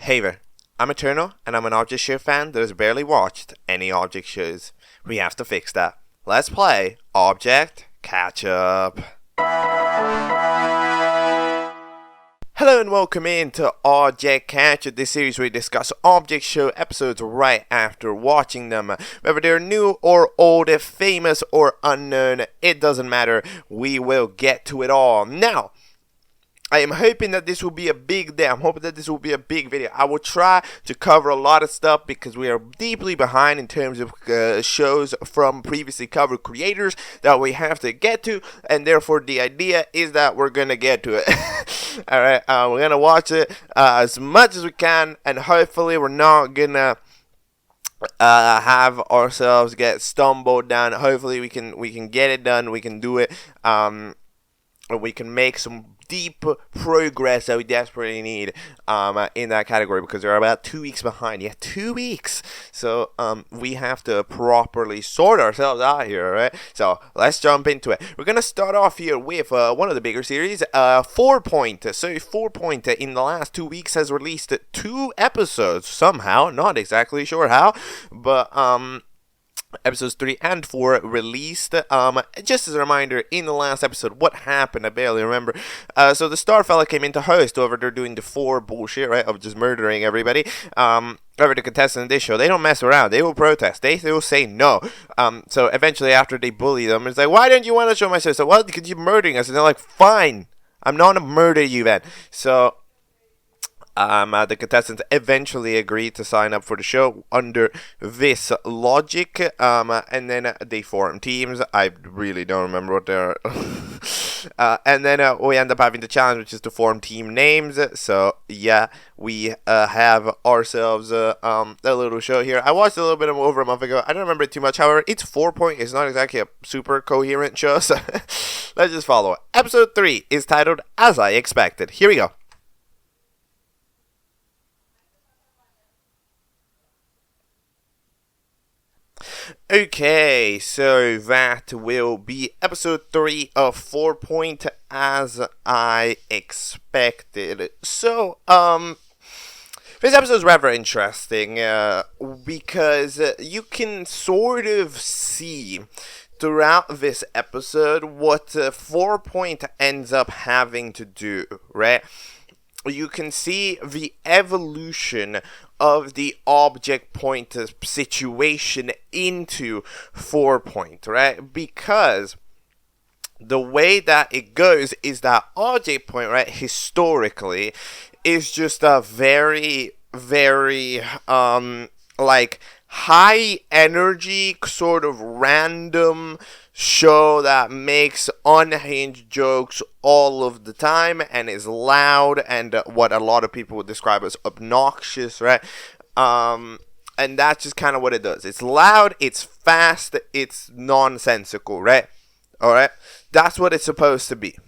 Hey there, I'm Eternal, and I'm an object show fan that has barely watched any object shows. We have to fix that. Let's play Object Catchup. Hello and welcome into Object Catchup, this series where we discuss object show episodes right after watching them. Whether they're new or old, famous or unknown, it doesn't matter. We will get to it all. Now, I am hoping that this will be a big day. I'm hoping that this will be a big video. I will try to cover a lot of stuff because we are deeply behind in terms of shows from previously covered creators that we have to get to, and therefore the idea is that we're gonna get to it. Alright, we're gonna watch it as much as we can, and hopefully we're not gonna have ourselves get stumbled down. Hopefully we can get it done, we can do it, we can make some deep progress that we desperately need in that category, because we're about 2 weeks behind. Yeah, 2 weeks. So we have to properly sort ourselves out here, right? So let's jump into it. We're gonna start off here with one of the bigger series, FourPoint. So FourPoint in the last 2 weeks has released 2 episodes somehow, not exactly sure how, but episodes 3 and 4 released. Just as a reminder, in the last episode, what happened? I barely remember. So the star fella came in to host over there doing the 4 bullshit, right, of just murdering everybody. Over the contestants in this show, they don't mess around. They will protest. They will say no. So eventually, after they bully them, it's like, why don't you want to show my sister? Well, because you're murdering us. And they're like, fine, I'm not gonna murder you then. So the contestants eventually agreed to sign up for the show under this logic, and then they formed teams. I really don't remember what they are. And then we end up having the challenge, which is to form team names. So yeah, we have ourselves a little show here. I watched a little bit over a month ago. I don't remember it too much. However, it's FourPoint. It's not exactly a super coherent show, so let's just follow it. Episode 3 is titled As I Expected. Here we go. Okay, so that will be episode 3 of FourPoint, As I Expected. So, this episode is rather interesting, because you can sort of see throughout this episode what FourPoint ends up having to do, right? You can see the evolution of the object point situation into FourPoint, right? Because the way that it goes is that object point, right, historically, is just a very, very, like, high energy, sort of random show that makes unhinged jokes all of the time and is loud and what a lot of people would describe as obnoxious, right? And that's just kind of what it does. It's loud, it's fast, it's nonsensical, right? Alright? That's what it's supposed to be.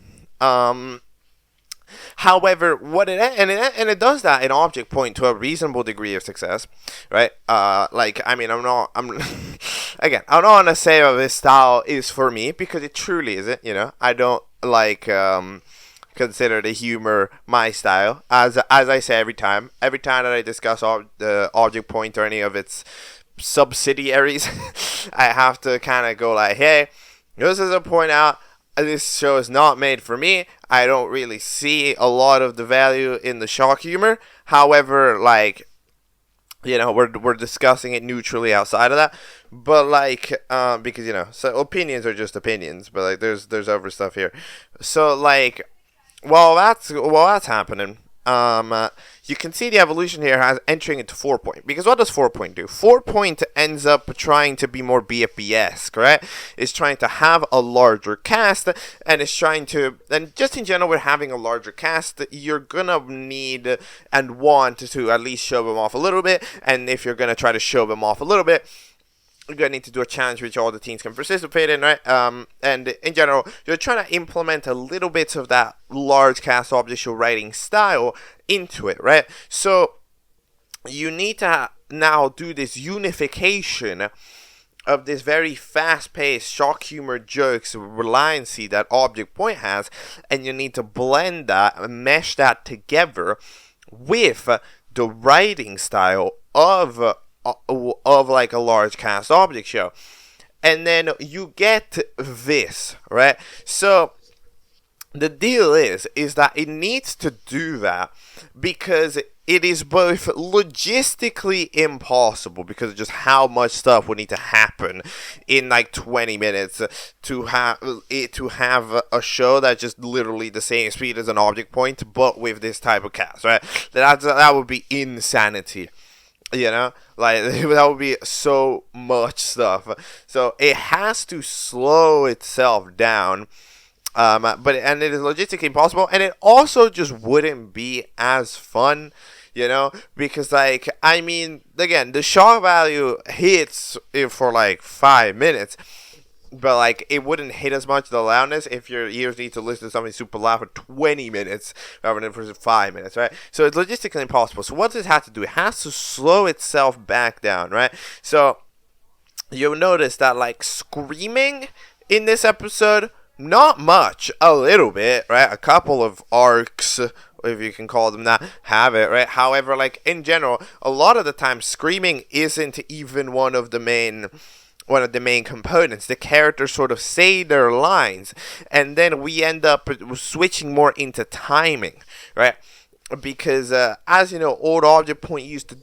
However, what it does that in object point to a reasonable degree of success, right? Like, I mean, I'm again, I don't want to say that this style is for me, because it truly isn't, you know. I don't like consider the humor my style, as I say every time that I discuss the object point or any of its subsidiaries. I have to kind of go like, hey, this is a point out. This show is not made for me. I don't really see a lot of the value in the shock humor. However, like, you know, we're discussing it neutrally outside of that. But like, because, you know, so opinions are just opinions. But like, there's other stuff here. So like, while that's happening, you can see the evolution here as entering into FourPoint. Because what does FourPoint do? FourPoint ends up trying to be more BFMH, right? It's trying to have a larger cast, and it's trying to, and just in general, with having a larger cast, you're gonna need and want to at least show them off a little bit. And if you're gonna try to show them off a little bit, you're going to need to do a challenge which all the teams can participate in, right? And in general, you're trying to implement a little bit of that large cast object show writing style into it, right? So you need to now do this unification of this very fast-paced shock humor jokes reliancy that object point has, and you need to blend that and mesh that together with the writing style of like a large cast object show. And then you get this, right? So the deal is that it needs to do that because it is both logistically impossible because of just how much stuff would need to happen in like 20 minutes to have a show that's just literally the same speed as an object point, but with this type of cast, right? That would be insanity. You know, like that would be so much stuff. So it has to slow itself down. But it is logistically impossible, and it also just wouldn't be as fun, you know, because like, I mean, again, the shock value hits for like 5 minutes, but like it wouldn't hit as much the loudness if your ears need to listen to something super loud for 20 minutes rather than for 5 minutes, right? So it's logistically impossible. So what does it have to do? It has to slow itself back down, right? So you'll notice that like screaming in this episode, not much, a little bit, right? A couple of arcs, if you can call them that, have it, right? However, like in general, a lot of the time screaming isn't even one of the main components. The characters sort of say their lines, and then we end up switching more into timing, right? Because as you know, old Object Point used to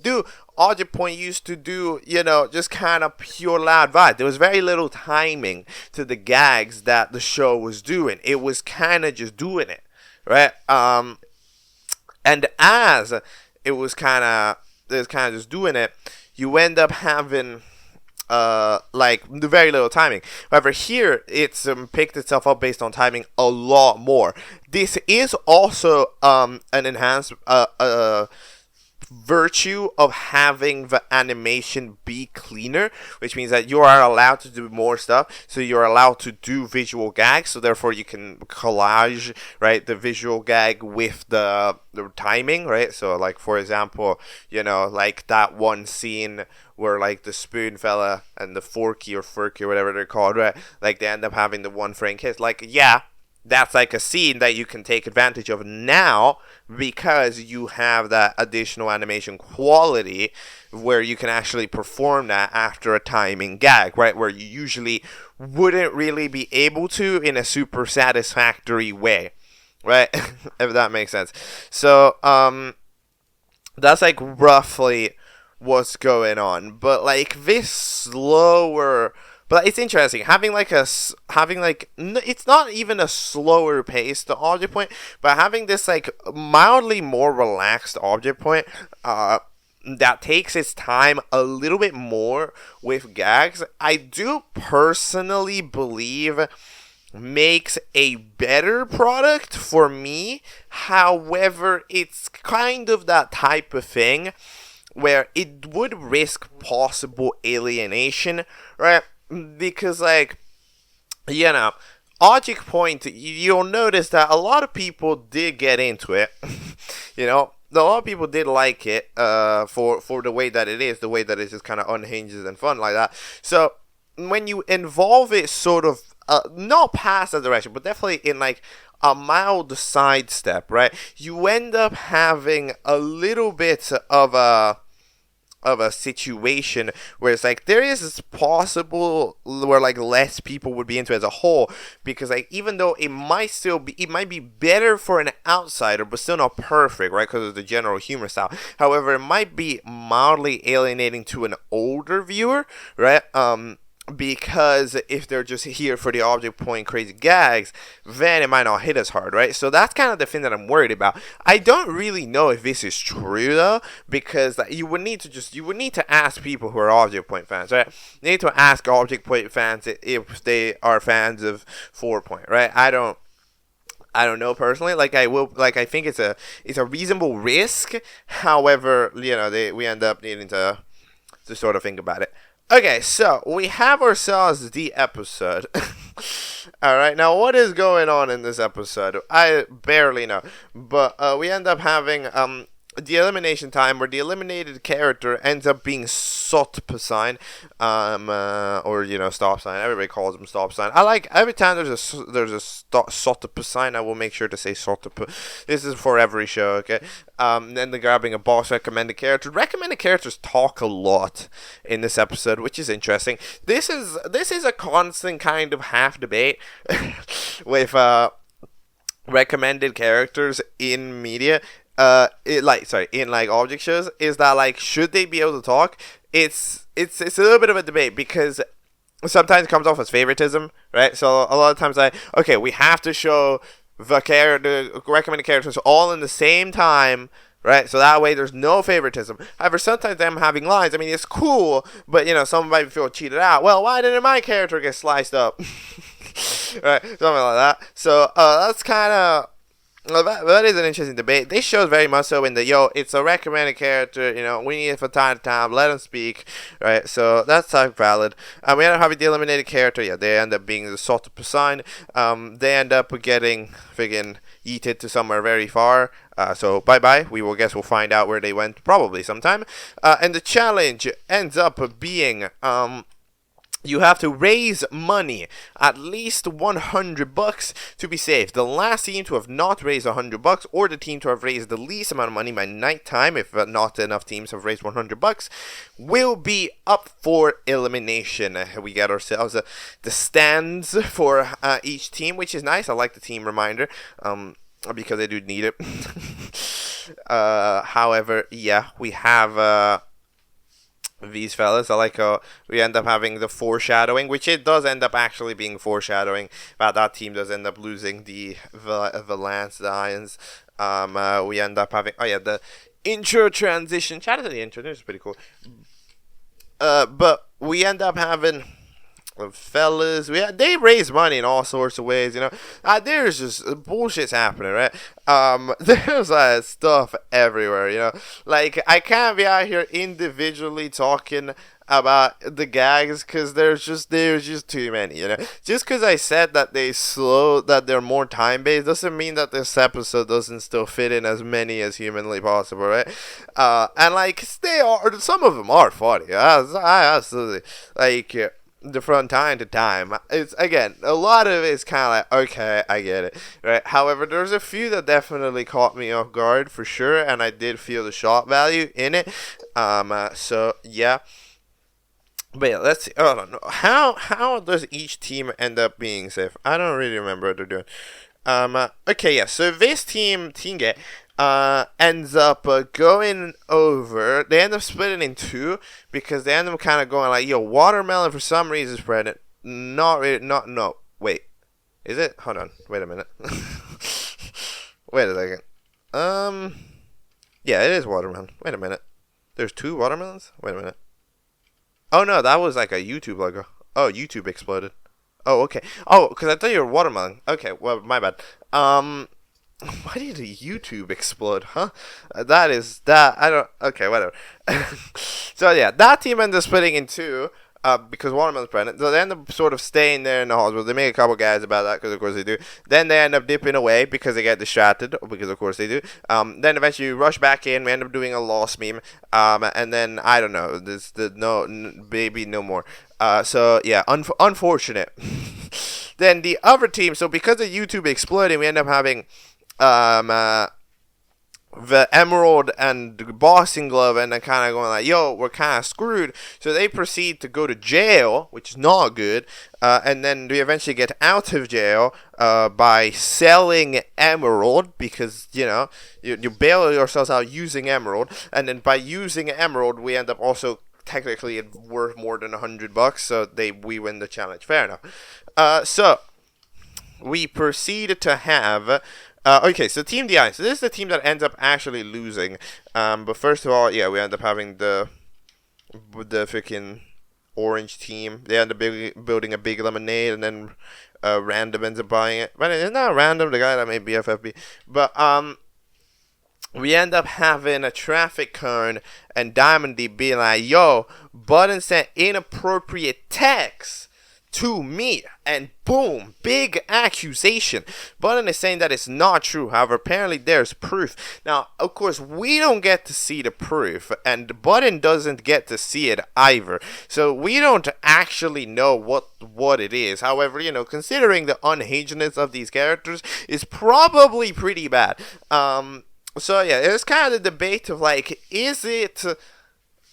do, you know, just kind of pure loud vibe. There was very little timing to the gags that the show was doing. It was kind of just doing it, right? And as it was kind of just doing it, you end up having like very little timing. However, here it's picked itself up based on timing a lot more. This is also an enhanced virtue of having the animation be cleaner, which means that you are allowed to do more stuff. So you're allowed to do visual gags, so therefore you can collage, right, the visual gag with the timing, right? So like, for example, you know, like that one scene where like the spoon fella and the forky or whatever they're called, right, like they end up having the one frame kiss. Like, yeah, that's like a scene that you can take advantage of now because you have that additional animation quality where you can actually perform that after a timing gag, right? Where you usually wouldn't really be able to in a super satisfactory way, right? If that makes sense. So, that's like roughly what's going on. But like this slower... But it's interesting having it's not even a slower pace to object point, but having this like mildly more relaxed object point that takes its time a little bit more with gags, I do personally believe makes a better product for me. However, it's kind of that type of thing where it would risk possible alienation, right? Because, like, you know, Object Point, you'll notice that a lot of people did get into it. You know, a lot of people did like it for the way that it is, the way that it's just kind of unhinged and fun like that. So, when you involve it sort of, not past that direction, but definitely in, like, a mild sidestep, right? You end up having a little bit of a situation where it's like there is possible where like less people would be into it as a whole, because like even though it might be better for an outsider but still not perfect, right, because of the general humor style. However, it might be mildly alienating to an older viewer, right? Because if they're just here for the object point crazy gags, then it might not hit as hard, right? So that's kind of the thing that I'm worried about. I don't really know if this is true though, because you would need to ask people who are object point fans, right? You need to ask object point fans if they are fans of FourPoint, right? I don't know personally. I think it's a reasonable risk. However, you know, we end up needing to sort of think about it. Okay, so we have ourselves the episode. Alright, now what is going on in this episode? I barely know. But we end up having the elimination time where the eliminated character ends up being Sototem, or stop sign. Everybody calls them stop sign. I like every time there's a Sototem, I will make sure to say Sototem. This is for every show, okay? Then they're grabbing a boss recommended character. Recommended characters talk a lot in this episode, which is interesting. This is a constant kind of half debate with recommended characters in media. In object shows, is that like, should they be able to talk? It's a little bit of a debate, because sometimes it comes off as favoritism, right? So a lot of times we have to show the recommended characters all in the same time, right? So that way there's no favoritism. However, sometimes them having lines, I mean, it's cool, but some might feel cheated out. Well, why didn't my character get sliced up? Right, something like that. So that's kind of, that is an interesting debate. This shows very much so in the, it's a recommended character, we need it from time to time, let them speak, right? So that's valid. We end up having the eliminated character, they end up being the Sototem. They end up getting friggin' yeeted to somewhere very far. So bye-bye. We'll find out where they went probably sometime. And the challenge ends up being, you have to raise money, at least $100 to be safe. The last team to have not raised $100, or the team to have raised the least amount of money by nighttime, if not enough teams have raised $100, will be up for elimination. We get ourselves the stands for each team, which is nice. I like the team reminder, because I do need it. However, we have these fellas. I like how we end up having the foreshadowing, which it does end up actually being foreshadowing, but that team does end up losing the Lance Lions. We end up having the intro transition. Shout out to the intro, this is pretty cool. But we end up having fellas, they raise money in all sorts of ways, there's just bullshit's happening, right? There's stuff everywhere, like, I can't be out here individually talking about the gags, because there's just too many, just because I said that that they're more time based doesn't mean that this episode doesn't still fit in as many as humanly possible, right? And like, some of them are funny. I absolutely like from time to time. It's, again, a lot of it is kind of like, okay, I get it, right? However, there's a few that definitely caught me off guard for sure, and I did feel the shock value in it. So yeah. But yeah, let's see. I don't know. How does each team end up being safe? I don't really remember what they're doing. Okay, yeah. So this team, Tinge, ends up going over. They end up splitting in two, because they end up kind of going like, watermelon for some reason is pregnant. No, wait. Is it? Hold on. Wait a minute. Wait a second. Yeah, it is watermelon. Wait a minute. There's two watermelons? Wait a minute. Oh, no, that was like a YouTube logo. Oh, YouTube exploded. Oh, okay. Oh, because I thought you were watermelon. Okay, well, my bad. Why did YouTube explode, huh? I don't... Okay, whatever. So, yeah, that team ended up splitting in two, because Watermelon's pregnant. So they end up sort of staying there in the hospital. They make a couple guys about that, because of course they do. Then they end up dipping away, because they get distracted, because of course they do. Then eventually rush back in. We end up doing a lost meme. And then, I don't know, maybe no more. So, yeah, unfortunate. Then the other team, so because of YouTube exploding, we end up having the Emerald and Boxing Glove, and then kind of going like, we're kind of screwed. So they proceed to go to jail, which is not good, and then we eventually get out of jail by selling Emerald, because you bail yourselves out using Emerald, and then by using Emerald we end up also technically worth more than $100, so we win the challenge. Fair enough. So we proceed to have okay, so Team DI. So this is the team that ends up actually losing. But first of all, we end up having the freaking orange team. They end up building a big lemonade, and then Random ends up buying it. But it's not Random, the guy that made BFFB. But we end up having a traffic cone and Diamond D being like, Button sent inappropriate text to me, and boom, big accusation. Button is saying that it's not true. However, apparently there's proof. Now, of course, we don't get to see the proof, and Button doesn't get to see it either. So we don't actually know what it is. However, you know, considering the unhingedness of these characters, it's probably pretty bad. So yeah, it's kind of the debate of like,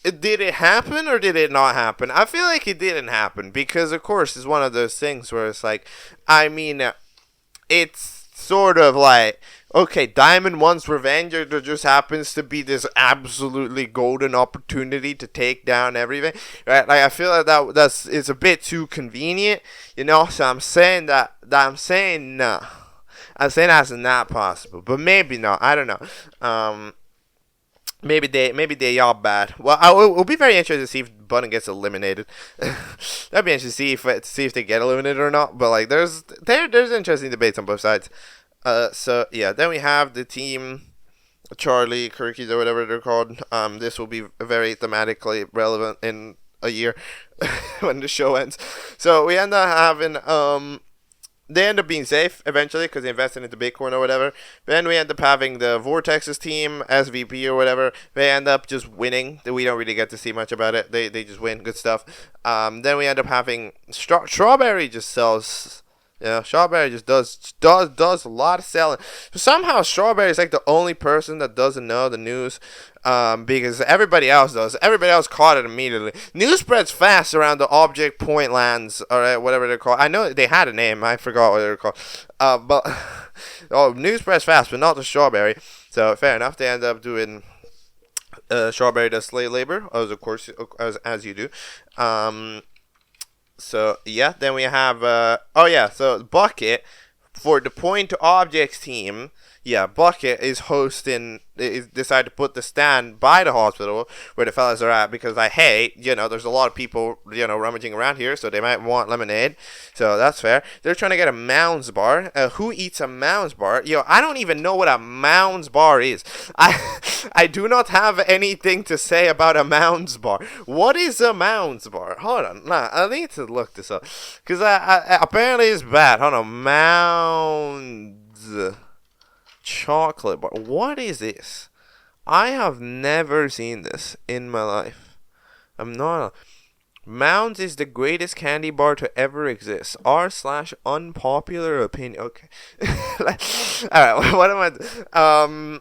did it happen or did it not happen? I feel like it didn't happen because, of course, it's one of those things where it's like, I mean, it's sort of like, okay, Diamond wants revenge, there just happens to be this absolutely golden opportunity to take down everything, right? Like, I feel like it's a bit too convenient, you know. So I'm saying I'm saying that's not possible, but maybe not. I don't know. Maybe they are bad. Well, it'll be very interesting to see if Button gets eliminated. That'd be interesting to see if they get eliminated or not. But like, there's interesting debates on both sides. So yeah, then we have the team Charlie Kirkies or whatever they're called. This will be very thematically relevant in a year when the show ends. So we end up having they end up being safe eventually because they invested into Bitcoin or whatever. Then we end up having the Vortex's team, SVP or whatever. They end up just winning. We don't really get to see much about it. They just win. Good stuff. Then we end up having Strawberry just sells. Yeah, Strawberry just does a lot of selling. So somehow Strawberry is like the only person that doesn't know the news, because everybody else does. Everybody else caught it immediately. News spreads fast around the object point lands, or whatever they're called. I know they had a name. I forgot what they're called. But news spreads fast, but not the Strawberry. So fair enough. They end up doing Strawberry does slave labor, as you do. So yeah, then we have so Bucket for the point to objects team. Yeah, Bucket is hosting. Is decided to put the stand by the hospital where the fellas are at because there's a lot of people rummaging around here, so they might want lemonade. So that's fair. They're trying to get a Mounds bar. Who eats a Mounds bar? I don't even know what a Mounds bar is. I do not have anything to say about a Mounds bar. What is a Mounds bar? Hold on, I need to look this up because I apparently it's bad. Hold on, Mounds chocolate bar. What is this? I have never seen this in my life. Mounds is the greatest candy bar to ever exist. r/unpopular opinion. Okay. Alright, what am I?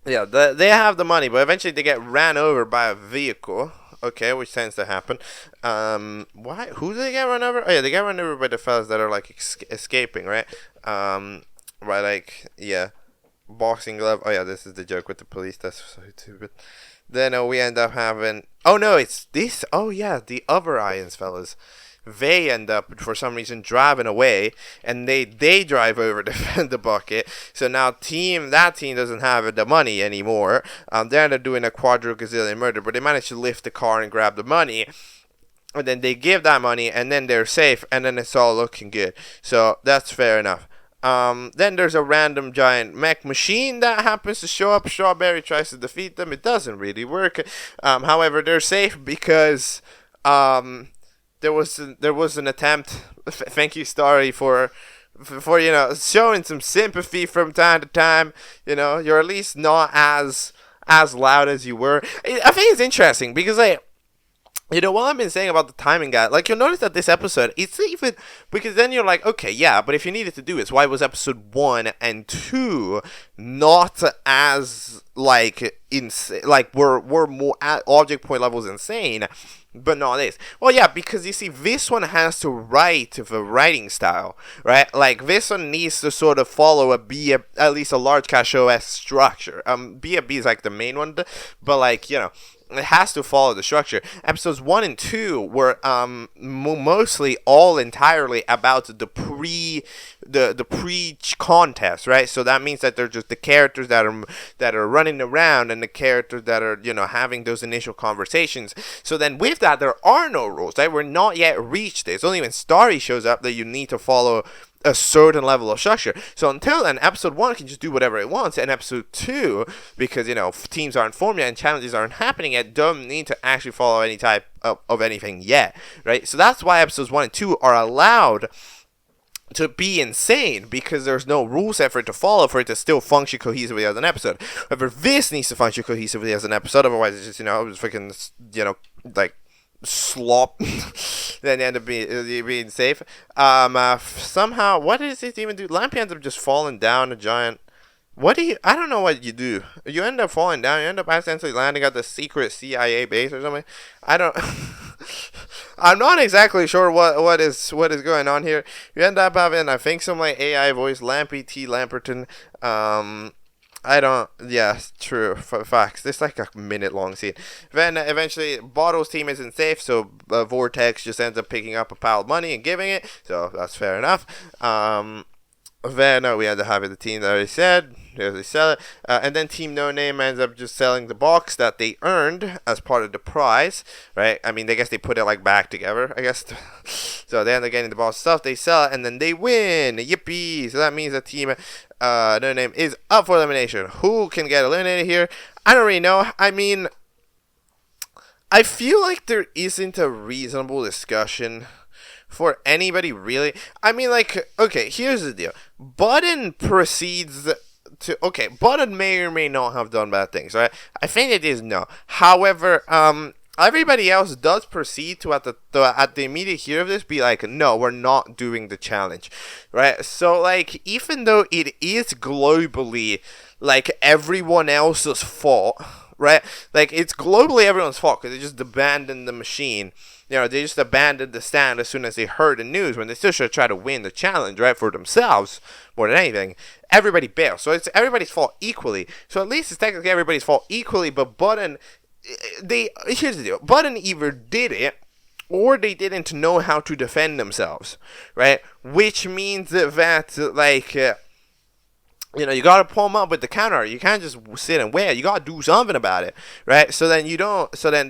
Yeah, they have the money, but eventually they get ran over by a vehicle. Okay, which tends to happen. Why? Who do they get run over? Oh yeah, they get run over by the fellas that are like escaping, right? Right, like, yeah, boxing glove. Oh yeah, this is the joke with the police. That's so stupid. Then we end up having. Oh no, it's this. Oh yeah, the other Irons fellas. They end up for some reason driving away, and they drive over the Bucket. So now that team doesn't have the money anymore. They end up doing a quadrugazillion murder, but they managed to lift the car and grab the money. And then they give that money, and then they're safe, and then it's all looking good. So that's fair enough. Then there's a random giant mech machine that happens to show up. Strawberry tries to defeat them. It doesn't really work. However, they're safe because there was an attempt. Thank you, Starry, for showing some sympathy from time to time. You're at least not as loud as you were. I think it's interesting because what I've been saying about the timing guy, like, you'll notice that this episode, it's even, because then you're like, okay, yeah, but if you needed to do this, why was episode 1 and 2 not as, like, insane, like, we're more at object point levels insane, but not this? Well, yeah, because, you see, this one has to write the writing style, right? Like, this one needs to sort of follow at least a large CatchupOS structure. BFB is, like, the main one, but, like, it has to follow the structure. Episodes 1 and 2 were mostly all entirely about the pre-contest, right? So that means that they're just the characters that are running around and the characters that are having those initial conversations. So then with that, there are no rules, right? We're not yet reached this. Only when Starry shows up that you need to follow a certain level of structure. So until then, episode 1 can just do whatever it wants, and episode 2, because, you know, teams aren't formed yet and challenges aren't happening yet, don't need to actually follow any type of anything yet, right? So that's why episodes 1 and 2 are allowed to be insane, because there's no rule set for it to follow for it to still function cohesively as an episode. However, this needs to function cohesively as an episode, otherwise it's just, you know, it's freaking, you know, like, slop. Then end up being safe. Somehow, what does it even do? Lampy ends up just falling down a giant. I don't know what you do. You end up falling down. You end up accidentally landing at the secret CIA base or something. I'm not exactly sure what is going on here. You end up having, I think, some like AI voice, Lampy T. Lamperton. Yeah, true, facts. This is like a minute-long scene. Then, eventually, Bottle's team isn't safe, so Vortex just ends up picking up a pile of money and giving it, so that's fair enough. Then, we had to have the team that I already said. They sell it. And then Team No Name ends up just selling the box that they earned as part of the prize, right? I mean, I guess they put it, like, back together, I guess. So they end up getting the box stuff, they sell it, and then they win! Yippee! So that means the team No Name is up for elimination. Who can get eliminated here? I don't really know. I mean, I feel like there isn't a reasonable discussion for anybody, really. I mean, like, okay, here's the deal. Button proceeds to, okay, Button may or may not have done bad things, right? I think it is no. However, everybody else does proceed to, at the immediate hear of this, be like, no, we're not doing the challenge, right? So, like, even though it is globally, like, everyone else's fault, right? Like, it's globally everyone's fault, because they just abandoned the machine. You know, they just abandoned the stand as soon as they heard the news, when they still should try to win the challenge, right, for themselves, more than anything. Everybody bails, so it's everybody's fault equally. So at least it's technically everybody's fault equally, but Button, here's the deal. Button either did it, or they didn't know how to defend themselves, right? Which means that, like, you know, you gotta pull them up with the counter. You can't just sit and wait. You gotta do something about it, right? So then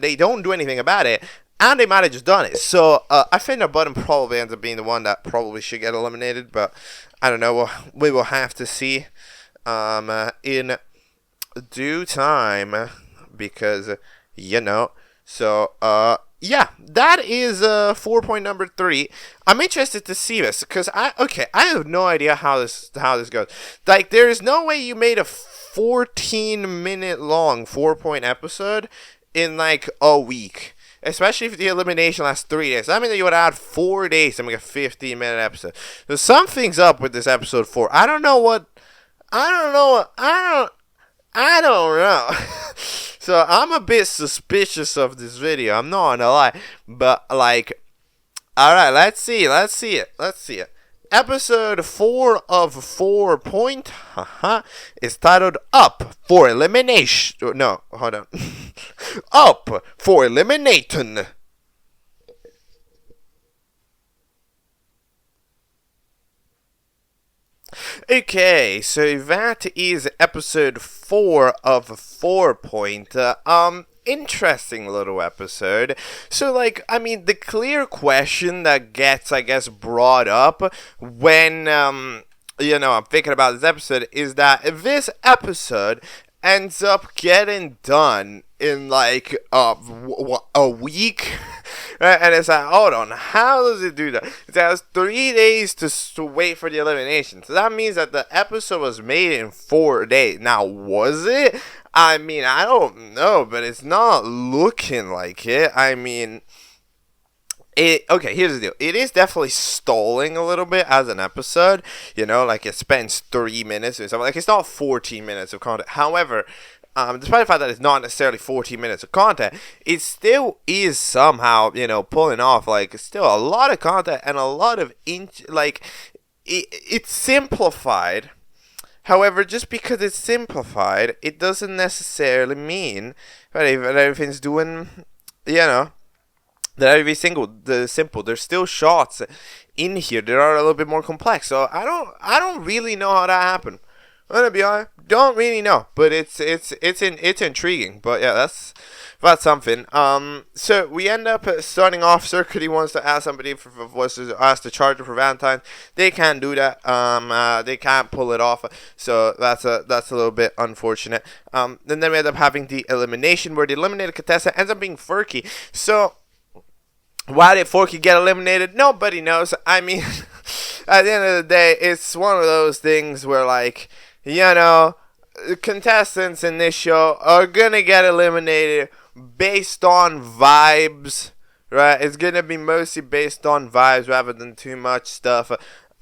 they don't do anything about it, and they might have just done it. So I think that Button probably ends up being the one that probably should get eliminated, but I don't know. We will have to see in due time, because, you know. So yeah, that is FourPoint number 3. I'm interested to see this, because I have no idea how this goes. Like, there is no way you made a 14-minute long FourPoint episode in like a week. Especially if the elimination lasts 3 days. I mean, that you would add 4 days to make a 15-minute episode. So something's up with this episode 4. I don't know. So I'm a bit suspicious of this video. I'm not gonna lie. But, like, alright, let's see it. Episode 4 of FourPoint is titled Up for Elimination. No, hold on. Up for Eliminaton. Okay, so that is episode 4 of FourPoint. Interesting little episode. So, like, I mean, the clear question that gets, I guess, brought up when, you know, I'm thinking about this episode is that this episode ends up getting done in, like, a week. Right? And it's like, hold on, how does it do that? It has 3 days to wait for the elimination. So that means that the episode was made in 4 days. Now, was it? I mean, I don't know, but it's not looking like it. I mean, okay, here's the deal. It is definitely stalling a little bit as an episode. You know, like, it spends 3 minutes or something. Like, it's not 14 minutes of content. However, despite the fact that it's not necessarily 14 minutes of content, it still is somehow, you know, pulling off, like, still a lot of content and a lot of, it's simplified. However, just because it's simplified, it doesn't necessarily mean that everything's doing, you know, that everything's simple. There's still shots in here that are a little bit more complex. So I don't really know how that happened. I'm gonna be honest, don't really know, but it's intriguing. But yeah, that's something. So we end up starting off. Circuit, he wants to ask somebody was to ask the charger for Valentine. They can't do that. They can't pull it off. So that's a little bit unfortunate. And then we end up having the elimination where the eliminated contestant ends up being Furky. So why did Forky get eliminated? Nobody knows. I mean, at the end of the day, it's one of those things where, like, you know, contestants in this show are gonna get eliminated based on vibes, right? It's gonna be mostly based on vibes rather than too much stuff.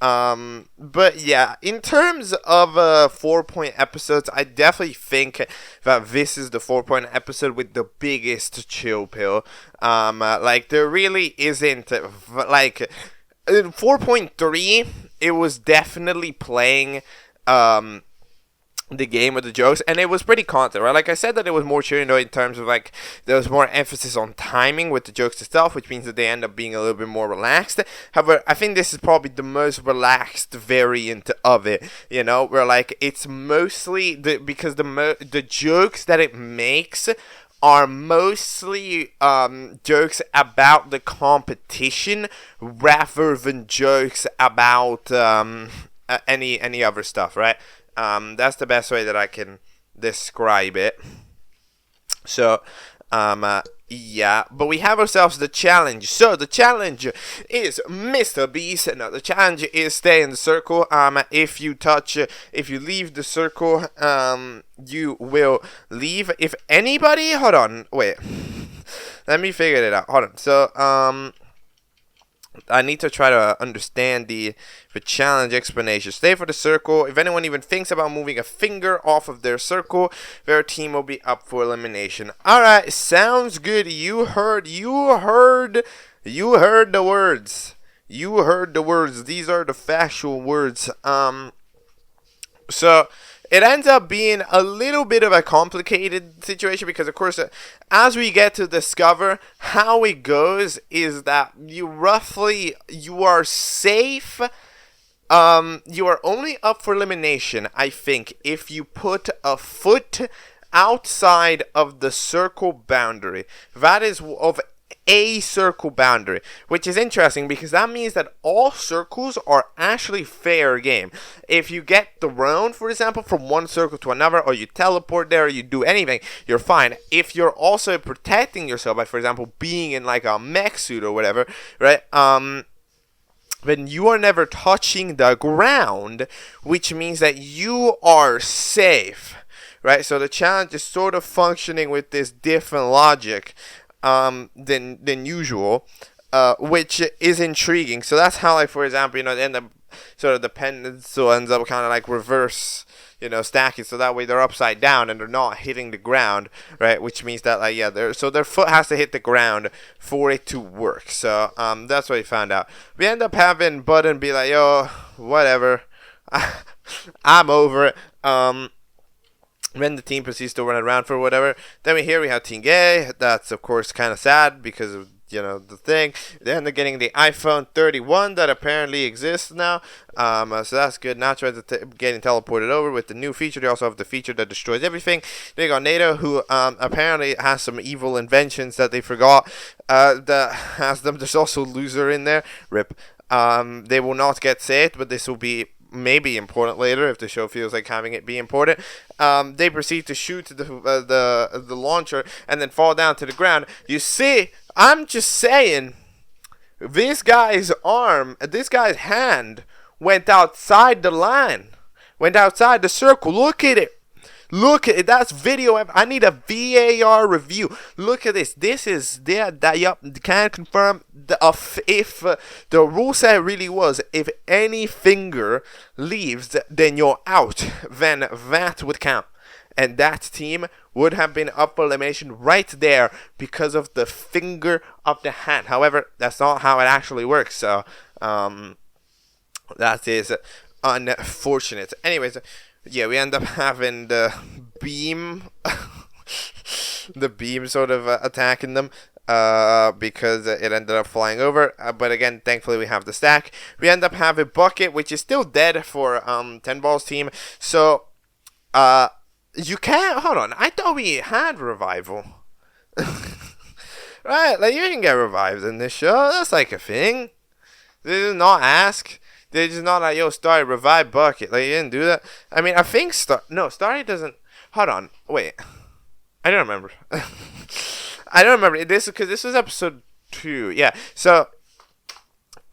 But yeah, in terms of 4-point episodes, I definitely think that this is the 4-point episode with the biggest chill pill. Like, there really isn't, like, in 4.3, it was definitely playing the game with the jokes, and it was pretty content, right? Like I said, that it was more chill, you know, in terms of, like, there was more emphasis on timing with the jokes itself, which means that they end up being a little bit more relaxed. However, I think this is probably the most relaxed variant of it, you know, where, like, it's mostly because the jokes that it makes are mostly jokes about the competition rather than jokes about any other stuff, right? That's the best way that I can describe it. So, yeah, but we have ourselves the challenge. So the challenge is Mr. Beast. No, the challenge is stay in the circle. If you leave the circle, you will leave. If anybody, hold on, wait, let me figure it out. Hold on. So, I need to try to understand the challenge explanation. Stay for the circle. If anyone even thinks about moving a finger off of their circle, their team will be up for elimination. Alright, sounds good. You heard the words. You heard the words. These are the factual words. So it ends up being a little bit of a complicated situation because, of course, as we get to discover how it goes is that you are safe. You are only up for elimination, I think, if you put a foot outside of the circle boundary. That is of a circle boundary, which is interesting because that means that all circles are actually fair game. If you get thrown, for example, from one circle to another, or you teleport there, or you do anything, you're fine. If you're also protecting yourself by, for example, being in like a mech suit or whatever, right? Then you are never touching the ground, which means that you are safe, right? So the challenge is sort of functioning with this different logic than usual, which is intriguing. So that's how, like, for example, you know, they end up sort of the pencil ends up kind of like reverse, you know, stacking, so that way they're upside down and they're not hitting the ground, right? Which means that, like, yeah, their foot has to hit the ground for it to work. So that's what we found out. We end up having Button be like, yo, whatever, I'm over it. When the team proceeds to run around for whatever, then we have Team Gay. That's, of course, kind of sad because of, you know, the thing. They end up getting the iPhone 31 that apparently exists now. So that's good. Now getting teleported over with the new feature. They also have the feature that destroys everything. They got NATO, who apparently has some evil inventions that they forgot. That has them. There's also Loser in there. RIP. They will not get saved, but this will be maybe important later if the show feels like having it be important. They proceed to shoot the launcher and then fall down to the ground. You see, I'm just saying, this guy's hand went outside the line, went outside the circle. Look at it. Look at it. That's video. I need a VAR review. Look at this. This is that. Yup. Can confirm if the rule set really was, if any finger leaves, then you're out. Then that would count, and that team would have been up for elimination right there because of the finger of the hand. However, that's not how it actually works. So that is unfortunate. Anyways. Yeah, we end up having the beam, sort of attacking them, because it ended up flying over. But again, thankfully we have the stack. We end up having Bucket, which is still dead for 10 Ball's team. So You can't. Hold on. I thought we had revival. Right? Like, you can get revived in this show. That's like a thing. They did not ask. They just not like, yo, Starry, revive Bucket. Like, you didn't do that. I mean, I think Starry doesn't. Hold on. Wait. I don't remember. I don't remember. Because this was episode 2. Yeah. So,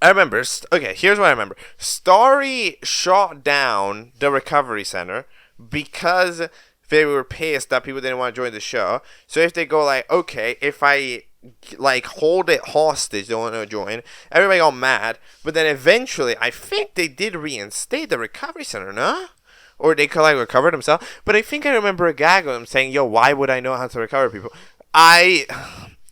I remember. Okay, here's what I remember. Starry shot down the recovery center because they were pissed that people didn't want to join the show. So if they go like, okay, if I like hold it hostage, they want to join, everybody got mad. But then eventually, I think they did reinstate the recovery center, no? Or they could like recover themselves. But I think I remember a gag of them saying, yo, why would I know how to recover people?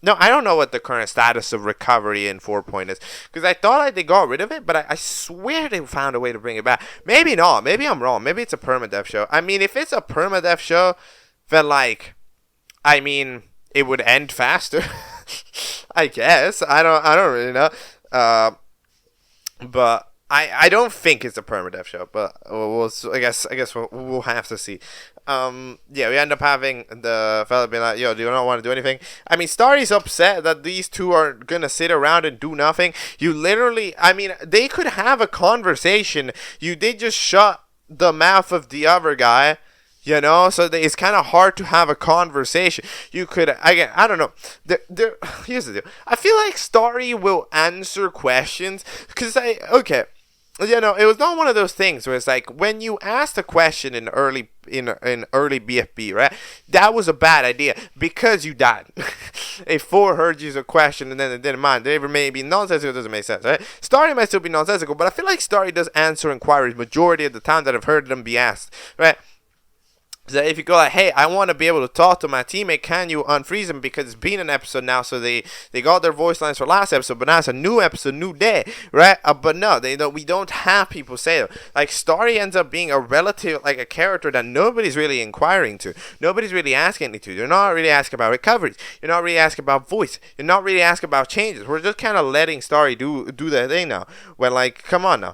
No, I don't know what the current status of recovery in FourPoint is. Because I thought like, they got rid of it, but I swear they found a way to bring it back. Maybe not. Maybe I'm wrong. Maybe it's a permadeath show. I mean, if it's a permadeath show, then like, I mean, it would end faster. I guess. I don't really know. But I don't think it's a permadeath show, but I guess we'll have to see. Yeah, we end up having the fella being like, yo, do you not want to do anything? I mean, Starry's upset that these two are gonna sit around and do nothing. You literally, I mean, they could have a conversation. You did just shut the mouth of the other guy, you know, so it's kind of hard to have a conversation. You could, again, I don't know. Here's the deal. I feel like Starry will answer questions, because okay. You know, it was not one of those things where it's like when you asked a question in early BFB, right? That was a bad idea because you died. If 4 heard you a question and then it didn't mind, they may be nonsensical. It doesn't make sense, right? Starry might still be nonsensical, but I feel like Starry does answer inquiries majority of the time that I've heard them be asked, right? So if you go like, hey, I want to be able to talk to my teammate, can you unfreeze them? Because it's been an episode now, so they got their voice lines for last episode, but now it's a new episode, new day, right? But no, we don't have people say it. Like, Starry ends up being a relative, like a character that nobody's really inquiring to. Nobody's really asking anything to. You're not really asking about recoveries. You're not really asking about voice. You're not really asking about changes. We're just kind of letting Starry do their thing now. When, like, come on now.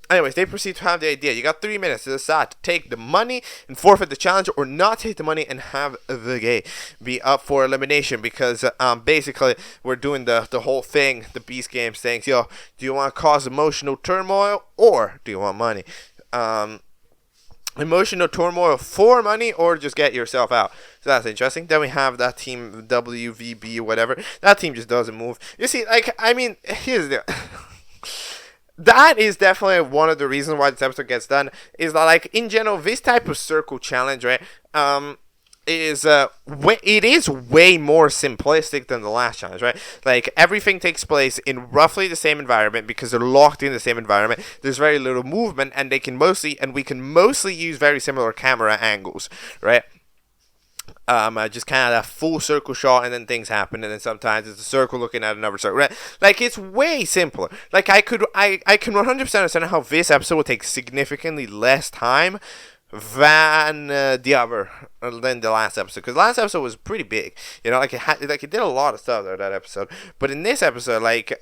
Anyways, they proceed to have the idea. You got 3 minutes to decide to take the money and forfeit the challenge, or not take the money and have the game be up for elimination. Because basically, we're doing the whole thing, the Beast Games things. Yo, do you want to cause emotional turmoil, or do you want money? Emotional turmoil for money, or just get yourself out. So that's interesting. Then we have that team, WVB, whatever. That team just doesn't move. You see, like, I mean, here's the... That is definitely one of the reasons why this episode gets done, is that, like, in general, this type of circle challenge, right, it is way more simplistic than the last challenge, right? Like, everything takes place in roughly the same environment because they're locked in the same environment. There's very little movement, and we can mostly use very similar camera angles, right? Just kind of that full circle shot, and then things happen, and then sometimes it's a circle looking at another circle, right? Like, it's way simpler. Like, I can 100% understand how this episode would take significantly less time than the last episode, because the last episode was pretty big, you know, like it did a lot of stuff there, that episode. But in this episode, like,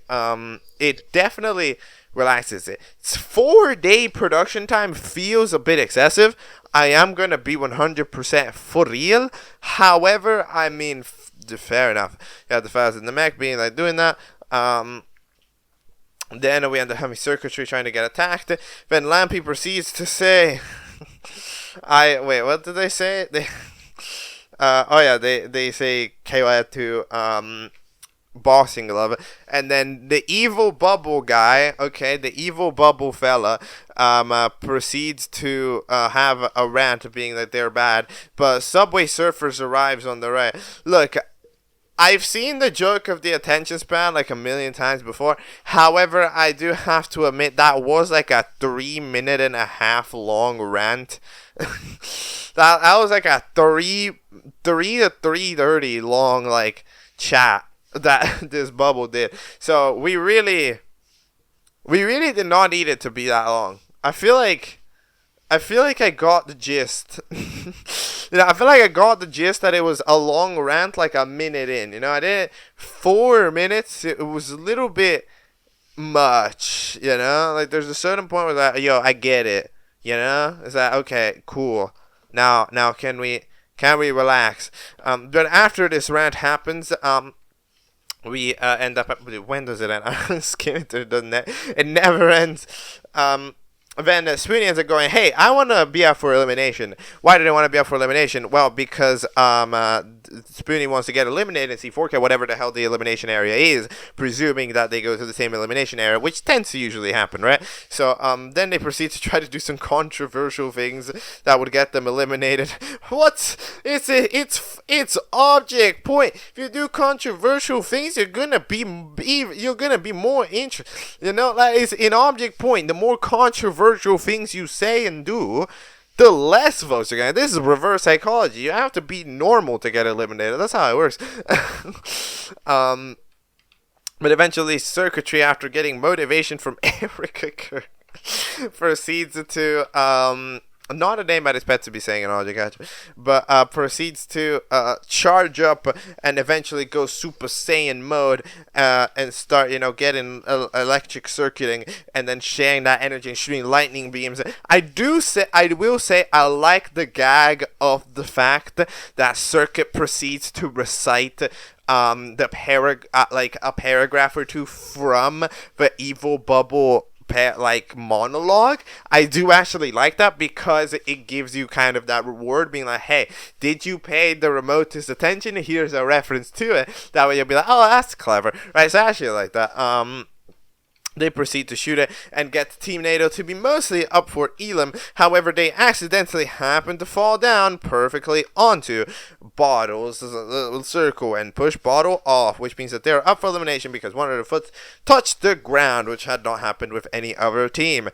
it definitely relaxes it. It's 4-day production time feels a bit excessive. I am going to be 100% for real. However, I mean, fair enough. You have the fast and the mech being like doing that. Then we end up having circuitry trying to get attacked. Then Lampy proceeds to say, wait, what did they say? They say KY to boxing glove, and then the evil bubble guy, the evil bubble fella, proceeds to have a rant being that they're bad, but Subway Surfers arrives on the right. Look, I've seen the joke of the attention span like a million times before. However, I do have to admit that was like a 3.5-minute long rant. that was like a 3 to 3:30 long like chat that this bubble did. So we really did not need it to be that long. I feel like I got the gist. You know, I feel like I got the gist that it was a long rant, like a minute in. You know, I did it 4 minutes. It was a little bit much. You know, like there's a certain point where that, yo, I get it. You know, it's like, okay, cool. Now can we relax? But after this rant happens, we end up at, when does it end? I'm skimming through the net. It never ends. Then Spoony ends up going, hey, I want to be up for elimination. Why do they want to be up for elimination? Well, because Spoony wants to get eliminated and see 4K, whatever the hell the elimination area is, presuming that they go to the same elimination area, which tends to usually happen, right? So then they proceed to try to do some controversial things that would get them eliminated. What? It's object point. If you do controversial things, you're gonna be more interested. You know, like it's in object point. The more controversial things you say and do, the less votes you're gonna. This is reverse psychology. You have to be normal to get eliminated. That's how it works. But eventually, circuitry, after getting motivation from Erica Kirk, proceeds to not a name that is pet to be saying in Object Catcher, but proceeds to charge up and eventually go Super Saiyan mode and start, getting electric circuiting and then sharing that energy and shooting lightning beams. I will say I like the gag of the fact that Circuit proceeds to recite a paragraph or two from the Evil Bubble monologue. I do actually like that because it gives you kind of that reward, being like, hey, did you pay the remotest attention? Here's a reference to it. That way you'll be like, oh, that's clever, right? So I actually like that. They proceed to shoot it and get Team NATO to be mostly up for Elim. However, they accidentally happen to fall down perfectly onto Bottle's little circle and push Bottle off, which means that they're up for elimination because one of their foot touched the ground, which had not happened with any other team.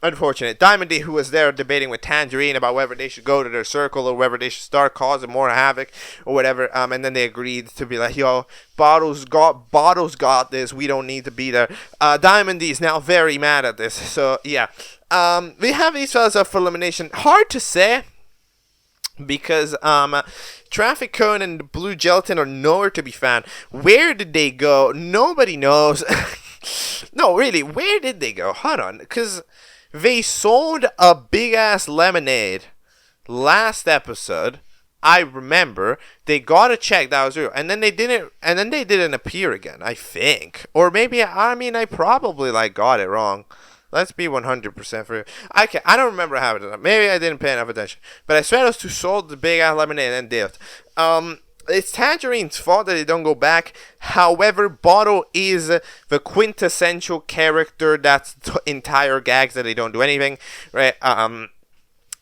Unfortunate. Diamond D, who was there debating with Tangerine about whether they should go to their circle or whether they should start causing more havoc or whatever, and then they agreed to be like, yo, Bottle's got this, we don't need to be there. Diamond D is now very mad at this, so yeah. We have these fellas up for elimination. Hard to say, because Traffic Cone and Blue Gelatin are nowhere to be found. Where did they go? Nobody knows. No, really, where did they go? Hold on, because they sold a big-ass lemonade last episode. I remember they got a check that was real, and then they didn't appear again, I think. Or maybe, I probably got it wrong. Let's be 100% for you. I don't remember how it did. Maybe I didn't pay enough attention. But I swear those two sold the big-ass lemonade and then dipped. It's Tangerine's fault that they don't go back. However, Bottle is the quintessential character that's entire gags that they don't do anything, right?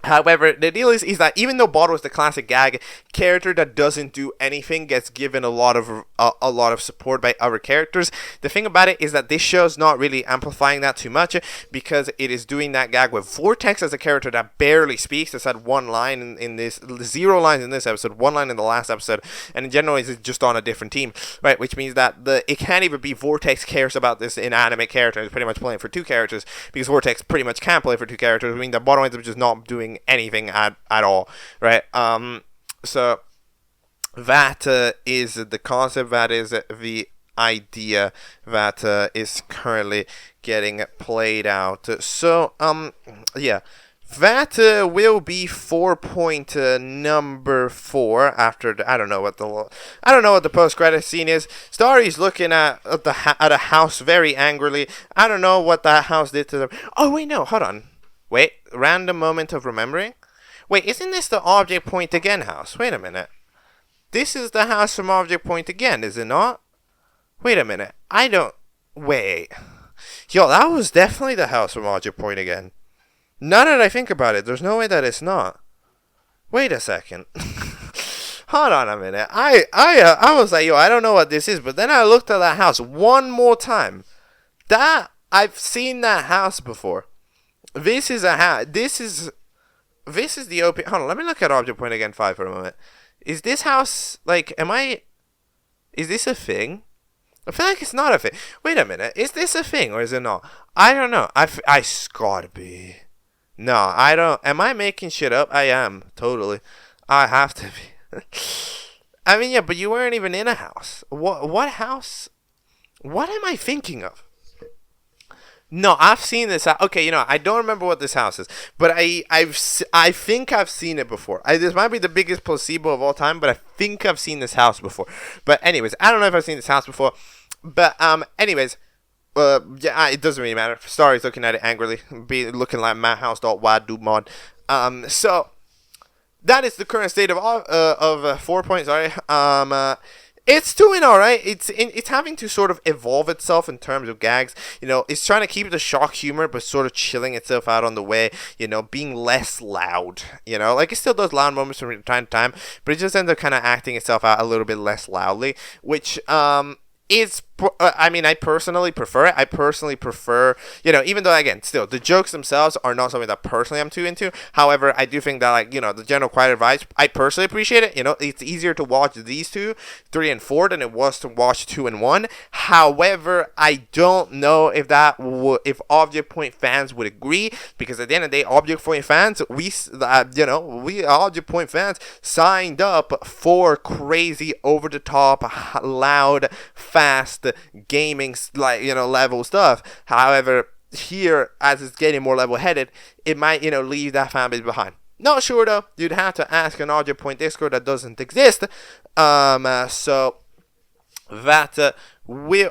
However, the deal is that even though Bottle is the classic gag character that doesn't do anything, gets given a lot of support by other characters. The thing about it is that this show's not really amplifying that too much because it is doing that gag with Vortex as a character that barely speaks. It's had one line in this, 0 lines in this episode, 1 line in the last episode, and in general is just on a different team, right? Which means that it can't even be Vortex cares about this inanimate character. It's pretty much playing for 2 characters because Vortex pretty much can't play for 2 characters. I mean, the Bottle ends up just not doing anything at all, right? So that is the concept. That is the idea that is currently getting played out. So yeah, that will be FourPoint number 4. After I don't know what the post-credit scene is. Starry's looking at a house very angrily. I don't know what that house did to them. Oh wait, no, hold on. Wait, random moment of remembering. Wait, isn't this the Object Point Again house? Wait a minute. This is the house from Object Point Again, is it not? Wait a minute. Wait. Yo, that was definitely the house from Object Point Again. Now that I think about it, there's no way that it's not. Wait a second. Hold on a minute. I was like, yo, I don't know what this is, but then I looked at that house one more time. I've seen that house before. This is a house. This is the OP. Hold on, let me look at Object Point Again 5 for a moment. Is this house, is this a thing? I feel like it's not a thing. Wait a minute, is this a thing or is it not? I don't know. I gotta be. No, I don't. Am I making shit up? I am, totally. I have to be. I mean, yeah, but you weren't even in a house. What house? What am I thinking of? No, I've seen this. Okay, I don't remember what this house is, but I think I've seen it before. This might be the biggest placebo of all time, but I think I've seen this house before. But anyways, I don't know if I've seen this house before. But anyways, yeah, it doesn't really matter. Starry's looking at it angrily, be looking like my house.wadumod. So that is the current state of FourPoint. Sorry. It's doing alright. It's having to sort of evolve itself in terms of gags. It's trying to keep the shock humor, but sort of chilling itself out on the way. Being less loud. Like it still does loud moments from time to time, but it just ends up kind of acting itself out a little bit less loudly, which I personally prefer it. I personally prefer, even though, again, still, the jokes themselves are not something that personally I'm too into. However, I do think that, the general quiet advice, I personally appreciate it. It's easier to watch these two, 3 and 4, than it was to watch 2 and 1. However, I don't know if if Object Point fans would agree, because at the end of the day, Object Point fans, we Object Point fans signed up for crazy, over-the-top, loud, fast gaming level stuff. However, here, as it's getting more level-headed, it might leave that fan base behind. Not sure though. You'd have to ask an Object Point Discord that doesn't exist. So that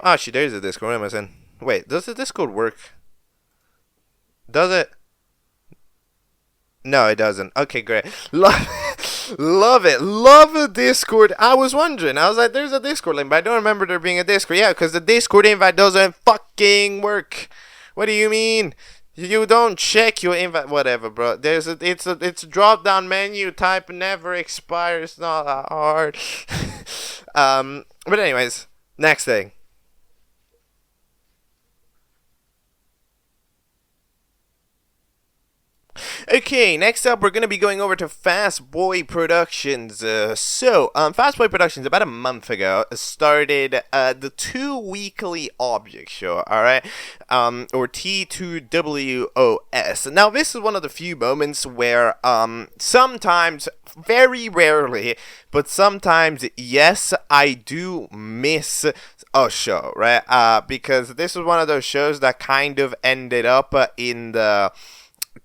actually, there's a Discord. What am I saying? Wait, does the Discord work? Does it? No, it doesn't. Okay, great. Love it. Love the Discord. I was wondering. I was like, there's a Discord link, but I don't remember there being a Discord. Yeah, because the Discord invite doesn't fucking work. What do you mean? You don't check your invite. Whatever, bro. It's a drop down menu. Type never expires. It's not that hard. But anyways, next thing. Okay, next up we're going to be going over to FastBoy Productions. FastBoy Productions about a month ago started the 2 weekly object show, alright? Or T2WOS. Now, this is one of the few moments where sometimes, very rarely, but sometimes, yes, I do miss a show, right? Because this is one of those shows that kind of ended up in the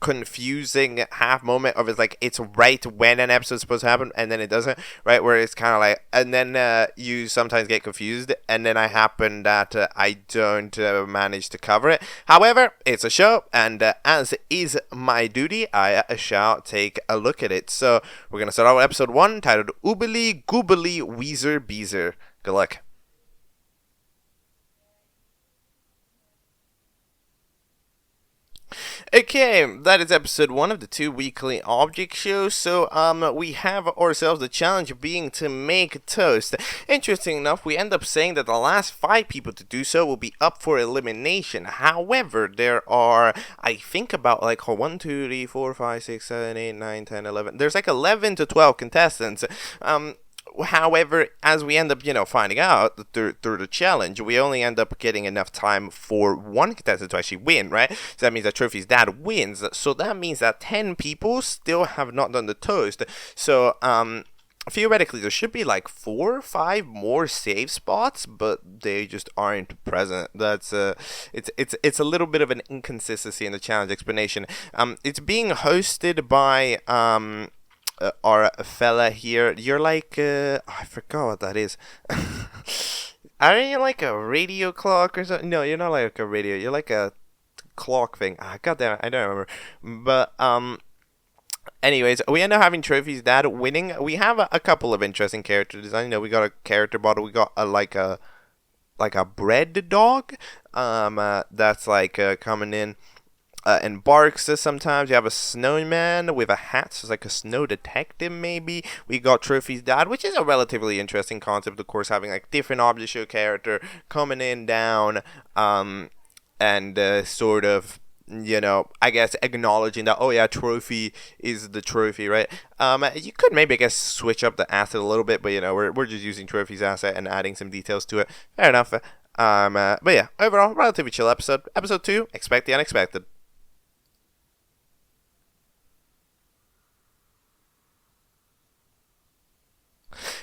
confusing half moment of it's right when an episode's supposed to happen and then it doesn't, right? Where it's kind of like, and then you sometimes get confused, and then I happen that I don't manage to cover it. However, it's a show, and as is my duty, I shall take a look at it. So we're gonna start out with episode 1, titled Oobily, Goobily, Weezer, Beezer. Good luck. Okay, that is episode 1 of the 2 weekly object shows. So, we have ourselves the challenge of being to make toast. Interesting enough, we end up saying that the last 5 people to do so will be up for elimination. However, there are, I think, about 1, 2, 3, 4, 5, 6, 7, 8, 9, 10, 11. There's 11 to 12 contestants. However, as we end up, finding out through the challenge, we only end up getting enough time for 1 contestant to actually win, right? So that means that Trophy's dad wins. So that means that 10 people still have not done the toast. So, theoretically, there should be 4 or 5 more save spots, but they just aren't present. That's it's a little bit of an inconsistency in the challenge explanation. It's being hosted by our fella here. You're I forgot what that is. Aren't you like a radio clock or something? No, you're not like a radio. You're like a clock thing. God damn it, I don't remember. But anyways, we end up having Trophy's dad winning. We have a couple of interesting character designs. We got a character model. We got a bread dog. That's coming in. And barks sometimes. You have a snowman with a hat, so it's like a snow detective maybe. We got Trophy's dad, which is a relatively interesting concept, of course, having different object show character coming in, down, and sort of, I guess acknowledging that, oh yeah, Trophy is the trophy, right? You could maybe, I guess, switch up the asset a little bit, but we're just using Trophy's asset and adding some details to it. Fair enough. But yeah, overall, relatively chill episode. Episode 2, expect the unexpected.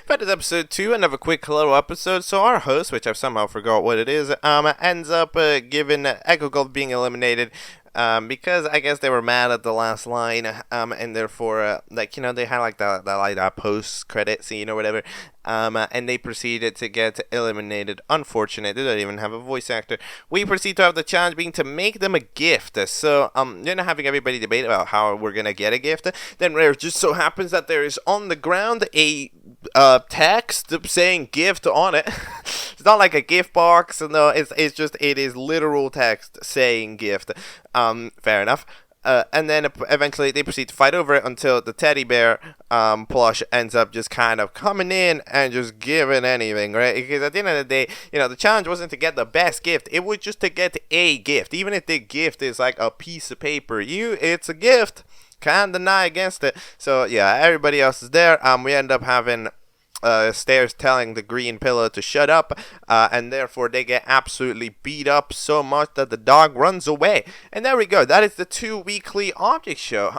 That is episode 2, another quick hello episode. So our host, which I've somehow forgot what it is, ends up giving Echo Golf being eliminated. Because I guess they were mad at the last line, and therefore, they had like that post credit scene or whatever, and they proceeded to get eliminated. Unfortunate, they don't even have a voice actor. We proceed to have the challenge being to make them a gift. So, having everybody debate about how we're gonna get a gift. Then there just so happens that there is on the ground a text saying gift on it. It's not like a gift box. No, it is literal text saying gift. Fair enough. And then eventually they proceed to fight over it until the teddy bear plush ends up just kind of coming in and just giving anything, right? Because at the end of the day, the challenge wasn't to get the best gift. It was just to get a gift. Even if the gift is like a piece of paper, it's a gift. Can't deny against it. So yeah, everybody else is there. We end up having Stairs telling the green pillow to shut up, and therefore they get absolutely beat up so much that the dog runs away. And there we go. That is the 2 weekly object show.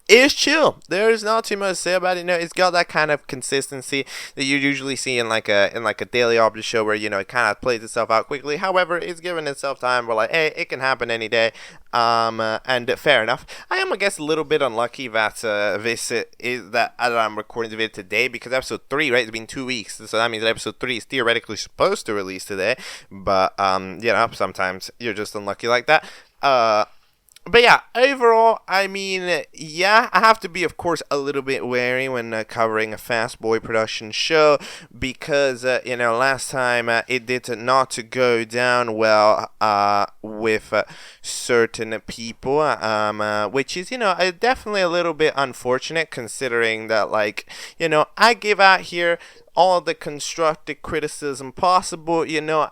It's chill. There's not too much to say about it. It's got that kind of consistency that you usually see in like a daily object show where it kind of plays itself out quickly. However, it's giving itself time. We're like, hey, it can happen any day. And fair enough. I am, I guess, a little bit unlucky that I'm recording the video today, because episode 3, right, it's been 2 weeks, so that means that episode 3 is theoretically supposed to release today. But sometimes you're just unlucky like that. But yeah, overall, I have to be, of course, a little bit wary when covering a Fast Boy production show, because, last time it did not to go down well with certain people, which is, definitely a little bit unfortunate, considering that, I give out here all the constructive criticism possible.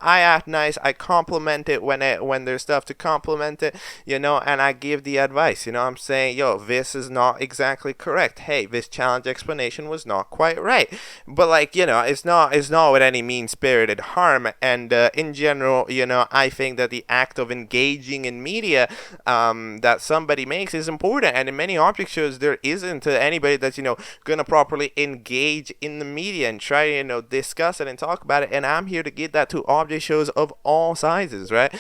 I act nice, I compliment it when there's stuff to compliment it, and I give the advice. I'm saying, this is not exactly correct. Hey, this challenge explanation was not quite right. But it's not with any mean-spirited harm. And in general, I think that the act of engaging in media that somebody makes is important. And in many object shows, there isn't anybody that's gonna properly engage in the media and try to discuss it and talk about it, and I'm here to get that to object shows of all sizes, right?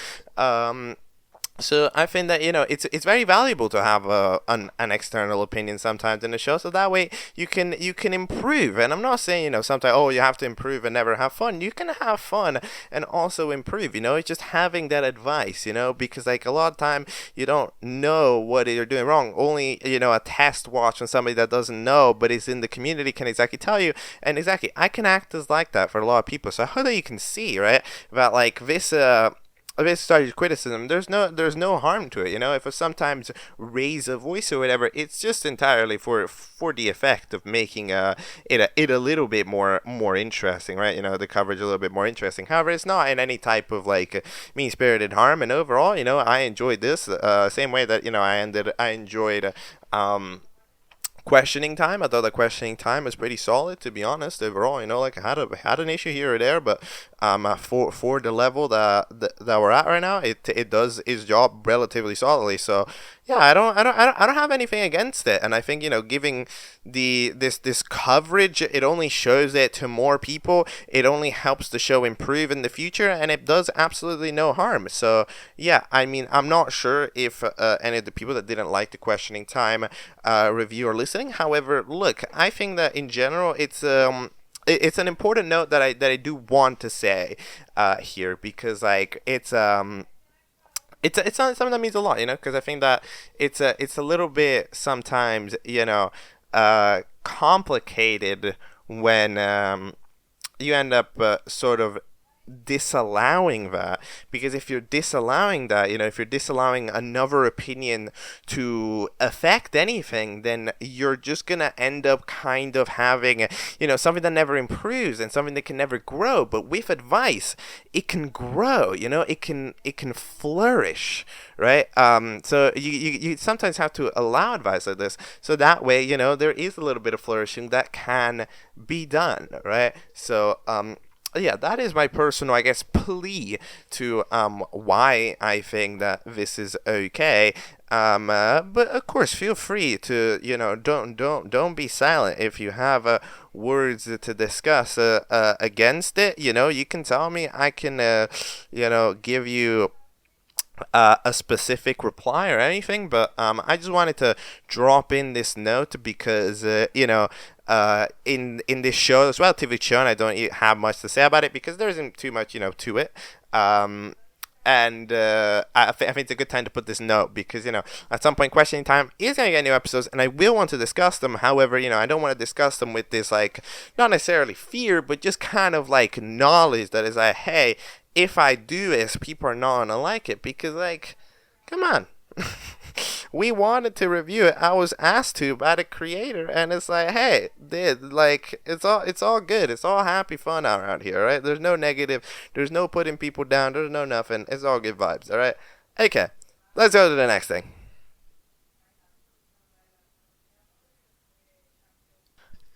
So I think that it's very valuable to have an external opinion sometimes in the show, so that way you can improve. And I'm not saying sometimes you have to improve and never have fun. You can have fun and also improve. It's just having that advice. Because a lot of time you don't know what you're doing wrong. Only a test watch on somebody that doesn't know but is in the community can exactly tell you. And exactly, I can act as like that for a lot of people. So I hope that you can see, right, that this started criticism. There's no harm to it. If I sometimes raise a voice or whatever, it's just entirely for the effect of making it a little bit more interesting, right? The coverage a little bit more interesting. However, it's not in any type of mean-spirited harm. And overall, I enjoyed this same way that I enjoyed questioning time. I thought the questioning time was pretty solid, to be honest. Overall, I had an issue here or there, but for the level that we're at right now, it does its job relatively solidly. So yeah, I don't have anything against it, and I think giving this coverage, it only shows it to more people. It only helps the show improve in the future, and it does absolutely no harm. So yeah, I'm not sure if any of the people that didn't like the questioning time review are listening. However, look, I think that in general it's an important note that I do want to say here, because it's something that means a lot, because I think that it's a little bit sometimes complicated when you end up sort of disallowing that, because if you're disallowing that, if you're disallowing another opinion to affect anything, then you're just gonna end up kind of having something that never improves and something that can never grow. But with advice, it can grow, it can flourish, right? So you sometimes have to allow advice like this, so that way there is a little bit of flourishing that can be done, right? So yeah, that is my personal, I guess, plea to why I think that this is okay. But of course, feel free to, don't be silent if you have words to discuss against it. You can tell me. I can, give you a specific reply or anything. But I just wanted to drop in this note because, in this show, it's relatively show, and I don't have much to say about it because there isn't too much, to it. And I think it's a good time to put this note because, at some point, questioning time is going to get new episodes, and I will want to discuss them. However, I don't want to discuss them with this, not necessarily fear, but just kind of, knowledge that is hey, if I do this, people are not going to like it because, come on. We wanted to review it. I was asked to by the creator, and it's hey, dude, it's all good. It's all happy fun around here, right? There's no negative. There's no putting people down. There's no nothing. It's all good vibes, all right? Okay, let's go to the next thing.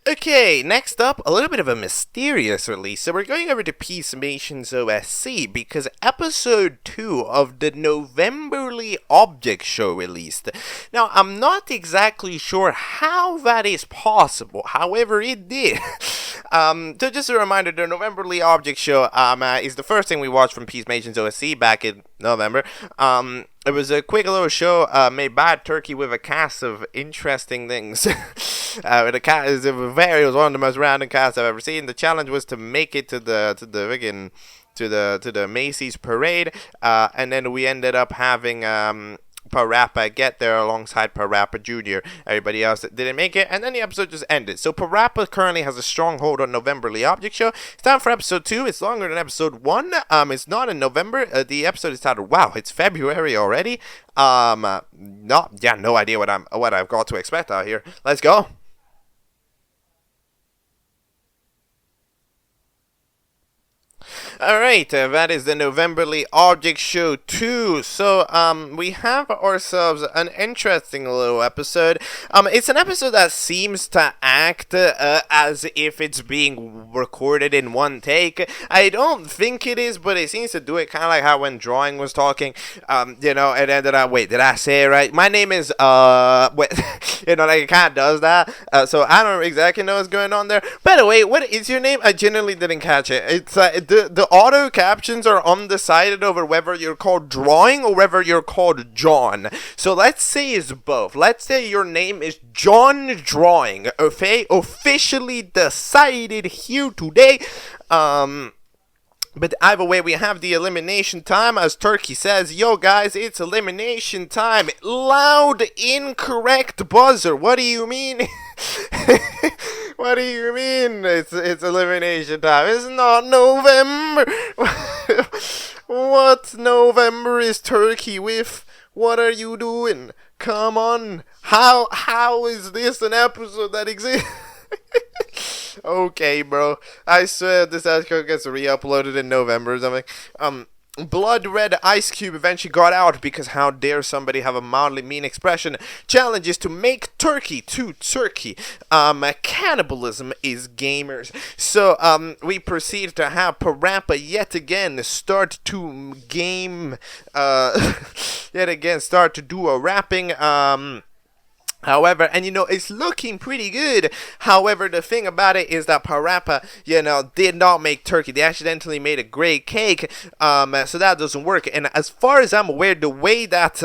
Okay, next up, a little bit of a mysterious release. So we're going over to PeaceMapleOSC because episode 2 of the Novemberly Object Show released. Now, I'm not exactly sure how that is possible. However, it did. So just a reminder, the Novemberly Object Show is the first thing we watched from PeaceMapleOSC back in November. It was a quick little show made by Turkey with a cast of interesting things. It was one of the most random casts I've ever seen. The challenge was to make it to the Macy's parade, and then we ended up having Parappa get there alongside Parappa Jr. Everybody else didn't make it, and then the episode just ended. So Parappa currently has a stronghold on Novemberly Object Show. It's time for episode 2. It's longer than episode 1. It's not in November. The episode is titled, wow, it's February already. No idea what I've got to expect out here. Let's go. Alright, that is the Novemberly Object Show 2. So, we have ourselves an interesting little episode. It's an episode that seems to act as if it's being recorded in one take. I don't think it is, but it seems to do it kind of like how when Drawing was talking, it ended up, wait, did I say it right? My name is, it kind of does that. So I don't exactly know what's going on there. By the way, what is your name? I genuinely didn't catch it. It's, the auto captions are undecided over whether you're called Drawing or whether you're called John. So let's say it's both. Let's say your name is John Drawing. Okay, officially decided here today. But either way, we have the elimination time. As Turkey says, yo guys, it's elimination time. Loud, incorrect buzzer. What do you mean? What do you mean? It's elimination time. It's not November. What November is Turkey with? What are you doing? Come on. How is this an episode that exists? Okay, bro. I swear this episode gets re-uploaded in November or something. Blood Red Ice Cube eventually got out because how dare somebody have a mildly mean expression. Challenge is to make turkey to turkey. Cannibalism is gamers. So, we proceed to have Parappa yet again start to game, start to do a rapping, However, and it's looking pretty good. However, the thing about it is that Parappa, did not make turkey. They accidentally made a gray cake, so that doesn't work. And as far as I'm aware, the way that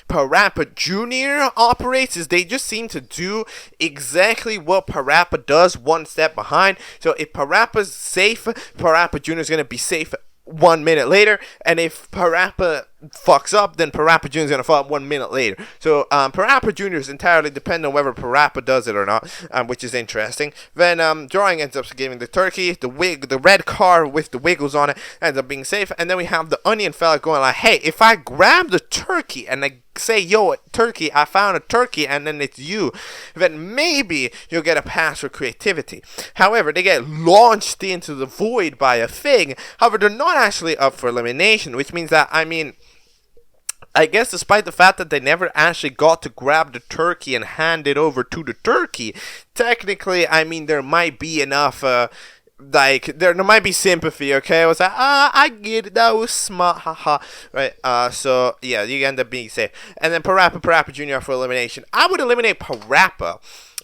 Parappa Jr. operates is they just seem to do exactly what Parappa does, one step behind. So if Parappa's safe, Parappa Jr. is going to be safe 1 minute later, and if Parappa fucks up, then Parappa Jr. is going to fuck up 1 minute later. So Parappa Jr. is entirely dependent on whether Parappa does it or not, which is interesting. Then Drawing ends up giving the turkey, the red car with the wiggles on it ends up being safe, and then we have the onion fella going like, hey, if I grab the turkey and I say, yo, turkey, I found a turkey, and then it's you, then maybe you'll get a pass for creativity. However, they get launched into the void by a thing. However, they're not actually up for elimination, which means that, I guess despite the fact that they never actually got to grab the turkey and hand it over to the turkey, technically, there might be enough like there might be sympathy, okay? I was like, I get it, that was smart, haha, right? So yeah, you end up being safe. And then Parappa Jr. for elimination. I would eliminate Parappa,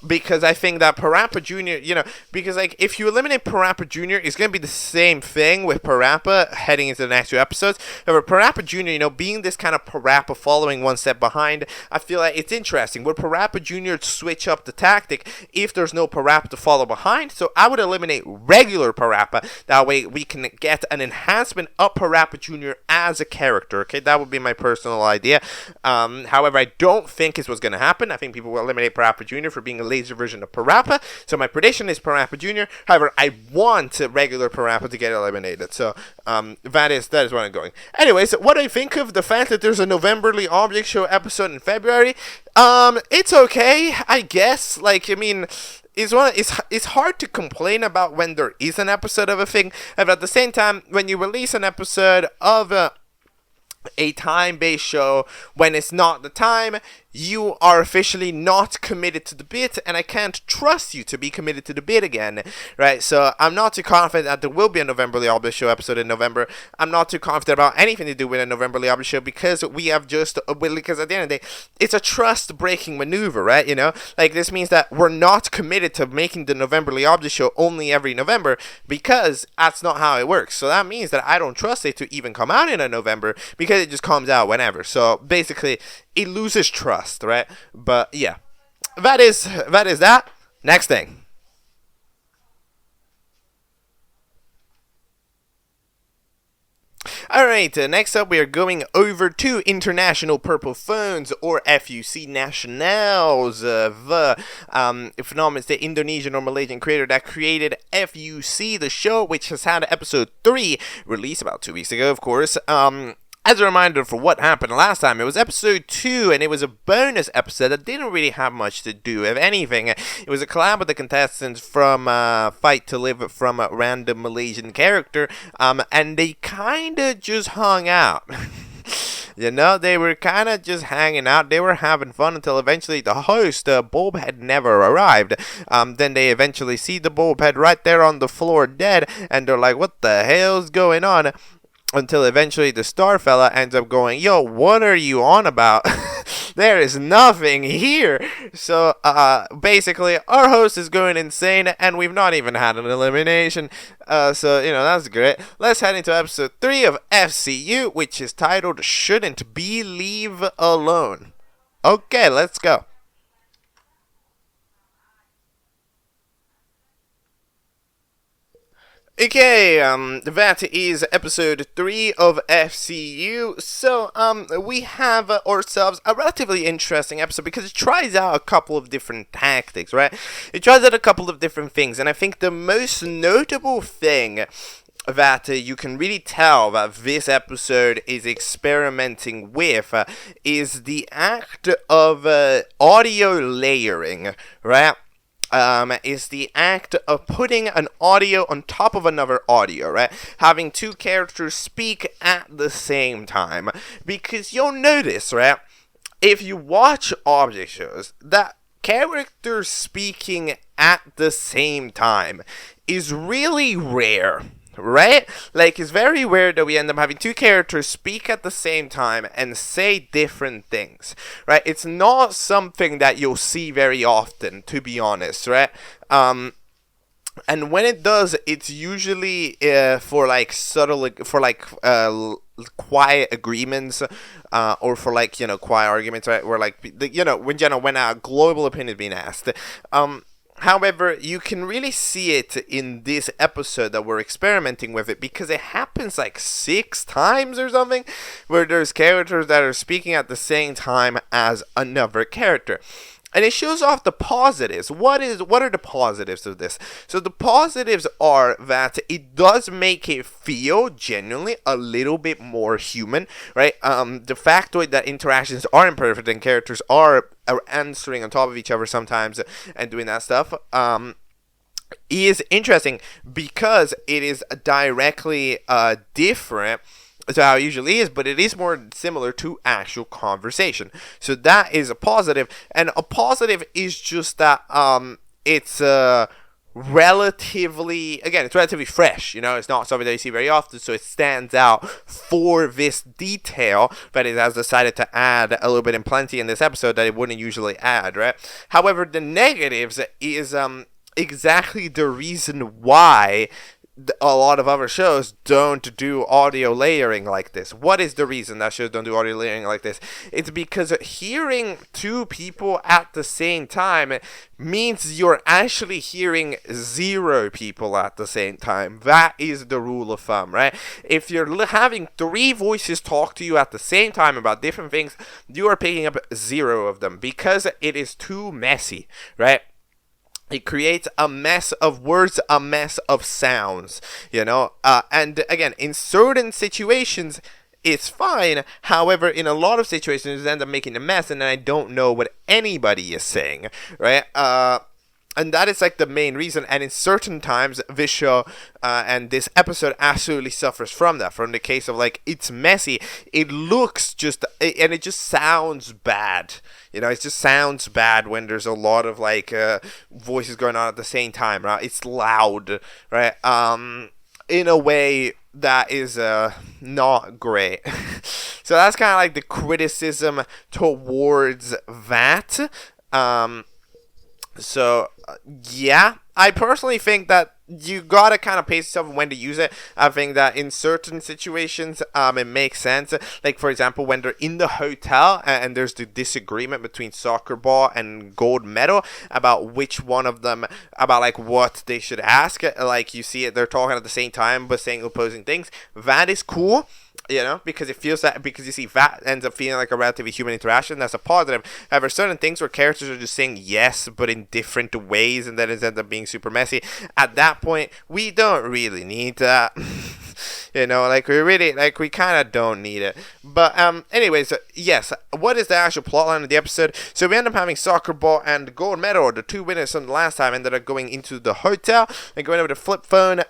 because I think that Parappa Jr., because like if you eliminate Parappa Jr., it's gonna be the same thing with Parappa heading into the next 2 episodes. However, Parappa Jr., being this kind of Parappa following one step behind, I feel like it's interesting. Would Parappa Jr. switch up the tactic if there's no Parappa to follow behind? So I would eliminate regular Parappa. That way we can get an enhancement of Parappa Jr. as a character. Okay, that would be my personal idea. However, I don't think it's what's gonna happen. I think people will eliminate Parappa Jr. for being a laser version of Parappa. So my prediction is Parappa Jr. However, I want regular Parappa to get eliminated. So that is what I'm going. Anyways, what I think of the fact that there's a Novemberly Object Show episode in February, it's okay, I guess. Like, I mean, it's hard to complain about when there is an episode of a thing, but at the same time, when you release an episode of a time-based show when it's not the time, you are officially not committed to the bit, and I can't trust you to be committed to the bit again, right? So I'm not too confident that there will be a Novemberly Object Show episode in November. I'm not too confident about anything to do with a Novemberly Object Show, because we have because at the end of the day, it's a trust-breaking maneuver, right? Like, this means that we're not committed to making the Novemberly Object Show only every November, because that's not how it works. So that means that I don't trust it to even come out in a November, because it just comes out whenever. So basically, it loses trust, right? But yeah, that is that. Next thing. Alright, next up we are going over to International Purple Phones, or FUC Nationals. The phenomenon is the Indonesian or Malaysian creator that created FUC, the show, which has had episode 3 released about 2 weeks ago, of course. As a reminder for what happened last time, it was episode 2, and it was a bonus episode that didn't really have much to do with anything. It was a collab with the contestants from Fight to Live from a random Malaysian character, and they kinda just hung out. They were kind of just hanging out. They were having fun until eventually the host, Bulbhead, never arrived. Then they eventually see the Bulbhead right there on the floor dead, and they're like, what the hell's going on? Until eventually the star fella ends up going, yo, what are you on about? There is nothing here. So, basically, our host is going insane, and we've not even had an elimination. So, that's great. Let's head into episode 3 of F.C.U, which is titled, Shouldn't Be Leave Alone. Okay, let's go. Okay, that is episode 3 of F.C.U. So, we have ourselves a relatively interesting episode because it tries out a couple of different tactics, right? It tries out a couple of different things, and I think the most notable thing that you can really tell that this episode is experimenting with is the act of audio layering, right? Is the act of putting an audio on top of another audio, right? Having 2 characters speak at the same time. Because you'll notice, right, if you watch object shows, that characters speaking at the same time is really rare. Right? Like, it's very rare that we end up having 2 characters speak at the same time and say different things, right? It's not something that you'll see very often, to be honest, right? And when it does, it's usually for like subtle, for like quiet agreements, or for like, quiet arguments, right? Where like, when a global opinion is being asked. However, you can really see it in this episode that we're experimenting with it, because it happens like 6 times or something, where there's characters that are speaking at the same time as another character. And it shows off the positives. What are the positives of this? So the positives are that it does make it feel genuinely a little bit more human, right? The factoid that interactions are imperfect and characters are answering on top of each other sometimes and doing that stuff, is interesting because it is directly different to how it usually is, but it is more similar to actual conversation. So that is a positive, and a positive is just that it's relatively, again, it's relatively fresh, it's not something that you see very often, so it stands out for this detail that it has decided to add a little bit in plenty in this episode that it wouldn't usually add, right? However, the negatives is exactly the reason why a lot of other shows don't do audio layering like this. What is the reason that shows don't do audio layering like this? It's because hearing two people at the same time means you're actually hearing 0 people at the same time. That is the rule of thumb, right? If you're having 3 voices talk to you at the same time about different things, you are picking up 0 of them because it is too messy, right? It creates a mess of words, a mess of sounds, and again, in certain situations, it's fine. However, in a lot of situations, it ends up making a mess, and then I don't know what anybody is saying, right? And that is like the main reason. And in certain times, this show and this episode absolutely suffers from that. From the case of like, it's messy. It looks and it just sounds bad. It just sounds bad when there's a lot of like voices going on at the same time, right? It's loud, right? In a way that is not great. So that's kind of like the criticism towards that. So, yeah, I personally think that you gotta kind of pace yourself when to use it. I think that in certain situations, it makes sense. Like, for example, when they're in the hotel and there's the disagreement between soccer ball and gold medal about which one of them, about like what they should ask. Like, you see it, they're talking at the same time but saying opposing things. That is cool. Because it feels that, because you see that ends up feeling like a relatively human interaction. That's a positive. However, certain ththings where characters are just saying yes, but in different ways, and then it ends up being super messy. At that point, we don't really need that. We kind of don't need it. But, anyways, yes, what is the actual plotline of the episode? So we end up having soccer ball and gold medal, the 2 winners from the last time, ended up going into the hotel and going over to flip phone,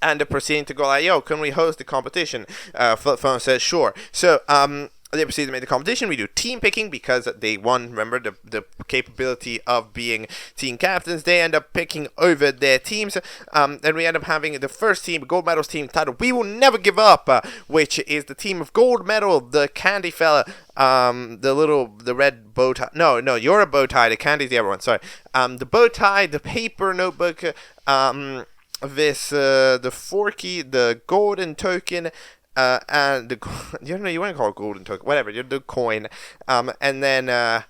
and proceeding to go like, yo, can we host the competition? Flip phone says sure. So they proceed to make the competition. We do team picking because they won. Remember the capability of being team captains. They end up picking over their teams. And we end up having the first team, gold medals team, titled "We Will Never Give Up," which is the team of gold medal, the candy fella, the red bow tie. No, Yourboitayy. The candy's the other one. Sorry. The bow tie, the paper notebook. The forky, the golden token, and the you want to call it golden token, whatever, the coin, and then I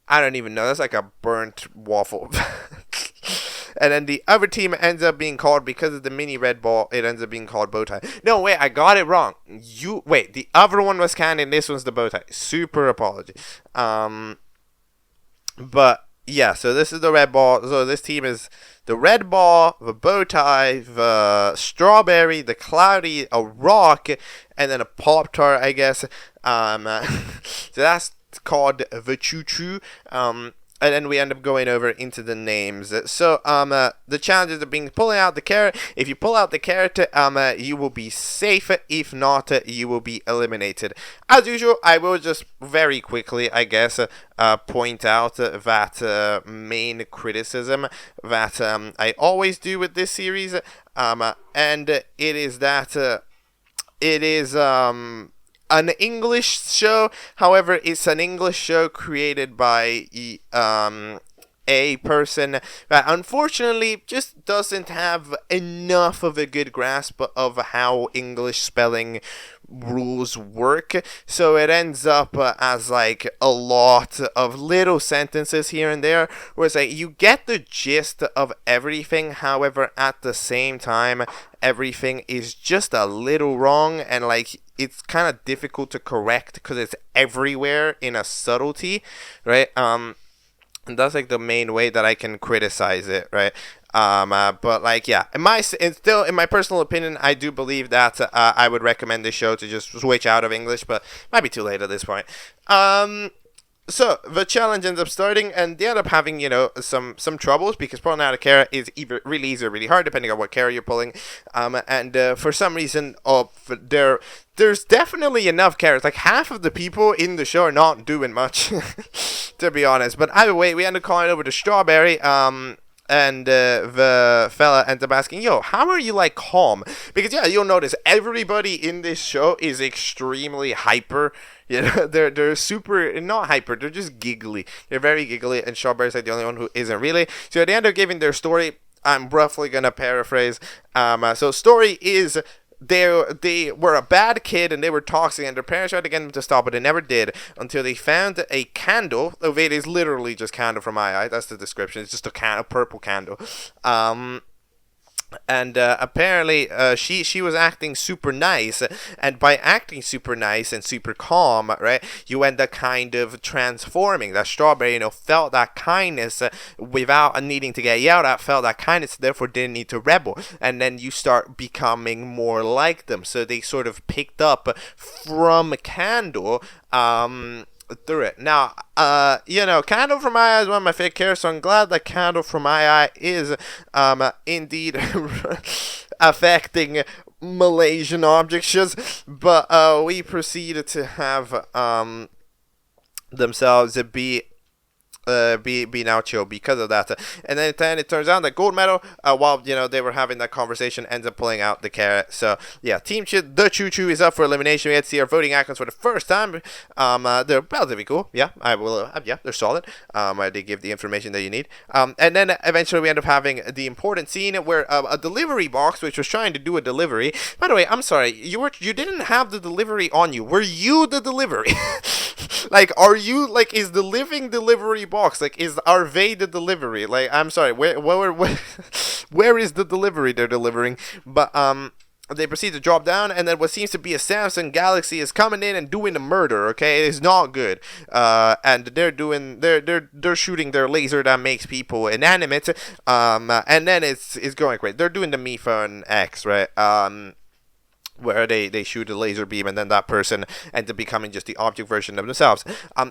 don't even know. That's like a burnt waffle. And then the other team ends up being called, because of the mini red ball, it ends up being called bow tie. No, wait, I got it wrong. The other one was candy, and this one's the bow tie. Super apology. But yeah, so this is the red ball. So this team is the red ball, the bow tie, the strawberry, the cloudy, a rock, and then a Pop-Tart, I guess. So that's called the choo-choo. And then we end up going over into the names. So, the challenges of pulling out the carrot. If you pull out the carrot, you will be safe. If not, you will be eliminated. As usual, I will just very quickly, I guess, point out that main criticism that I always do with this series. And it is that it is an English show. However, it's an English show created by a person that unfortunately just doesn't have enough of a good grasp of how English spelling rules work. So it ends up as like a lot of little sentences here and there, where it's like you get the gist of everything. However, at the same time, everything is just a little wrong, and like it's kind of difficult to correct because it's everywhere in a subtlety, right? And that's like the main way that I can criticize it, right? But like, yeah, in my personal opinion, I do believe that I would recommend this show to just switch out of English, but might be too late at this point. So the challenge ends up starting, and they end up having, some troubles, because pulling out a carrot is either really easy or really hard, depending on what carrot you're pulling. And for some reason, there's definitely enough carrots. Like, half of the people in the show are not doing much, to be honest. But either way, we end up calling over to strawberry. the fella ends up asking, yo, how are you like calm? Because yeah, you'll notice everybody in this show is extremely hyper. You know, they're super, not hyper, they're just giggly. They're very giggly, and Strawberry's like the only one who isn't really. So they end up giving their story. I'm roughly gonna paraphrase. So story is, they were a bad kid and they were toxic, and their parents tried to get them to stop, but they never did until they found a candle. It is literally just candle from my eye. That's the description. It's just a purple candle. And apparently she was acting super nice, and by acting super nice and super calm, right, you end up kind of transforming. That Strawberry, felt that kindness without needing to get yelled at, felt that kindness, therefore didn't need to rebel, and then you start becoming more like them. So they sort of picked up from Candle through it. Now, Candle from My Eye is one of my favorite characters, so I'm glad that Candle from My Eye is indeed affecting Malaysian objects, but we proceeded to have themselves be now chill because of that. And then it turns out that Gold Medal, while they were having that conversation, ends up pulling out the carrot. So yeah, Team the Choo Choo is up for elimination. We had to see our voting icons for the first time. They're relatively cool. Yeah, I will. Yeah, they're solid. They give the information that you need. And then eventually we end up having the important scene where a delivery box, which was trying to do a delivery. By the way, I'm sorry, you didn't have the delivery on you. Were you the delivery? Like, are you, like, is the living delivery box, like, are they the delivery? Like, I'm sorry, where is the delivery they're delivering? But they proceed to drop down, and then what seems to be a Samsung Galaxy is coming in and doing a murder. Okay, it is not good. And they're shooting their laser that makes people inanimate. And then it's going great. They're doing the Mi Phone X, right? Where they shoot a laser beam, and then that person ends up becoming just the object version of themselves.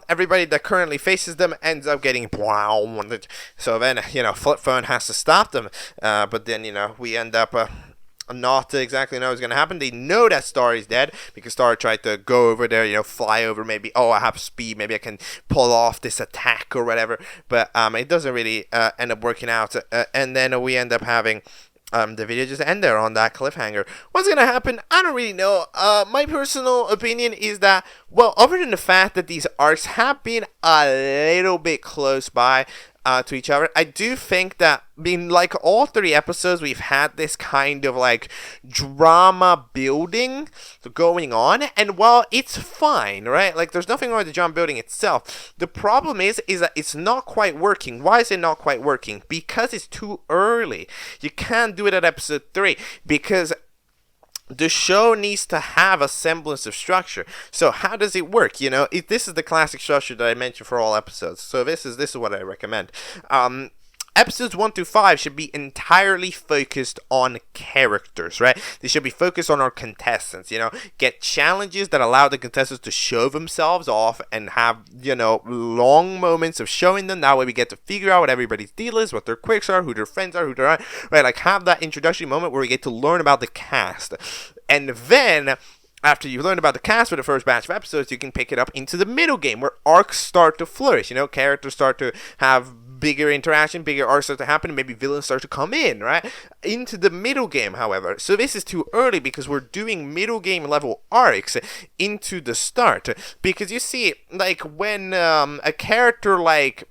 Everybody that currently faces them ends up getting so then Flip Phone has to stop them, but then we end up not exactly know what's going to happen. They know that Star is dead because Star tried to go over there, fly over, maybe, I have speed, maybe I can pull off this attack or whatever, but it doesn't really end up working out, and then we end up having the video just end there on that cliffhanger. What's gonna happen? I don't really know. My personal opinion is that, well, other than the fact that these arcs have been a little bit close by to each other, I do think that in like all 3 episodes we've had this kind of like drama building going on, and while it's fine, right, like there's nothing wrong with the drama building itself, the problem is that it's not quite working. Why is it not quite working? Because it's too early. You can't do it at episode 3 because the show needs to have a semblance of structure. So how does it work? This is the classic structure that I mentioned for all episodes. So this is what I recommend. Episodes 1 through 5 should be entirely focused on characters, right? They should be focused on our contestants, get challenges that allow the contestants to show themselves off and have, long moments of showing them. That way we get to figure out what everybody's deal is, what their quirks are, who their friends are, who they're not, right? Like have that introductory moment where we get to learn about the cast. And then after you learn about the cast for the first batch of episodes, you can pick it up into the middle game where arcs start to flourish. Characters start to have bigger interaction, bigger arcs start to happen, and maybe villains start to come in, right? Into the middle game, however. So this is too early because we're doing middle game level arcs into the start. Because you see, like when a character like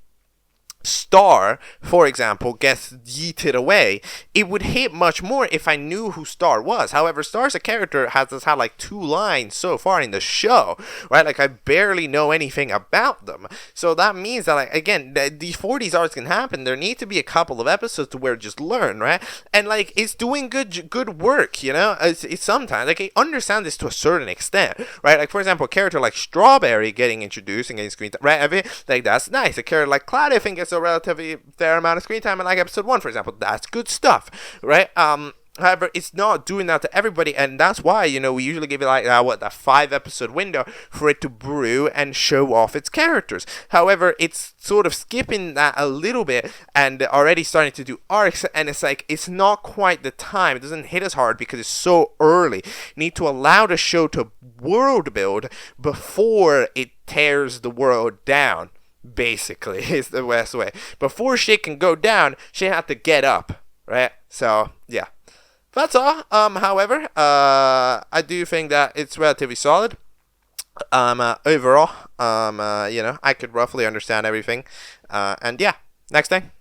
Star, for example, gets yeeted away, it would hit much more if I knew who Star was. However, Star's a character has had like 2 lines so far in the show, right? Like I barely know anything about them. So that means that, like, again, before these arcs can happen, there need to be a couple of episodes to where just learn, right? And like it's doing good work, It's sometimes like I understand this to a certain extent, right? Like for example, a character like Strawberry getting introduced and getting screen time, right? I mean, like that's nice. A character like Cloud, I think, gets a relatively fair amount of screen time in like episode 1, for example. That's good stuff, right? However, it's not doing that to everybody, and that's why, we usually give it like that 5 episode window for it to brew and show off its characters. However, it's sort of skipping that a little bit and already starting to do arcs, and it's like it's not quite the time. It doesn't hit as hard because it's so early. You need to allow the show to world build before it tears the world down. basically, is the best way. Before she can go down, she had to get up, right? So, yeah. That's all. However, I do think that it's relatively solid. Overall, I could roughly understand everything. And yeah, next thing.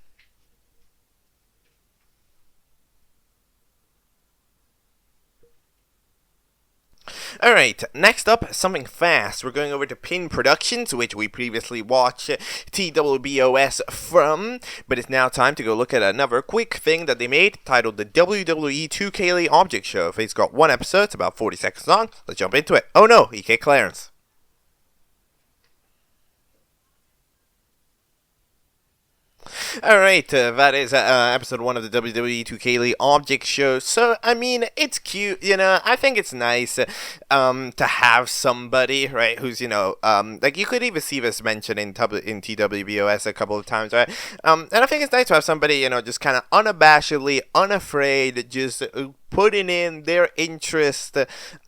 Alright, next up, something fast. We're going over to Pin Productions, which we previously watched TWBOS from, but it's now time to go look at another quick thing that they made, titled the WWE 2K Object Show. It's got one episode, it's about 40 seconds long. Let's jump into it. Oh no, he kicked Clarence. Alright, that is episode 1 of the WWE 2K Object Show. So, I mean, it's cute, I think it's nice to have somebody, right, who's, like, you could even see this mentioned in TWBOS a couple of times, right, and I think it's nice to have somebody, just kind of unabashedly, unafraid, just putting in their interest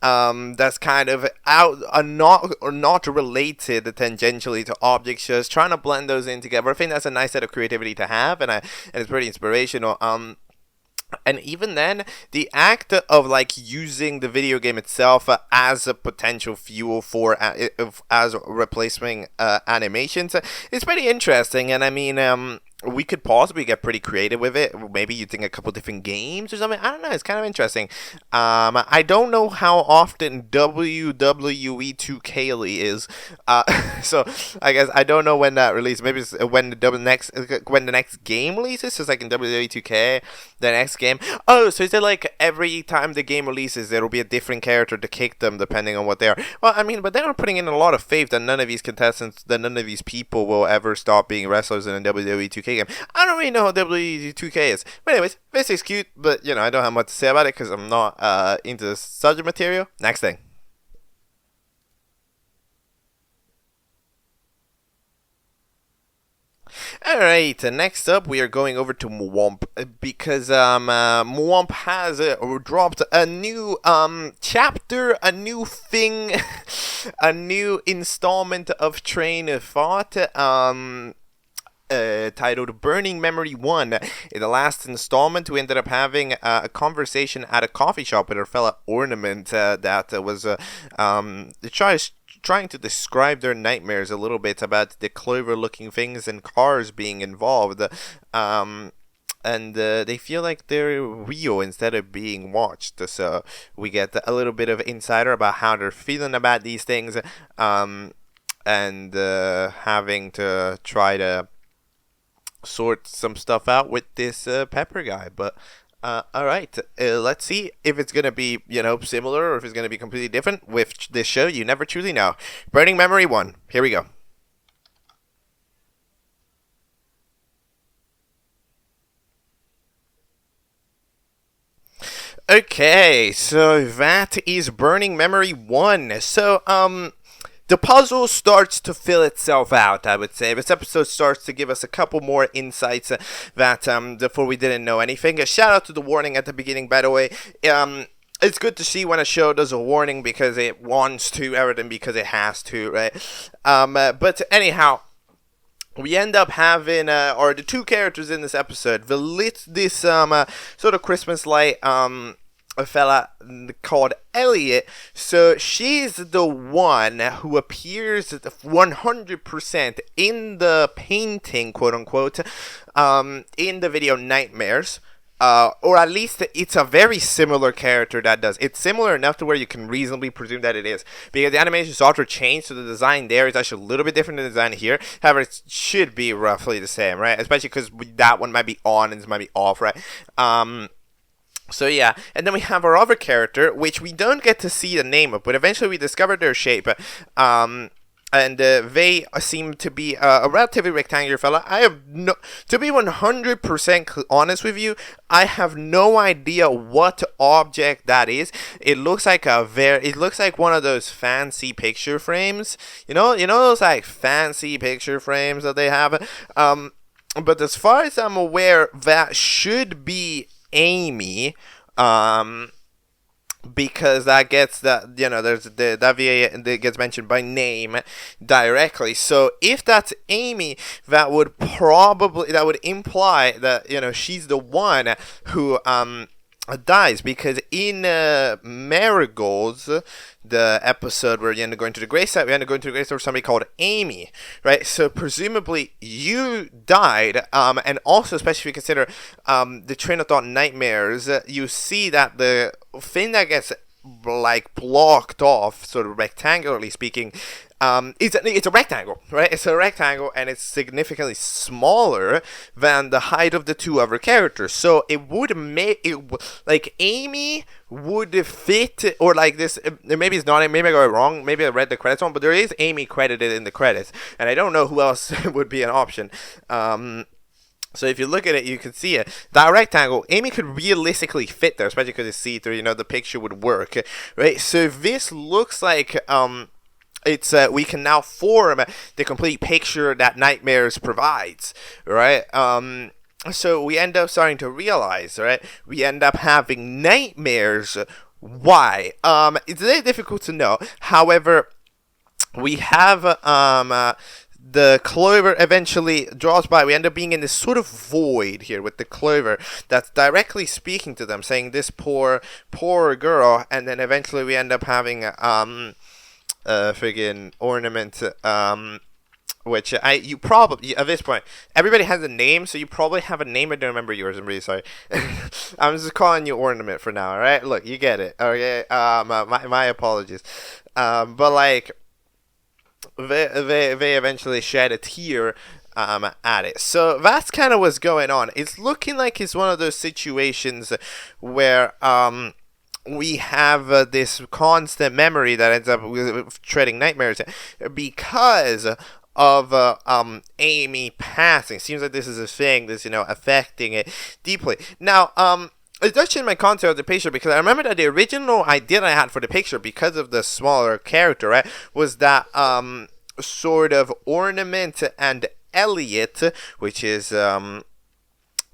that's kind of not related tangentially to object shows, trying to blend those in together. I think that's a nice set of creativity to have, and it's pretty inspirational. And even then, the act of like using the video game itself as a potential fuel for as replacement animations is pretty interesting. And I mean, we could possibly get pretty creative with it. Maybe you think a couple different games or something. I don't know. It's kind of interesting. I don't know how often WWE 2K is. So I guess I don't know when that releases. Maybe it's when the next game releases. So it's like in WWE 2K, the next game. Oh, so is it like every time the game releases, there will be a different character to kick them depending on what they are? Well, I mean, but they are putting in a lot of faith that none of these contestants, that none of these people will ever stop being wrestlers in a WWE 2K game. I don't really know how WWE 2K is. But anyways, this is cute, but I don't have much to say about it because I'm not into the subject material. Next thing. Alright, next up we are going over to mwommp because mwommp has dropped a new chapter, a new thing, a new installment of Train of Thought titled Burning Memory 1. In the last installment, we ended up having a conversation at a coffee shop with our fella Ornament that was trying to describe their nightmares a little bit about the clever looking things and cars being involved. And they feel like they're real instead of being watched. So we get a little bit of insider about how they're feeling about these things, and having to try to sort some stuff out with this Pepper guy. But alright, let's see if it's gonna be similar or if it's gonna be completely different with this show. You never truly know. Burning Memory 1, here we go. Okay, so that is Burning Memory 1. So the puzzle starts to fill itself out, I would say. This episode starts to give us a couple more insights that before we didn't know anything. A shout out to the warning at the beginning, by the way. It's good to see when a show does a warning because it wants to, rather than because it has to, right? But anyhow, we end up having, or the two characters in this episode, this sort of Christmas light, a fella called Elliot. So she's the one who appears 100% in the painting, quote unquote, in the video Nightmares. Or at least it's a very similar character that does. It's similar enough to where you can reasonably presume that it is. Because the animation software changed, so the design there is actually a little bit different than the design here. However, it should be roughly the same, right? Especially because that one might be on and this might be off, right? So yeah, and then we have our other character, which we don't get to see the name of, but eventually we discover their shape. And they seem to be a relatively rectangular fella. I have to be 100% honest with you, I have no idea what object that is. It looks like one of those fancy picture frames. You know those like fancy picture frames that they have. But as far as I'm aware, that should be Amy, because that gets that, there's that VA that gets mentioned by name directly. So if that's Amy, that would imply that she's the one who dies, because in Marigolds, the episode where you end up going to the gravesite, we end up going to the gravesite of somebody called Amy, right? So presumably you died, and also especially if you consider the train of thought nightmares, you see that the thing that gets like blocked off, sort of rectangularly speaking, it's a rectangle, right? It's a rectangle, and it's significantly smaller than the height of the two other characters. So it would make it like Amy would fit, or like this. Maybe it's not. Maybe I got it wrong. Maybe I read the credits wrong. But there is Amy credited in the credits, and I don't know who else would be an option. So if you look at it, you can see it. That rectangle, Amy could realistically fit there, especially because it's see-through. The picture would work, right? So this looks like it's we can now form the complete picture that Nightmares provides, right? So we end up starting to realize, right? We end up having nightmares. Why? It's very difficult to know. However, we have the clover eventually draws by. We end up being in this sort of void here with the clover that's directly speaking to them, saying this poor girl, and then eventually we end up having friggin' ornament, which you probably, at this point, everybody has a name, so you probably have a name. I don't remember yours, I'm really sorry. I'm just calling you ornament for now, alright? Look, you get it, okay? My apologies. But like, they eventually shed a tear at it. So that's kind of what's going on. It's looking like it's one of those situations where we have this constant memory that ends up with treading nightmares because of Amy passing. Seems like this is a thing that's affecting it deeply. Now it does change my concept of the picture, because I remember that the original idea that I had for the picture, because of the smaller character, right, was that sort of ornament and Elliot, which is the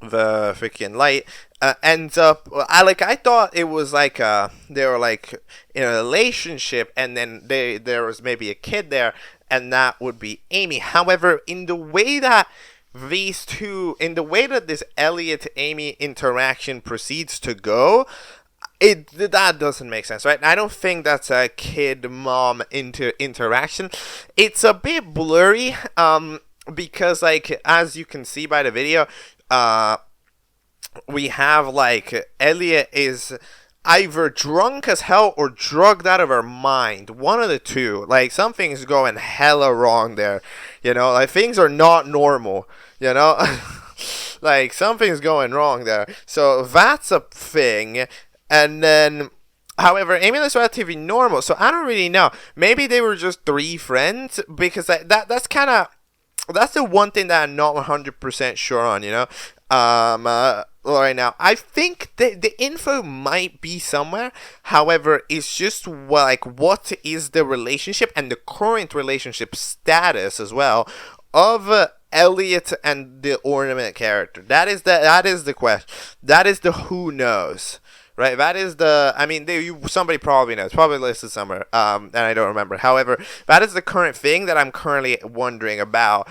freaking light, ends up, I thought it was like they were like in a relationship, and then there was maybe a kid there, and that would be Amy. However, in the way that this Elliot-Amy interaction proceeds to go, that doesn't make sense, right? I don't think that's a kid-mom interaction. It's a bit blurry, because like, as you can see by the video, we have like Elliot is either drunk as hell or drugged out of her mind. One of the two. Like, something's going hella wrong there. Like, things are not normal. Like, something's going wrong there. So that's a thing. And then, however, Amy looks relatively normal. So I don't really know. Maybe they were just three friends, because that's kind of, that's the one thing that I'm not 100% sure on, right now. I think the info might be somewhere. However, it's just what is the relationship and the current relationship status as well of Elliot and the ornament character. That is the question. That is the who knows. Right, that is the, somebody probably knows, probably listed somewhere, and I don't remember. However, that is the current thing that I'm currently wondering about,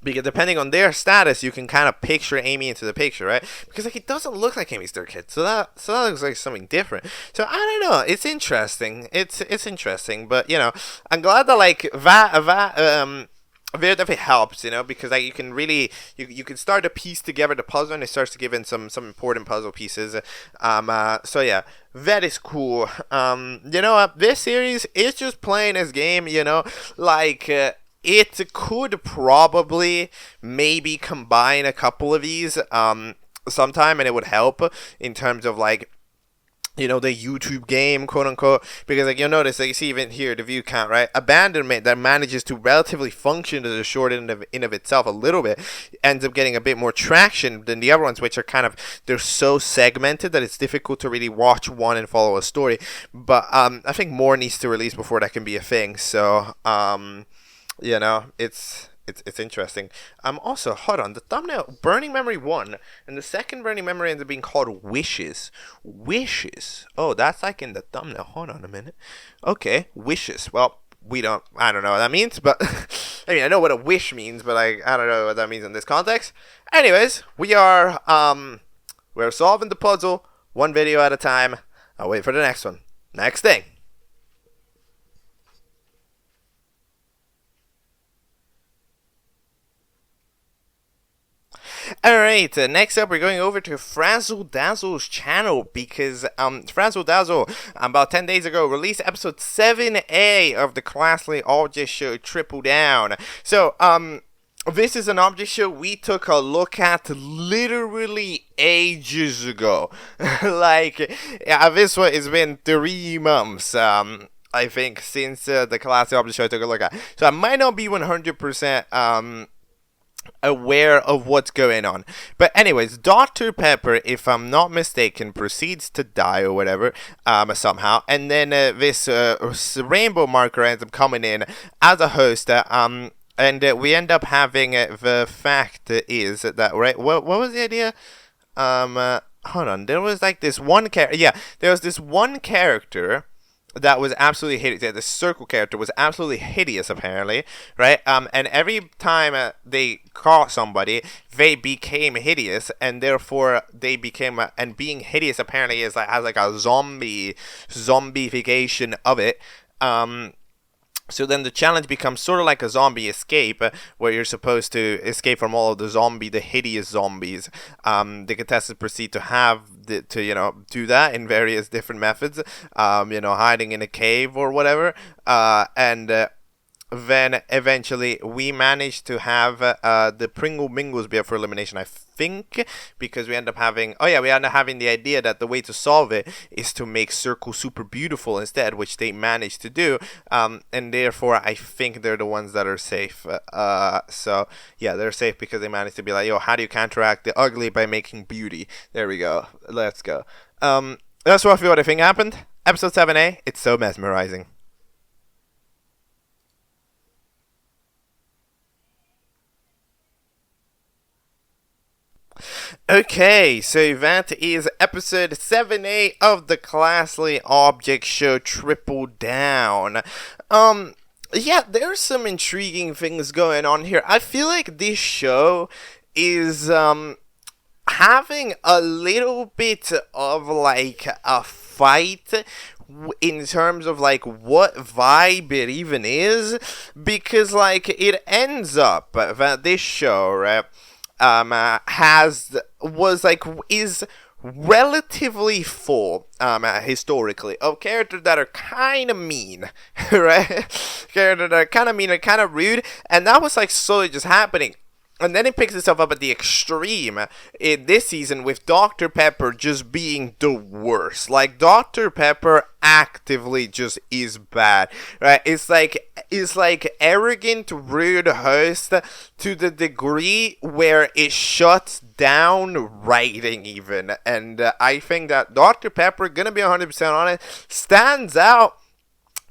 because depending on their status, you can kind of picture Amy into the picture, right? Because like, it doesn't look like Amy's their kid, so that looks like something different. So I don't know, it's interesting, it's interesting, but I'm glad that like that very definitely helps, because like you can really you can start to piece together the puzzle, and it starts to give in some important puzzle pieces. So yeah, that is cool. This series is just playing this game, like it could probably maybe combine a couple of these sometime, and it would help in terms of like the YouTube game, quote unquote, because like you'll notice, like you see even here the view count, right? Abandonment, that manages to relatively function as a short in of itself a little bit, ends up getting a bit more traction than the other ones, which are kind of, they're so segmented that it's difficult to really watch one and follow a story. But I think more needs to release before that can be a thing. So it's it's interesting. Also, hold on, the thumbnail, Burning Memory 1, and the second Burning Memory ends up being called Wishes. Wishes. Oh, that's like in the thumbnail. Hold on a minute. Okay, Wishes. Well, I don't know what that means, but I mean, I know what a wish means, but I don't know what that means in this context. Anyways, we're solving the puzzle one video at a time. I'll wait for the next one. Next thing. Alright, next up we're going over to FrazzleDazzle's channel because FrazzleDazzle about 10 days ago released episode 7A of the classically object show Triple Down. So, this is an object show we took a look at literally ages ago. Like, this one has been 3 months, I think, since the classic object show I took a look at. So I might not be 100%, aware of what's going on. But anyways, Dr. Pepper, if I'm not mistaken, proceeds to die or whatever, somehow. And then this rainbow marker ends up coming in as a host, and we end up having the fact is that, right, what was the idea? Hold on, there was like this one character, yeah, there was this one character that was absolutely hideous. Yeah, the circle character was absolutely hideous, apparently, right? And every time they caught somebody, they became hideous, and therefore they became, and being hideous apparently is like, has like a zombification of it. So then the challenge becomes sort of like a zombie escape, where you're supposed to escape from all of the hideous zombies. The contestants proceed to do that in various different methods, hiding in a cave or whatever, and then eventually we managed to have the Pringle Mingles be up for elimination, I think, because we end up having the idea that the way to solve it is to make Circle super beautiful instead, which they managed to do, and therefore I think they're the ones that are safe. So yeah, they're safe because they managed to be like, yo, how do you counteract the ugly by making beauty? There we go. Let's go. That's roughly what I think happened. Episode 7A, it's so mesmerizing. Okay, so that is episode 7A of the classically object show Triple Down. Yeah, there's some intriguing things going on here. I feel like this show is having a little bit of like a fight in terms of like what vibe it even is, because like it ends up that this show, right, is relatively full, historically, of characters that are kind of mean, right? Characters that are kind of mean and kind of rude, and that was like slowly just happening. And then it picks itself up at the extreme in this season with Dr. Pepper just being the worst. Like, Dr. Pepper actively just is bad, right? It's like arrogant, rude host to the degree where it shuts down writing even. And I think that Dr. Pepper, gonna be 100% honest, stands out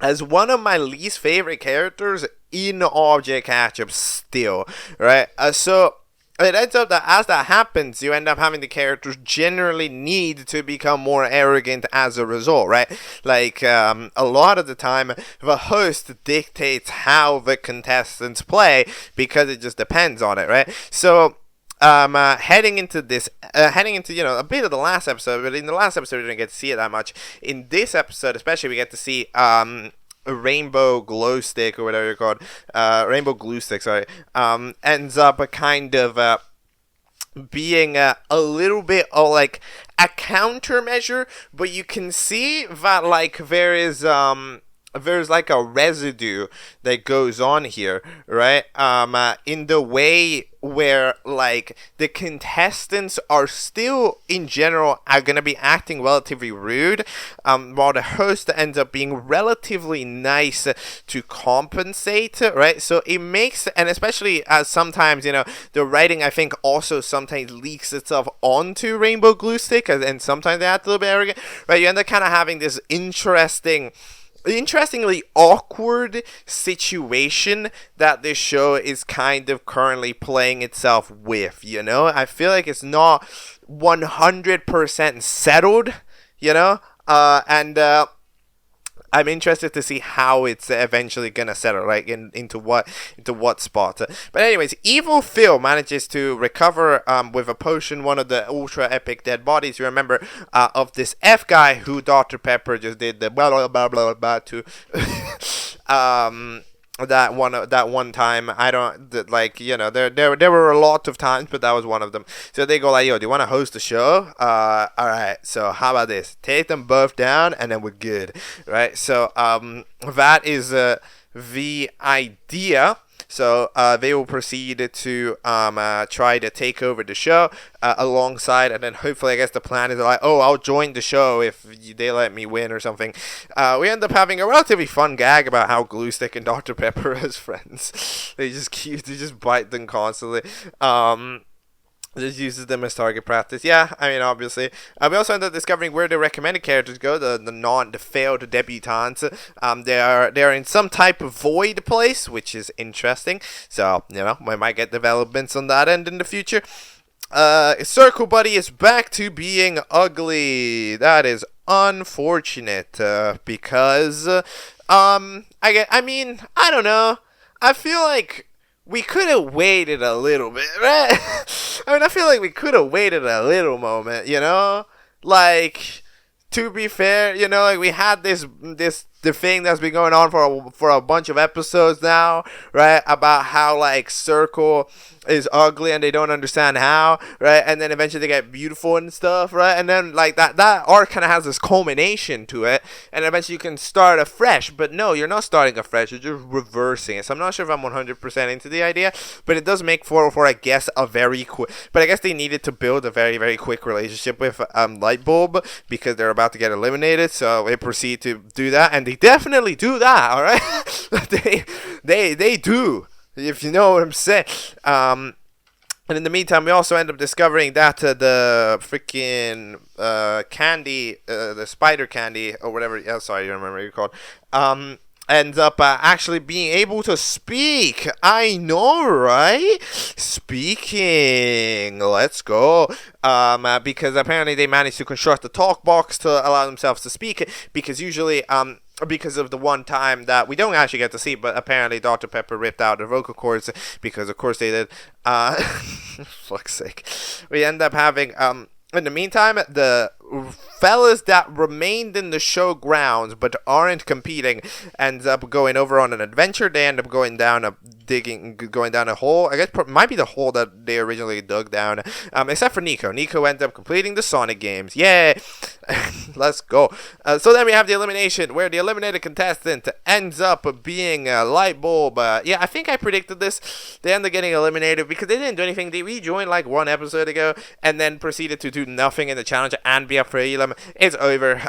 as one of my least favorite characters in Object Catchup still, right? So it ends up that as that happens, you end up having the characters generally need to become more arrogant as a result, right? Like, a lot of the time, the host dictates how the contestants play because it just depends on it, right? So heading into a bit of the last episode, but in the last episode we didn't get to see it that much. In this episode especially, we get to see a rainbow glow stick, or whatever you're called, rainbow glue stick, sorry, ends up kind of being a little bit of like a countermeasure, but you can see that like there's like a residue that goes on here, right? In the way where like the contestants are still in general are gonna be acting relatively rude, while the host ends up being relatively nice to compensate, right? So it makes, and especially as sometimes, the writing I think also sometimes leaks itself onto Rainbow Glue Stick, and sometimes they act a little bit arrogant, right? You end up kind of having this interesting interestingly awkward situation that this show is kind of currently playing itself with, you know? I feel like it's not 100% settled, you know? And I'm interested to see how it's eventually gonna settle, like into what spot. But anyways, Evil Phil manages to recover with a potion one of the ultra epic dead bodies. You remember of this F guy who Dr. Pepper just did the blah blah blah blah blah to. That one time, I don't like, you know, there were a lot of times, but that was one of them. So they go like, yo, do you want to host the show? All right, so how about this? Take them both down and then we're good, right? So that is the idea. So they will proceed to try to take over the show alongside, and then hopefully, I guess the plan is like, oh, I'll join the show if they let me win or something. We end up having a relatively fun gag about how Gluestick and Dr. Pepper are as friends. They just bite them constantly. Just uses them as target practice. Yeah, I mean, obviously. We also end up discovering where the recommended characters go, the failed debutantes. They're in some type of void place, which is interesting. So, you know, we might get developments on that end in the future. Circle Buddy is back to being ugly. That is unfortunate, because, I don't know. I feel like we could have waited a little bit, right? I mean, I feel like we could have waited a little moment, you know? Like, to be fair, you know, like we had the thing that's been going on for a bunch of episodes now, right? About how, like, Circle is ugly and they don't understand how, right? And then eventually they get beautiful and stuff, right? And then, like, that arc kind of has this culmination to it, and eventually you can start afresh. But no, you're not starting afresh, you're just reversing it. So I'm not sure if I'm 100% into the idea, but it does make 404, I guess, a very quick, but I guess they needed to build a very, very quick relationship with Lightbulb because they're about to get eliminated, so they proceed to do that, and they definitely do that, alright? they do, if you know what I'm saying. And in the meantime, we also end up discovering that the freaking candy, the spider candy, or whatever, I don't remember what you're called, ends up actually being able to speak. I know, right? Speaking. Let's go. Because apparently they managed to construct a talk box to allow themselves to speak, because usually, because of the one time that we don't actually get to see, but apparently Dr. Pepper ripped out the vocal cords, because of course they did. Fuck's sake. We end up having, in the meantime, the fellas that remained in the show grounds but aren't competing ends up going over on an adventure. They end up going down a hole. I guess it might be the hole that they originally dug down, except for Nico. Nico ends up completing the Sonic games. Yay! Let's go. So then we have the elimination, where the eliminated contestant ends up being Lightbulb. Yeah, I think I predicted this. They end up getting eliminated because they didn't do anything. They rejoined like one episode ago and then proceeded to do nothing in the challenge and be up for Elim. It's over.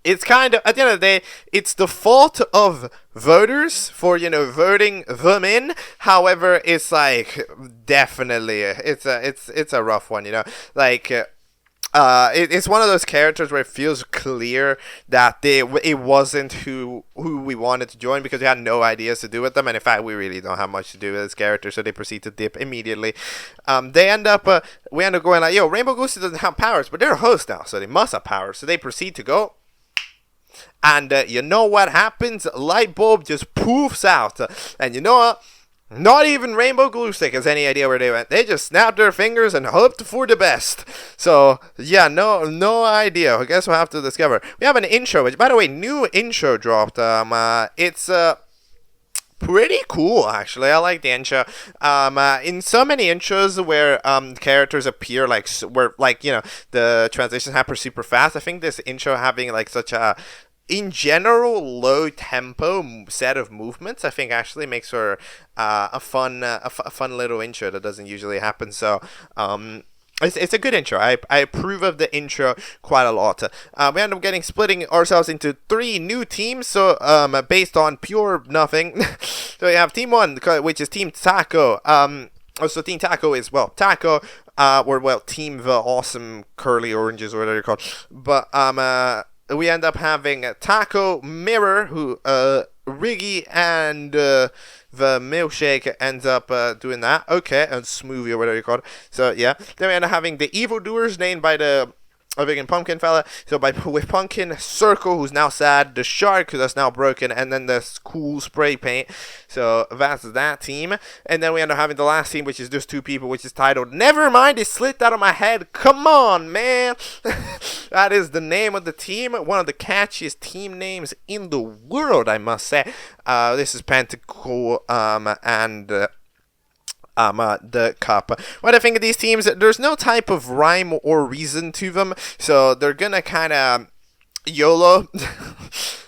It's kind of, at the end of the day, it's the fault of voters for, you know, voting them in. However, it's like, definitely, it's a rough one, you know, like, it's one of those characters where it feels clear that it wasn't who we wanted to join, because we had no ideas to do with them, and in fact we really don't have much to do with this character, so they proceed to dip immediately. We end up going like, yo, Rainbow Goosey doesn't have powers, but they're a host now, so they must have powers. So they proceed to go. And you know what happens? Lightbulb just poofs out. And you know what? Not even Rainbow Gluestick has any idea where they went. They just snapped their fingers and hoped for the best. So, yeah, no idea. I guess we'll have to discover. We have an intro, which, by the way, new intro dropped. It's pretty cool, actually. I like the intro. In so many intros where characters appear where you know, the transitions happen super fast, I think this intro having like such a, in general, low tempo set of movements, I think actually makes for a fun little intro that doesn't usually happen. So it's a good intro. I approve of the intro quite a lot. We end up splitting ourselves into 3 new teams, so based on pure nothing. So we have Team 1, which is Team Taco. So Team Taco is, well, Taco, or, well, Team the Awesome Curly Oranges, or whatever you're called. But we end up having Taco, Mirror, who Riggy, and the Milkshake ends up doing that. Okay, and Smoothie or whatever you call it. So yeah, then we end up having the evildoers named by the big pumpkin fella. So with Pumpkin, Circle, who's now sad, the Shark, that's now broken, and then the cool spray paint. So that's that team. And then we end up having the last team, which is just two people, which is titled Never Mind, it slipped out of my head. Come on, man. That is the name of the team. One of the catchiest team names in the world, I must say. This is Pentacle and the Cup. What I think of these teams, there's no type of rhyme or reason to them, so they're gonna kind of YOLO.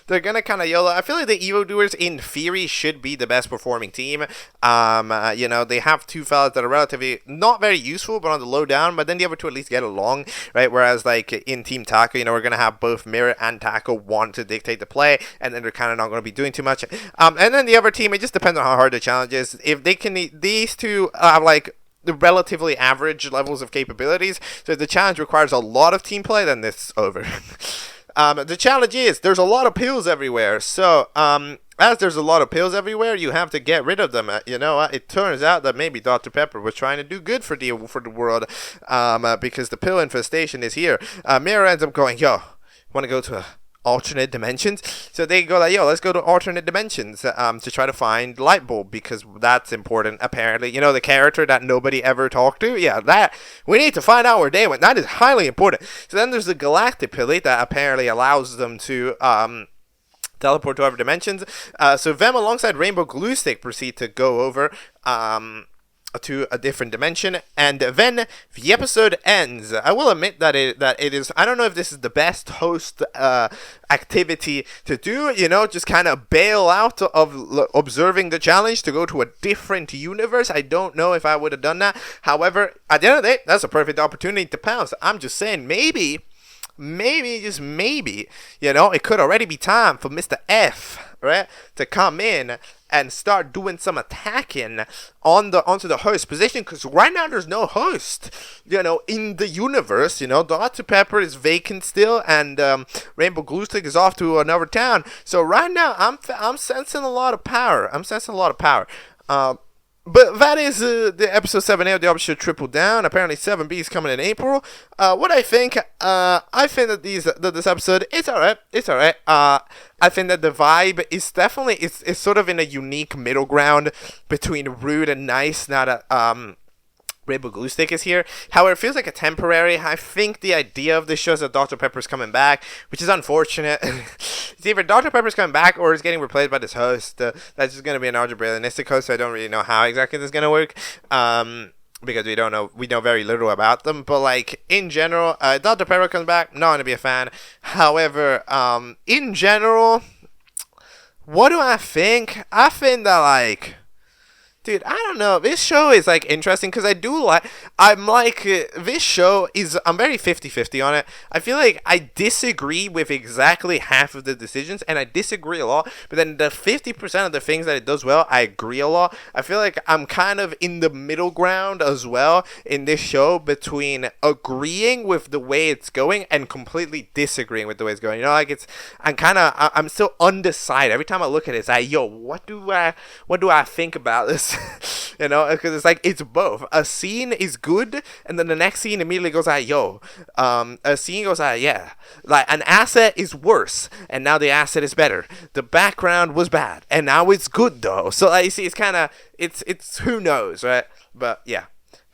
They're gonna kind of YOLO. I feel like the evildoers, in theory, should be the best performing team. You know, they have two fellas that are relatively not very useful, but on the low down. But then the other two at least get along, right? Whereas, like in Team Taco, you know, we're gonna have both Mirror and Taco want to dictate the play, and then they're kind of not gonna be doing too much. And then the other team, it just depends on how hard the challenge is. If they can, these two have like the relatively average levels of capabilities. So if the challenge requires a lot of team play, then it's over. The challenge is there's a lot of pills everywhere. So, as there's a lot of pills everywhere, you have to get rid of them. You know, it turns out that maybe Dr. Pepper was trying to do good for the world, because the pill infestation is here. Mirror ends up going, yo, want to go to alternate dimensions? So they go like, yo, let's go to alternate dimensions to try to find light bulb, because that's important apparently. You know, the character that nobody ever talked to, yeah, that we need to find out where they went. That is highly important. So then there's the galactic pilly that apparently allows them to teleport to other dimensions. So them alongside Rainbow Glue Stick proceed to go over to a different dimension, and then the episode ends. I will admit that it is, I don't know if this is the best host activity to do, you know, just kind of bail out of observing the challenge to go to a different universe. I don't know if I would have done that. However, at the end of the day, that's a perfect opportunity to pounce. I'm just saying, maybe, just maybe, you know, it could already be time for Mr. F, right, to come in and start doing some attacking onto the host position, because right now there's no host, you know, in the universe. You know, Dr. Pepper is vacant still, and Rainbow Glue Stick is off to another town. So right now I'm sensing a lot of power. But that is the episode 7A of the Official Triple Down. Apparently 7B is coming in April. What I think that this episode, it's alright. I think that the vibe is definitely, it's sort of in a unique middle ground between rude and nice, now that Rainbow Glue Stick is here. However, it feels like a temporary. I think the idea of this show is that Dr. Pepper's coming back, which is unfortunate. It's either Dr. Pepper's coming back or is getting replaced by this host. That's just going to be an algebraic host, so I don't really know how exactly this is going to work. Because we know very little about them. But like in general, Dr. Pepper comes back, not going to be a fan. However, in general, what do I think? I think that, like, dude, I don't know. This show is, like, interesting because this show is, I'm very 50-50 on it. I feel like I disagree with exactly half of the decisions, and I disagree a lot. But then the 50% of the things that it does well, I agree a lot. I feel like I'm kind of in the middle ground as well in this show between agreeing with the way it's going and completely disagreeing with the way it's going. You know, like, I'm still undecided. Every time I look at it, it's like, yo, what do I think about this? You know, because it's like, it's both. A scene is good, and then the next scene immediately goes like, yo, a scene goes like, yeah, like an asset is worse, and now the asset is better. The background was bad, and now it's good though. So like, you see, it's kind of, it's who knows, right? But yeah,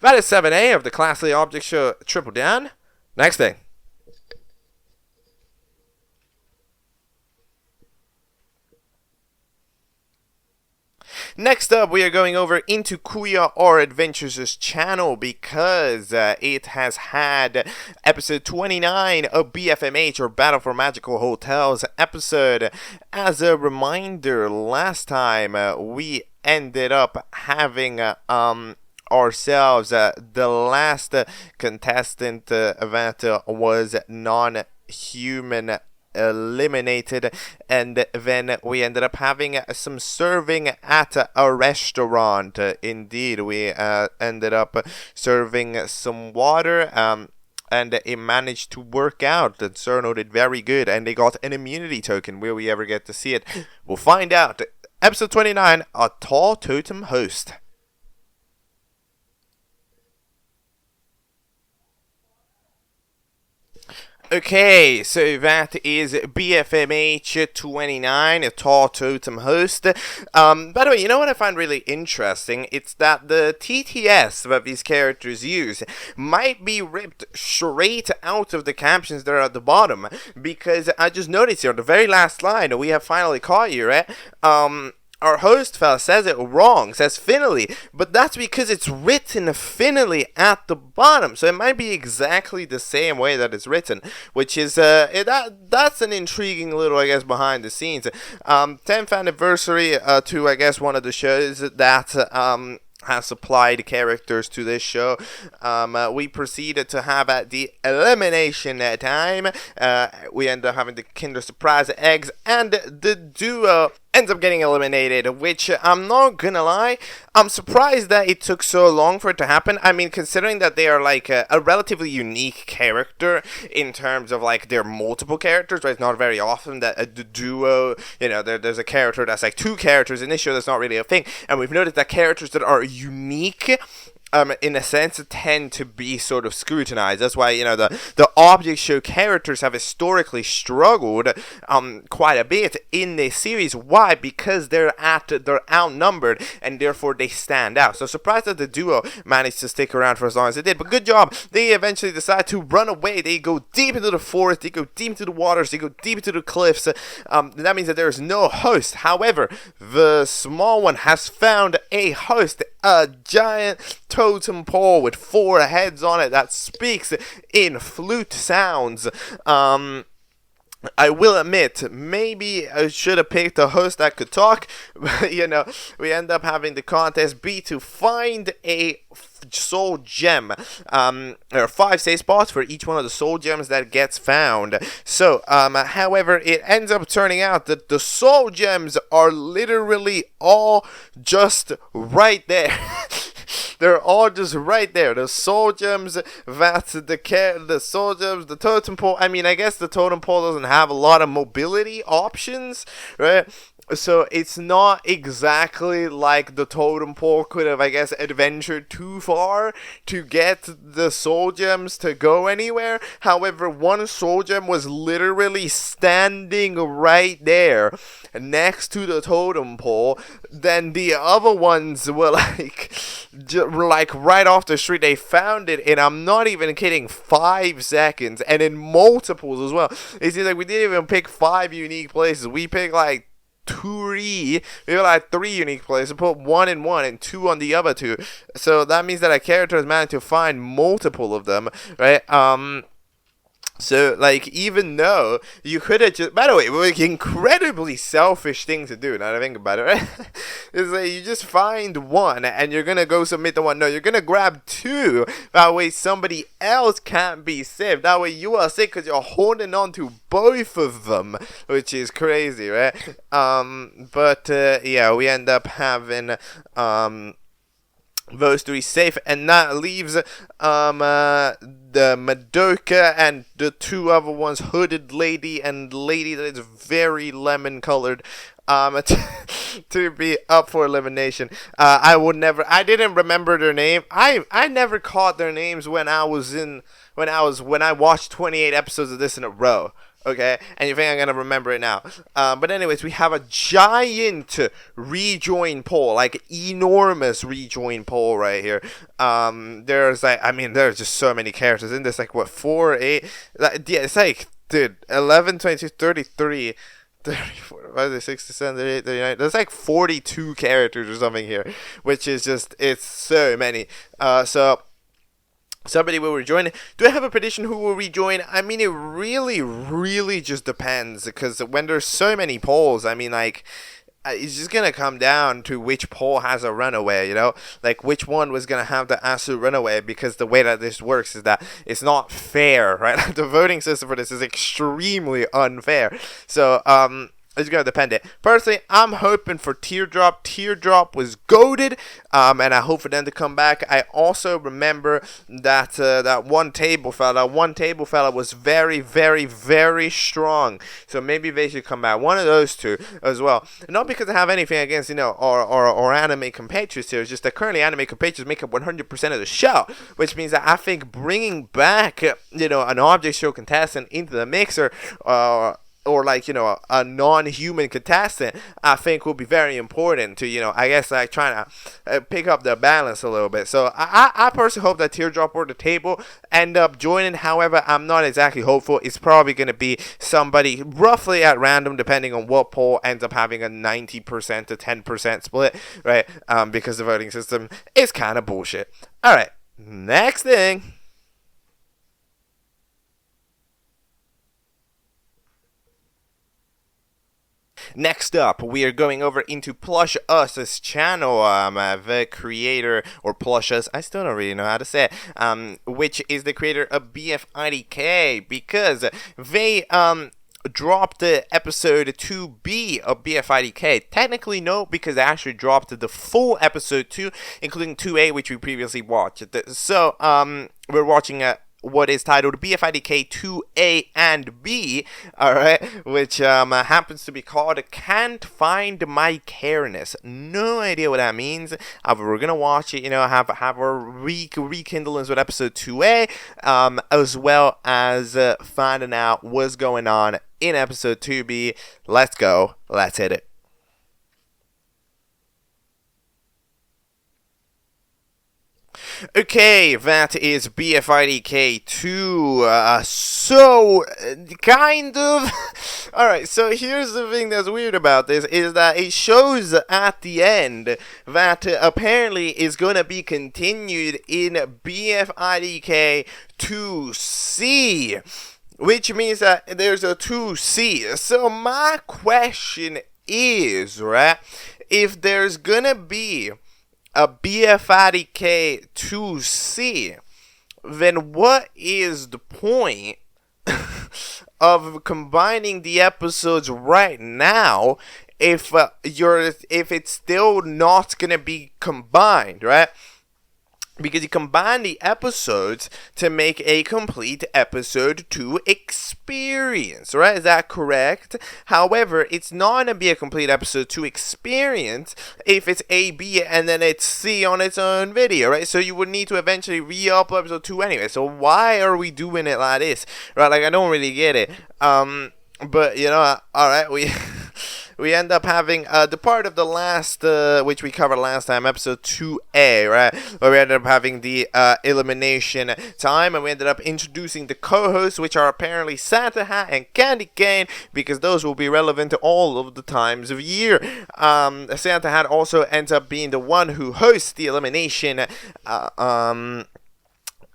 that is 7A of the Classically Object Show Triple Down. Next thing. Next up, we are going over into KuyaRAdventures' channel because it has had episode 29 of BFMH, or Battle for Magical Hotels episode. As a reminder, last time we ended up having ourselves the last contestant that was non-human eliminated, and then we ended up having some serving at a restaurant. Indeed, we ended up serving some water and it managed to work out. The Cerno did very good, and they got an immunity token. Will we ever get to see it? We'll find out. Episode 29, a tall totem host. Okay, so that is BFMH 29, a tall totem host. By the way, you know what I find really interesting? It's that the TTS that these characters use might be ripped straight out of the captions that are at the bottom, because I just noticed here, the very last line, we have finally caught you, right? Our host fella says it wrong, says finally, but that's because it's written finally at the bottom, so it might be exactly the same way that it's written, which is, that's an intriguing little, I guess, behind the scenes. 10th anniversary to, I guess, one of the shows that, has supplied characters to this show. We proceeded to have at the elimination time. We end up having the Kinder Surprise eggs, and the duo ends up getting eliminated, which I'm not gonna lie, I'm surprised that it took so long for it to happen. I mean, considering that they are like a relatively unique character in terms of like they're multiple characters, right? It's not very often that the duo, you know, there's a character that's like two characters in this show. That's not really a thing, and we've noticed that characters that are unique, in a sense, tend to be sort of scrutinized. That's why, you know, the object show characters have historically struggled quite a bit in this series. Why? Because they're outnumbered, and therefore they stand out. So surprised that the duo managed to stick around for as long as they did, but good job. They eventually decide to run away. They go deep into the forest, they go deep into the waters, they go deep into the cliffs. That means that there is no host. However, the small one has found a host, a giant totem pole with 4 heads on it that speaks in flute sounds. I will admit, maybe I should have picked a host that could talk, but, you know, we end up having the contest be to find a soul gem. There are 5 save spots for each one of the soul gems that gets found. So, however, it ends up turning out that the soul gems are literally all just right there. They're all just right there. The soul gems, the soul gems, the totem pole. I mean, I guess the totem pole doesn't have a lot of mobility options, right? So it's not exactly like the totem pole could have, I guess, adventured too far to get the soul gems to go anywhere. However, one soul gem was literally standing right there next to the totem pole. Then the other ones were like right off the street. They found it in, I'm not even kidding, 5 seconds, and in multiples as well. It seems like we didn't even pick 5 unique places. We picked like 3. We have like 3 unique places. Put 1 in one and 2 on the other 2. So that means that a character has managed to find multiple of them, right? So, like, even though you could have just... By the way, it was an incredibly selfish thing to do, now that I think about it, right? It's like, you just find 1, and you're gonna go submit the 1. No, you're gonna grab 2. That way somebody else can't be saved. That way you are safe because you're holding on to both of them, which is crazy, right? Yeah, we end up having... those 3 safe, and that leaves the Madoka and the 2 other ones, Hooded Lady and Lady that is very lemon colored, to be up for elimination. I didn't remember their name. I never caught their names when I watched 28 episodes of this in a row. Okay, and you think I'm gonna remember it now? But anyways, we have a giant rejoin pole, like enormous rejoin pole right here. There's like, I mean, there's just so many characters in this. Like what, 4, 8? Like, yeah, it's like, dude, 11, 22, 33. 34, 67, 38, 39. There's like 42 characters or something here, which is just, it's so many. So somebody will rejoin. Do I have a prediction who will rejoin? I mean, it really just depends, because when there's so many polls, I mean, like, it's just gonna come down to which poll has a runaway, you know? Like, which one was gonna have the Asu runaway, because the way that this works is that it's not fair, right? The voting system for this is extremely unfair. So, It's gonna depend it. Personally, I'm hoping for Teardrop. Teardrop was goated, and I hope for them to come back. I also remember that that one table fella was very, very, very strong. So maybe they should come back. One of those two as well. Not because I have anything against or anime compatriots here. It's just that currently anime compatriots make up 100% of the show, which means that I think bringing back an object show contestant into the mixer, or like, a non-human contestant, I think will be very important to, I guess, like, trying to pick up the balance a little bit. So I personally hope that Teardrop or the table end up joining. However, I'm not exactly hopeful. It's probably going to be somebody roughly at random, depending on what poll ends up having a 90% to 10% split, right? Because the voting system is kind of bullshit. All right, next thing. Next up, we are going over into Plush-us' channel, the creator, or Plush-us, I still don't really know how to say it, which is the creator of Bfidk, because they, dropped the episode 2B of Bfidk. Technically, no, because they actually dropped the full episode 2, including 2A, which we previously watched. So, we're watching what is titled Bfidk 2A and B, alright, which happens to be called Can't Find My Careness. No idea what that means. We're gonna watch it, have our rekindlings with episode 2A, as well as finding out what's going on in episode 2B. Let's go. Let's hit it. Okay, that is Bfidk 2, so, kind of, alright, so here's the thing that's weird about this, is that it shows at the end that apparently is going to be continued in Bfidk 2C, which means that there's a 2C, so my question is, right, if there's going to be a Bfidk 2C, then what is the point of combining the episodes right now if it's still not gonna be combined, right? Because you combine the episodes to make a complete episode 2 experience, right? Is that correct? However, it's not going to be a complete episode 2 experience if it's A, B, and then it's C on its own video, right? So you would need to eventually re-upload episode 2 anyway. So why are we doing it like this, right? Like, I don't really get it. But, alright, we end up having the part of the last, which we covered last time, episode 2A, right? Where we ended up having the elimination time, and we ended up introducing the co-hosts, which are apparently Santa Hat and Candy Cane, because those will be relevant to all of the times of year. Santa Hat also ends up being the one who hosts the elimination,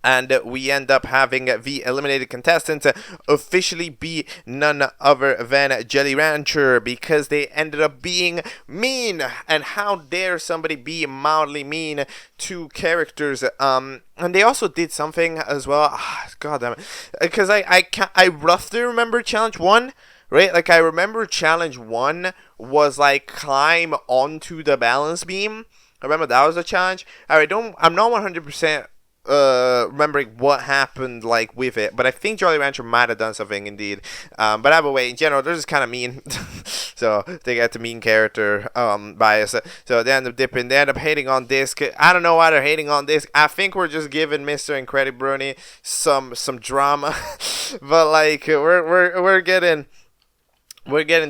and we end up having the eliminated contestants officially be none other than Jelly Rancher, because they ended up being mean. And how dare somebody be mildly mean to characters? And they also did something as well. God damn it. Because I roughly remember challenge 1. Right? Like, I remember challenge 1 was like climb onto the balance beam. I remember that was a challenge. I'm not 100% remembering what happened like with it, but I think Jolly Rancher might have done something indeed. But either way, in general, they're just kind of mean. So they get the mean character bias. So they end up dipping. They end up hating on Disc. I don't know why they're hating on Disc. I think we're just giving Mr. Incredibrony some drama. But like we're getting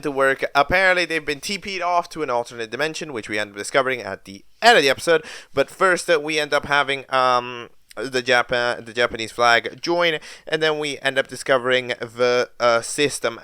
to work. Apparently, they've been TP'd off to an alternate dimension, which we end up discovering at the end of the episode. But first, we end up having the Japanese flag join, and then we end up discovering the system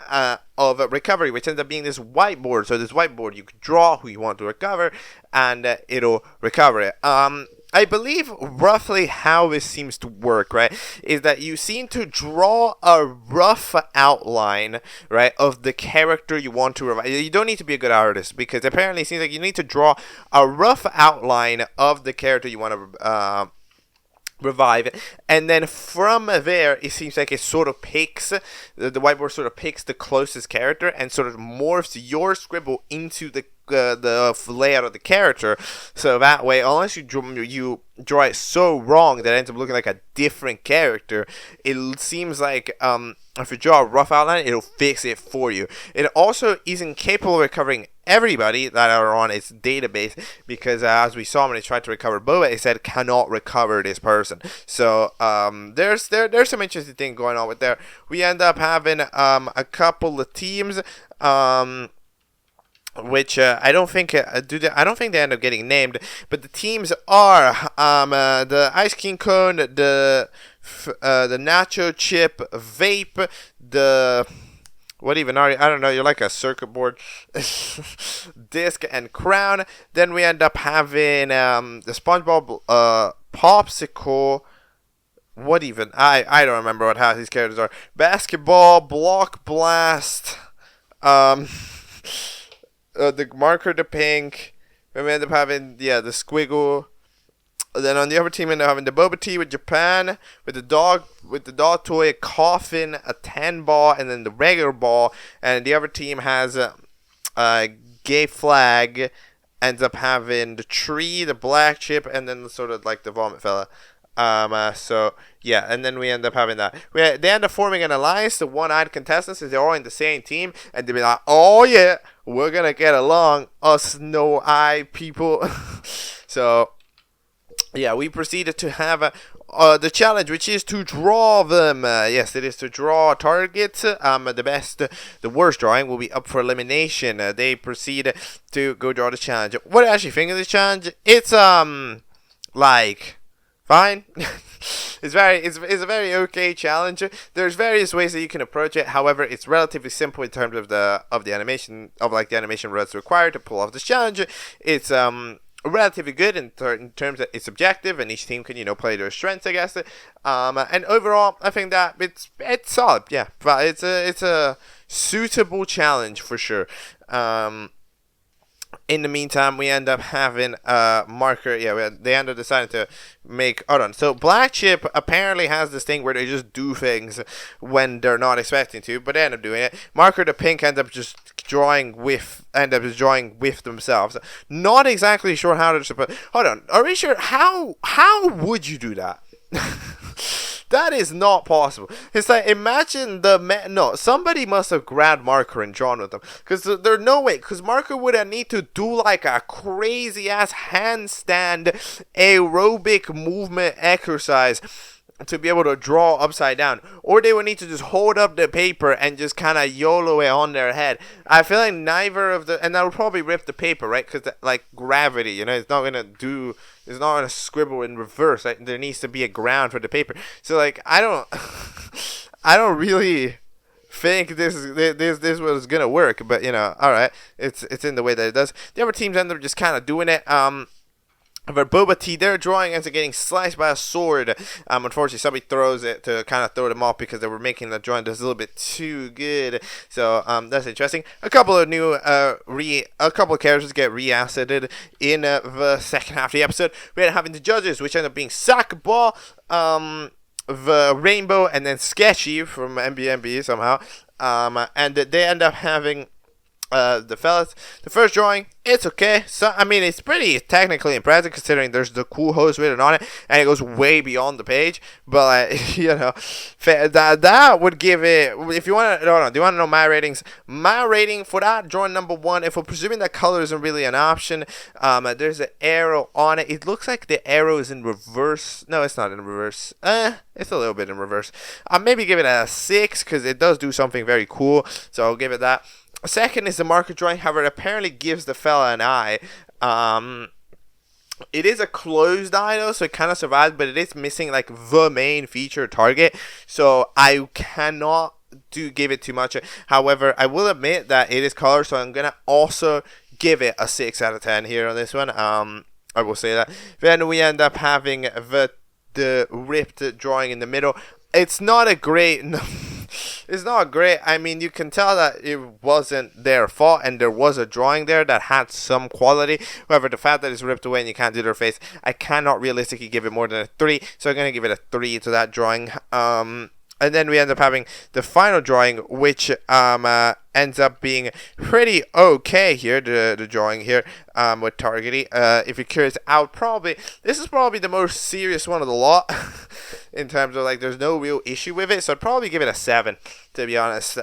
of recovery, which ends up being this whiteboard. So this whiteboard, you can draw who you want to recover, and it'll recover it. I believe roughly how this seems to work, right, is that you seem to draw a rough outline, right, of the character you want to revive. You don't need to be a good artist, because apparently it seems like you need to draw a rough outline of the character you want to revive, and then from there it seems like it sort of picks the whiteboard sort of picks the closest character and sort of morphs your scribble into the layout of the character. So that way, unless you draw it so wrong that it ends up looking like a different character, it seems like if you draw a rough outline, it'll fix it for you. It also isn't capable of recovering everybody that are on its database, because as we saw when it tried to recover Boba, it said cannot recover this person. So there's some interesting thing going on with there. We end up having a couple of teams which I don't think they end up getting named, but the teams are the Ice King Cone, the Nacho Chip Vape, the what even are you? I don't know. You're like a circuit board, disc and crown. Then we end up having the SpongeBob Popsicle. What even? I don't remember what half these characters are. Basketball, Block Blast, the marker, the pink. Then we end up having the squiggle. Then on the other team, we end up having the Boba Tea with Japan, with the dog toy, a coffin, a 10 ball, and then the regular ball. And the other team has a gay flag. Ends up having the tree, the black chip, and then sort of like the vomit fella. So yeah, and then we end up having that. They end up forming an alliance, the one-eyed contestants, as they're all in the same team, and they be like, oh yeah, we're gonna get along, us no-eye people. So yeah, we proceeded to have the challenge, which is to draw them. Yes, it is to draw targets. The worst drawing will be up for elimination. They proceed to go draw the challenge. What I actually think of this challenge? It's like fine. It's a very okay challenge. There's various ways that you can approach it. However, it's relatively simple in terms of the animation the animation runs required to pull off this challenge. It's relatively good in terms of its objective, and each team can play their strengths, I guess. And overall, I think that it's solid. Yeah, but it's a suitable challenge for sure. In the meantime, we end up having a marker. Yeah, they end up deciding to make. Hold on. So Black Chip apparently has this thing where they just do things when they're not expecting to, but they end up doing it. Marker the Pink ends up just drawing with themselves. Not exactly sure how to. Hold on. Are we sure? How would you do that? That is not possible. It's like, imagine somebody must have grabbed Marker and drawn with them, because there's no way, because Marker would have need to do like a crazy ass handstand aerobic movement exercise to be able to draw upside down, or they would need to just hold up the paper and just kind of YOLO it on their head. I feel like neither of and that would probably rip the paper, right? Because like gravity, it's not gonna scribble in reverse. Right? There needs to be a ground for the paper. So like I don't really think this was gonna work, but all right, it's in the way that it does. The other teams end up just kind of doing it. For Boba Tea, their drawing ends up getting sliced by a sword. Unfortunately, somebody throws it to kind of throw them off because they were making the drawing just a little bit too good. So that's interesting. A couple of new characters get re-assetted in the second half of the episode. We end up having the judges, which end up being Sackball, the Rainbow, and then Sketchy from MBMB somehow. And they end up having the fellas. The first drawing, it's okay. So I mean, it's pretty technically impressive considering there's the cool host written on it, and it goes way beyond the page. But that would give it. If you want to, do you want to know my ratings? My rating for that drawing number 1. If we're presuming that color isn't really an option, there's an arrow on it. It looks like the arrow is in reverse. No, it's not in reverse. It's a little bit in reverse. I'll maybe give it a 6 because it does do something very cool. So I'll give it that. Second is the marker drawing. However, it apparently gives the fella an eye. It is a closed eye though, so it kind of survives, but it is missing like the main feature target. So I cannot give it too much. However, I will admit that it is color, so I'm gonna also give it a 6 out of 10 here on this one. I will say that. Then we end up having the ripped drawing in the middle. It's not a great. it's not great. I mean, you can tell that it wasn't their fault, and there was a drawing there that had some quality. However, the fact that it's ripped away and you can't do their face, I cannot realistically give it more than a 3, so I'm going to give it a 3 to that drawing. And then we end up having the final drawing, which ends up being pretty okay here, the drawing here with Targety. If you're curious, this is probably the most serious one of the lot in terms of, like, there's no real issue with it, so I'd probably give it a 7, to be honest.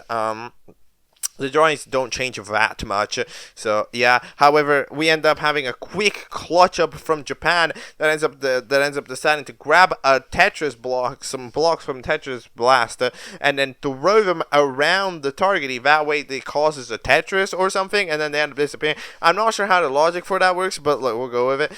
The drawings don't change that much, so yeah. However, we end up having a quick clutch up from Japan that ends up deciding to grab a Tetris block, some blocks from Tetris Blast, and then throw them around the target. That way, they causes a Tetris or something, and then they end up disappearing. I'm not sure how the logic for that works, but look, we'll go with it.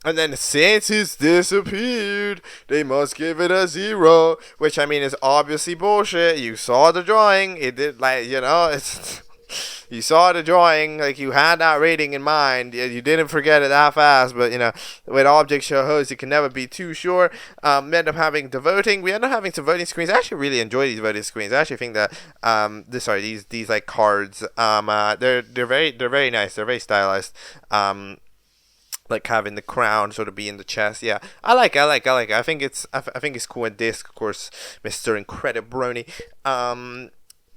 And then since it's disappeared, they must give it a 0, which, I mean, is obviously bullshit. You saw the drawing. It did, like, you know, it's... You saw the drawing, like, you had that rating in mind. You didn't forget it that fast, but, you know, with object show hosts, you can never be too sure. We end up having the voting. We end up having some voting screens. I actually really enjoy these voting screens. I actually think that, these like cards, they're very nice. They're very stylized. Like having the crown sort of be in the chest. Yeah, I like it. I think it's cool. And disc, of course, Mr. Incredibroni.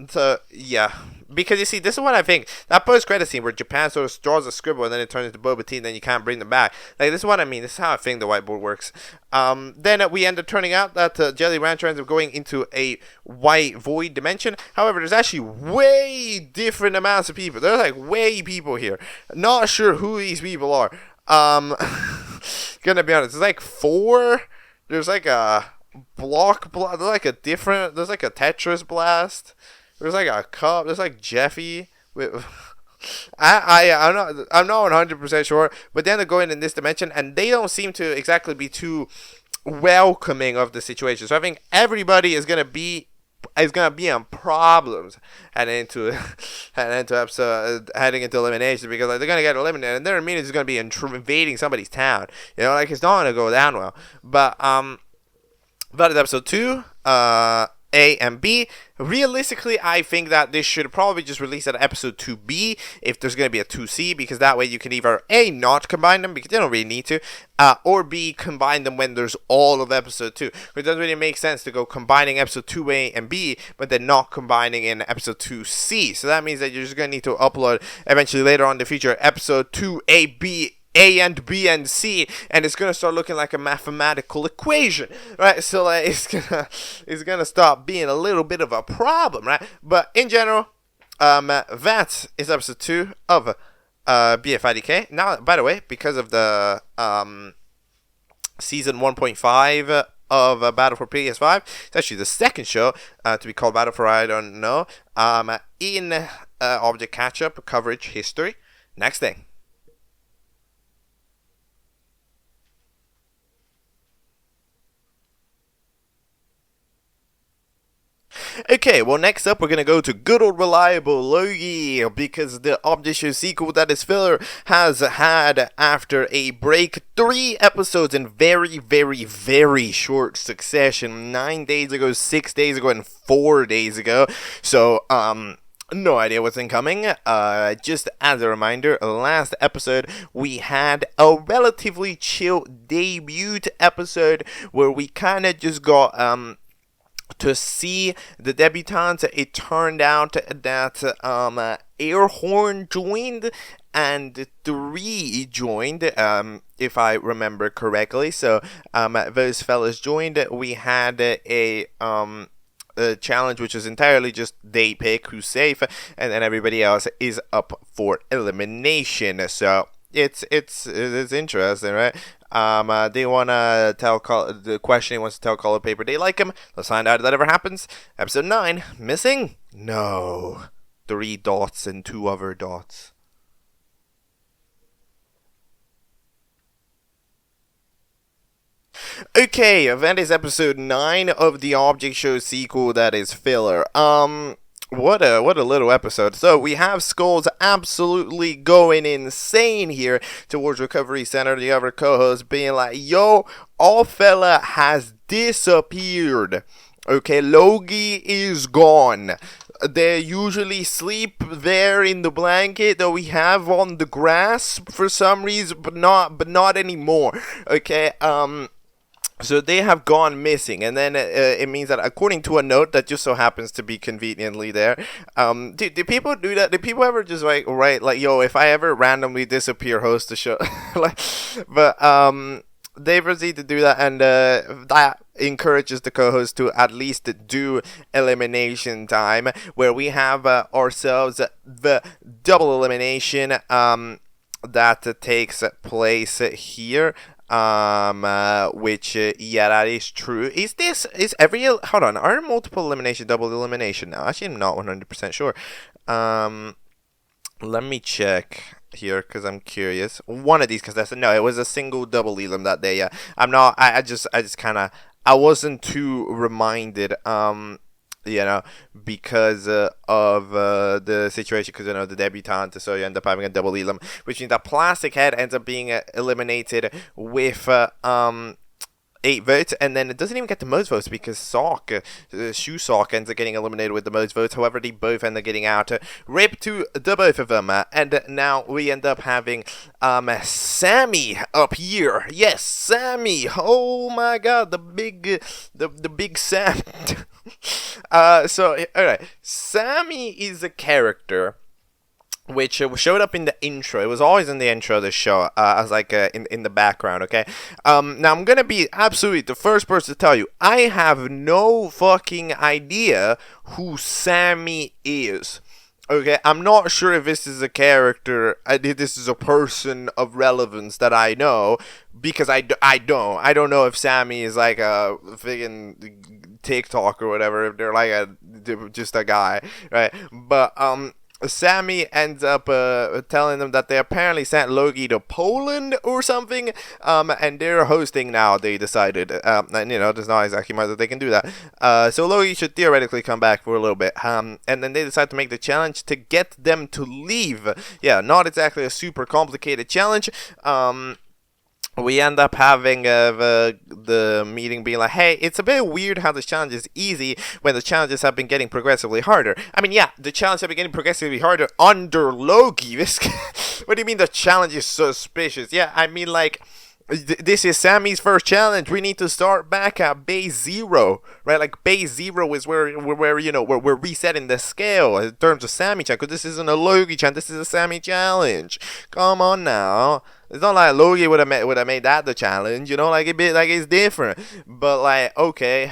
So yeah, because you see, this is what I think. That post-credit scene where Japan sort of draws a scribble and then it turns into Boba Tea and then you can't bring them back. Like, this is what I mean. This is how I think the whiteboard works. Then we end up turning out that Jelly Rancher ends up going into a white void dimension. However, there's actually way different amounts of people. There's like way people here. Not sure who these people are. Gonna be honest, there's like 4. There's like a there's like a Tetris Blast. There's like a cup. There's like Jeffy. I'm not 100% sure. But then they're going in this dimension, and they don't seem to exactly be too welcoming of the situation. So I think everybody is gonna be on problems heading into elimination, because, like, they're gonna get eliminated, and their immediately is gonna be invading somebody's town. You know, like, it's not gonna go down well. But that is episode 2. A and B. Realistically, I think that this should probably just release at episode 2B if there's going to be a 2C, because that way you can either A, not combine them because you don't really need to, or B, combine them when there's all of episode 2. It doesn't really make sense to go combining episode 2A and B, but then not combining in episode 2C. So that means that you're just going to need to upload eventually later on in the future episode 2A, B, A and B and C, and it's gonna start looking like a mathematical equation, right? So, like, it's gonna stop being a little bit of a problem, right? But in general, that is episode 2 of Bfidk. Now, by the way, because of the season 1.5 of Battle for PS5, it's actually the second show to be called Battle for I don't know in Object Catchup coverage history. Next thing. Okay, well, next up we're gonna go to good old reliable Logie, because the Object Show sequel that is filler has had, after a break, 3 episodes in very, very, very short succession. 9 days ago, 6 days ago, and 4 days ago. So, no idea what's incoming. Just as a reminder, last episode we had a relatively chill debut episode where we kind of just got to see the debutantes. It turned out that Airhorn joined and 3 joined, if I remember correctly. So those fellas joined. We had a challenge which is entirely just they pick who's safe, and then everybody else is up for elimination. So it's interesting, right? They want to tell the question. He wants to tell Color Paper they like him. Let's find out if that ever happens. Episode 9, missing? No. 3 dots and 2 other dots. Okay, that is episode 9 of the Object Show sequel that is filler. What a little episode. So we have Skulls absolutely going insane here towards Recovery Center. The other co-host being like, yo, all fella has disappeared. Okay, Logie is gone. They usually sleep there in the blanket that we have on the grass for some reason, but not anymore. Okay, so they have gone missing, and then it means that according to a note that just so happens to be conveniently there, do people do that? Do people ever just like write like, yo, if I ever randomly disappear, host the show? Like, but they proceed to do that, and that encourages the co-host to at least do elimination time, where we have ourselves the double elimination that takes place here. Which yeah, that is true. Is every hold on? Are multiple elimination double elimination now? Actually, I'm not 100% sure. Let me check here because I'm curious. One of these contestants. No, it was a single double elim that day. Yeah, I'm not. I just kind of. I wasn't too reminded. You know, because of the situation, because, you know, the debutante, so you end up having a double elim, which means that Plastic Head ends up being eliminated with 8 votes, and then it doesn't even get the most votes because Shoe Sock ends up getting eliminated with the most votes. However, they both end up getting out. Rip to the both of them, and now we end up having Sammy up here. Yes, Sammy. Oh my God, the big Sam. So alright, Sammy is a character which showed up in the intro. It was always in the intro of the show, as like in the background, okay? Now I'm gonna be absolutely the first person to tell you, I have no fucking idea who Sammy is. Okay, I'm not sure if this is a character, this is a person of relevance that I know, because I don't know if Sammy is like a friggin' TikTok or whatever, if they're like just a guy, right? But Sammy ends up telling them that they apparently sent Logie to Poland or something, and they're hosting now, they decided, and you know, there's not exactly much that they can do that, so Logie should theoretically come back for a little bit, and then they decide to make the challenge to get them to leave. Yeah, not exactly a super complicated challenge. We end up having the meeting being like, hey, it's a bit weird how this challenge is easy when the challenges have been getting progressively harder. I mean, yeah, the challenges have been getting progressively harder under Logie. What do you mean the challenge is suspicious? Yeah, I mean, like, this is Sammy's first challenge. We need to start back at base 0, right? Like, base 0 is where you know, where we're resetting the scale in terms of Sammy challenge, because this isn't a Logie challenge, this is a Sammy challenge. Come on now. It's not like Logie would have made that the challenge, you know, like it's different. But like, okay,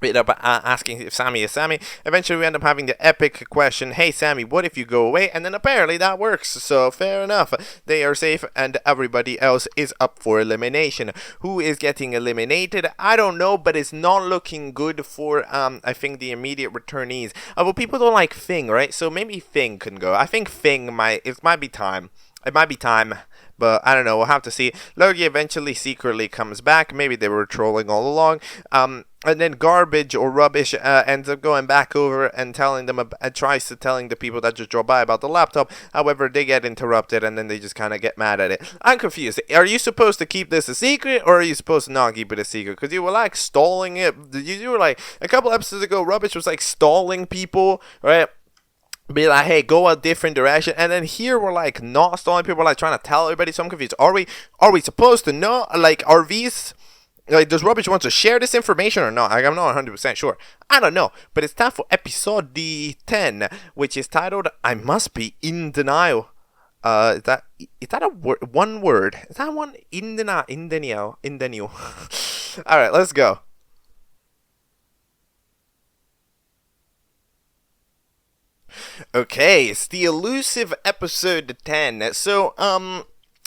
we end up asking if Sammy is Sammy. Eventually, we end up having the epic question, hey Sammy, what if you go away? And then apparently that works, so fair enough. They are safe, and everybody else is up for elimination. Who is getting eliminated? I don't know, but it's not looking good for, I think, the immediate returnees. Well, people don't like Fing, right? So maybe Fing can go. I think Fing might be time. It might be time, but I don't know. We'll have to see. Logie eventually secretly comes back. Maybe they were trolling all along. And then Garbage or Rubbish ends up going back over and telling them, tries to telling the people that just drove by about the laptop. However, they get interrupted, and then they just kind of get mad at it. I'm confused. Are you supposed to keep this a secret, or are you supposed to not keep it a secret? Because you were like stalling it. You were like, a couple episodes ago, Rubbish was like stalling people, right? Be like, hey, go a different direction, and then here we're like not stalling people, we're like trying to tell everybody. So I'm confused. Are we supposed to know? Like, are these, like, does Rubbish want to share this information or not? Like, I'm not 100% sure. I don't know. But it's time for episode 10, which is titled "I Must Be in Denial." Is that a word? One word? Is that one? Indenial. All right, let's go. Okay, it's the elusive episode 10. So,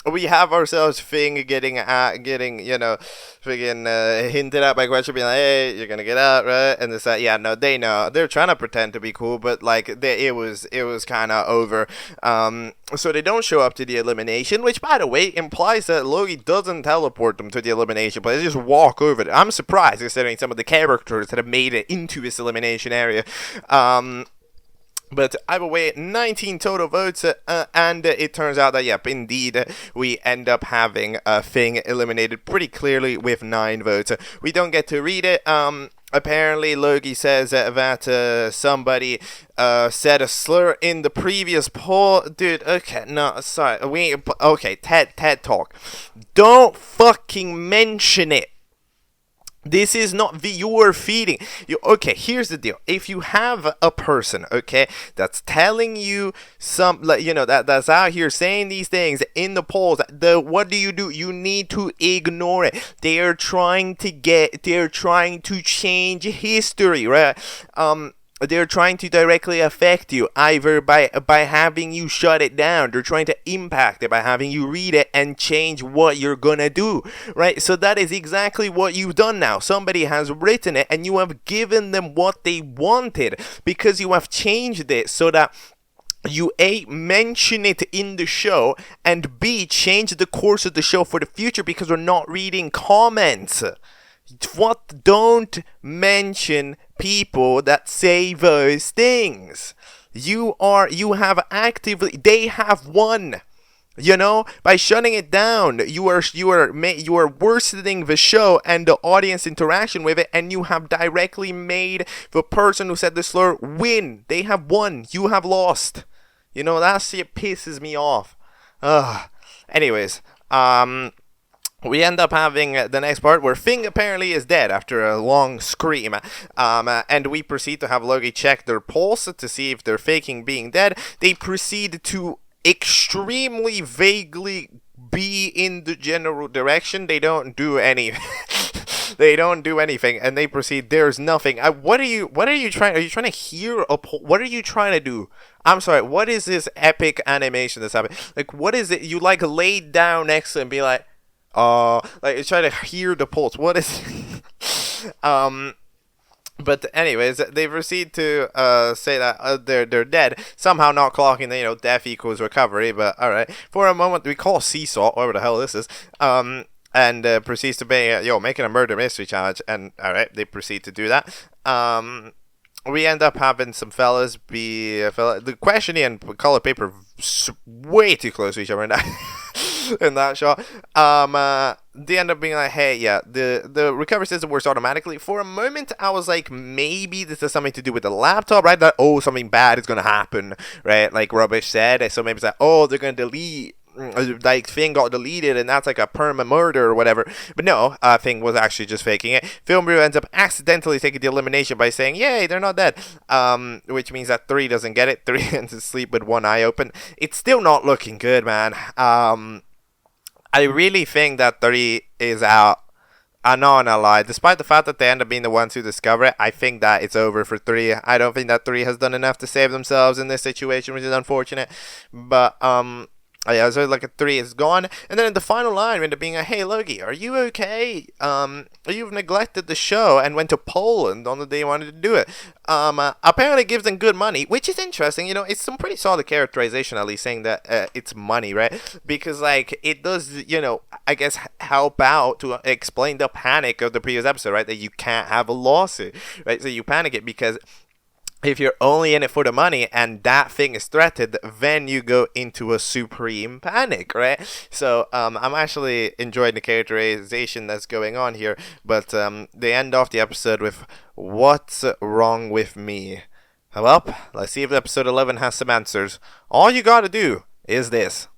we have ourselves Fing getting, you know, friggin' hinted at by question, being like, hey, you're gonna get out, right? And it's like, yeah, no, they know. They're trying to pretend to be cool, but, like, it was kind of over. So they don't show up to the elimination, which, by the way, implies that Logie doesn't teleport them to the elimination place. They just walk over it. I'm surprised, considering some of the characters that have made it into this elimination area. But either way, 19 total votes, and it turns out that, yep, indeed, we end up having Fing eliminated pretty clearly with 9 votes. We don't get to read it, Apparently, Logie says that somebody said a slur in the previous poll. Dude, okay, no, sorry. Okay, TED Talk. Don't fucking mention it. This is not viewer feeding. Okay, here's the deal. If you have a person, okay, that's telling you that's out here saying these things in the polls, what do? You need to ignore it. They're trying to change history, right? They're trying to directly affect you, either by having you shut it down. They're trying to impact it by having you read it and change what you're gonna do, right? So that is exactly what you've done now. Somebody has written it, and you have given them what they wanted, because you have changed it so that you A, mention it in the show, and B, change the course of the show for the future because we're not reading comments. What? Don't mention people that say those things. You have actively, they have won. By shutting it down, you are worsening the show and the audience interaction with it, and you have directly made the person who said the slur win. They have won. You have lost. That shit pisses me off. Anyways, we end up having the next part where Thing apparently is dead after a long scream. And we proceed to have Logie check their pulse to see if they're faking being dead. They proceed to extremely vaguely be in the general direction. They don't do any. They don't do anything, and they proceed. There's nothing. What are you trying? Are you trying to hear a? What are you trying to do? I'm sorry. What is this epic animation that's happening? Like, what is it? You laid down next to it and be like. Try to hear the pulse. What is But anyways, they proceed to say that they're dead, somehow not clocking the death equals recovery. But all right, for a moment we call Seesaw, whatever the hell this is, and proceeds to be making a murder mystery challenge. And all right, they proceed to do that. We end up having some fellas the questioning and color paper way too close to each other in that shot. They end up being like, hey, yeah, the recovery system works automatically. For a moment, I was like, maybe this has something to do with the laptop, right? That, something bad is gonna happen, right? Like Rubbish said. So maybe it's like, they're gonna delete. Thing got deleted, and that's like a perma murder or whatever. But no, Thing was actually just faking it. Film Brew ends up accidentally taking the elimination by saying, yay, they're not dead. Which means that 3 doesn't get it. 3 ends to sleep with one eye open. It's still not looking good, man. I really think that 3 is out. I'm not gonna lie. Despite the fact that they end up being the ones who discover it, I think that it's over for 3. I don't think that 3 has done enough to save themselves in this situation, which is unfortunate. But, yeah, so like a 3 is gone. And then in the final line, we end up being hey, Logie, are you okay? You've neglected the show and went to Poland on the day you wanted to do it. Apparently gives them good money, which is interesting. It's some pretty solid characterization, at least, saying that it's money, right? Because, it does, I guess, help out to explain the panic of the previous episode, right? That you can't have a lawsuit, right? So you panic it because if you're only in it for the money and that thing is threatened, then you go into a supreme panic, right? So I'm actually enjoying the characterization that's going on here, but they end off the episode with, what's wrong with me? Well, let's see if episode 11 has some answers. All you gotta do is this.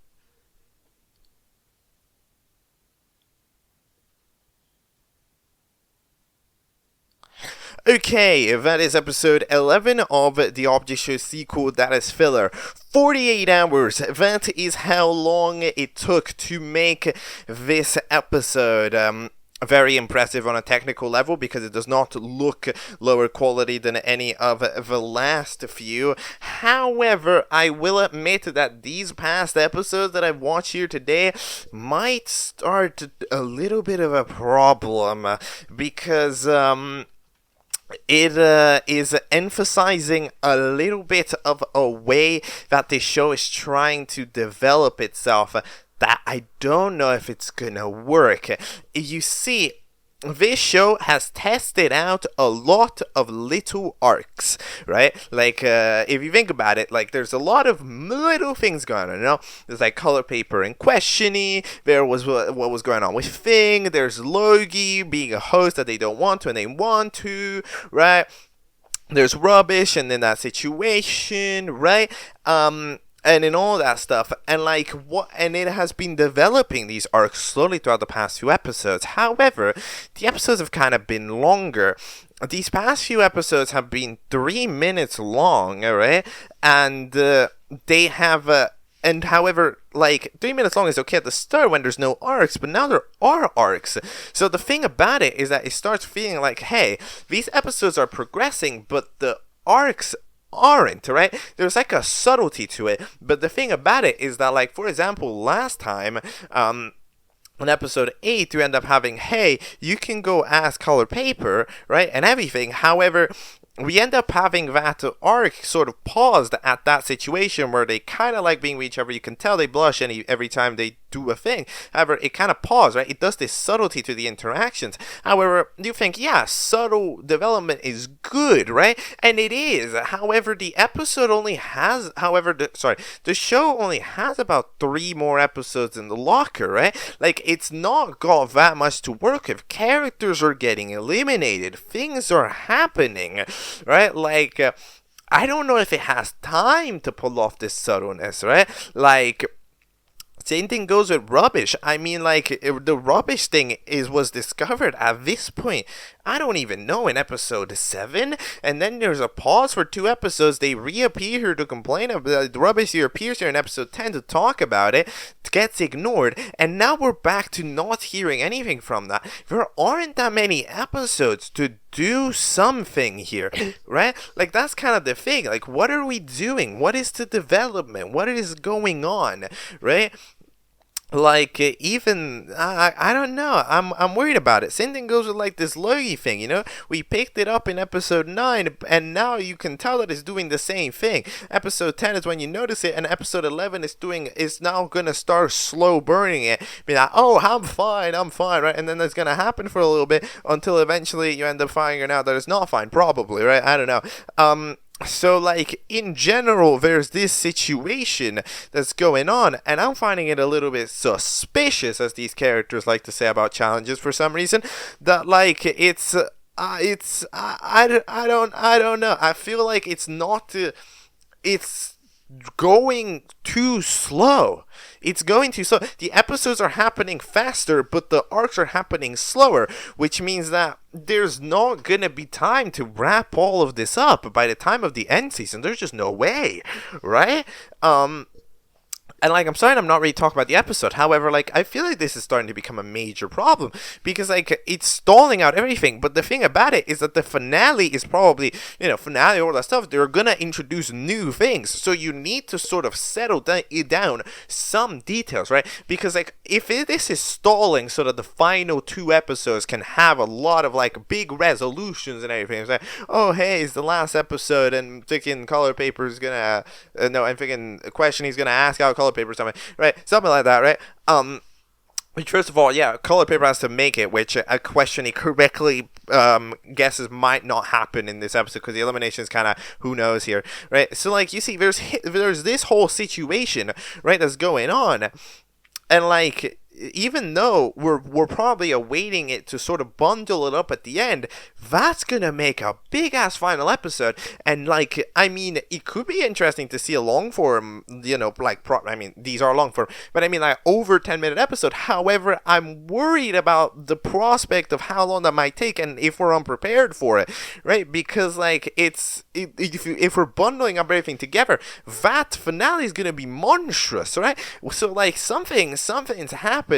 Okay, that is episode 11 of the Object Show sequel, that is filler. 48 hours, that is how long it took to make this episode. Very impressive on a technical level because it does not look lower quality than any of the last few. However, I will admit that these past episodes that I've watched here today might start a little bit of a problem because, it is emphasizing a little bit of a way that the show is trying to develop itself that I don't know if it's gonna work. You see, this show has tested out a lot of little arcs, right? Like, if you think about it, like, there's a lot of little things going on, you know? There's, like, Color Paper and Questiony, there was what was going on with Thing, there's Logie being a host that they don't want to and they want to, right? There's Rubbish and then that situation, right? And in all that stuff, and like and it has been developing these arcs slowly throughout the past few episodes. However, the episodes have kind of been longer. These past few episodes have been 3 minutes long, alright? And they have and however, like, 3 minutes long is okay at the start when there's no arcs, but now there are arcs. So the thing about it is that it starts feeling like, hey, these episodes are progressing, but the arcs aren't, right? There's like a subtlety to it, but the thing about it is that, like, for example, last time, on episode 8, you end up having, hey, you can go ask Color Paper, right, and everything. However, we end up having that arc sort of paused at that situation where they kind of like being with each other. You can tell they blush every time they do a thing. However, it kind of paused, right? It does this subtlety to the interactions. However, you think, yeah, subtle development is good, right? And it is. However, the episode only has, the show only has about 3 more episodes in the locker, right? Like, it's not got that much to work with. Characters are getting eliminated. Things are happening, right? Like, I don't know if it has time to pull off this subtleness, right? Like, same thing goes with Rubbish. I mean, like, the Rubbish thing was discovered at this point, I don't even know, in episode 7, and then there's a pause for 2 episodes. They reappear here to complain about the Rubbish. Here appears here in episode 10 to talk about it. It gets ignored, and now we're back to not hearing anything from that. There aren't that many episodes to do something here, right? Like, that's kind of the thing. Like, what are we doing? What is the development? What is going on, right? Like, even, I don't know, I'm worried about it. Same thing goes with, like, this Logie thing, you know? We picked it up in episode 9, and now you can tell that it's doing the same thing. Episode 10 is when you notice it, and episode 11 is now gonna start slow burning it. Be like, oh, I'm fine, right? And then that's gonna happen for a little bit, until eventually you end up finding out that it's not fine, probably, right? I don't know. So, like, in general, there's this situation that's going on, and I'm finding it a little bit suspicious, as these characters like to say about challenges for some reason, that, like, I don't know. I feel like it's not, it's going too slow. It's going too slow. The episodes are happening faster, but the arcs are happening slower, which means that there's not gonna be time to wrap all of this up by the time of the end season. There's just no way, right? And, like, I'm sorry I'm not really talking about the episode. However, like, I feel like this is starting to become a major problem. Because, like, it's stalling out everything. But the thing about it is that the finale is probably, finale, all that stuff. They're gonna introduce new things. So you need to sort of settle down some details, right? Because, like, if this is stalling so that the final 2 episodes can have a lot of, like, big resolutions and everything. It's like, oh, hey, it's the last episode and freaking Color Paper's gonna, and freaking Questiony's gonna ask out Color Paper something, right? Something like that, right? Which, first of all, yeah, Color Paper has to make it, which a question he correctly guesses might not happen in this episode, because the elimination is kind of who knows here, right? So, like, you see, there's this whole situation, right, that's going on, and, like, even though we're probably awaiting it to sort of bundle it up at the end, that's gonna make a big ass final episode. And, like, I mean, it could be interesting to see a long form, these are long form, but I mean, like, over 10-minute episode. However, I'm worried about the prospect of how long that might take, and if we're unprepared for it, right? Because, like, if we're bundling up everything together, that finale is gonna be monstrous, right? So, like, something's happening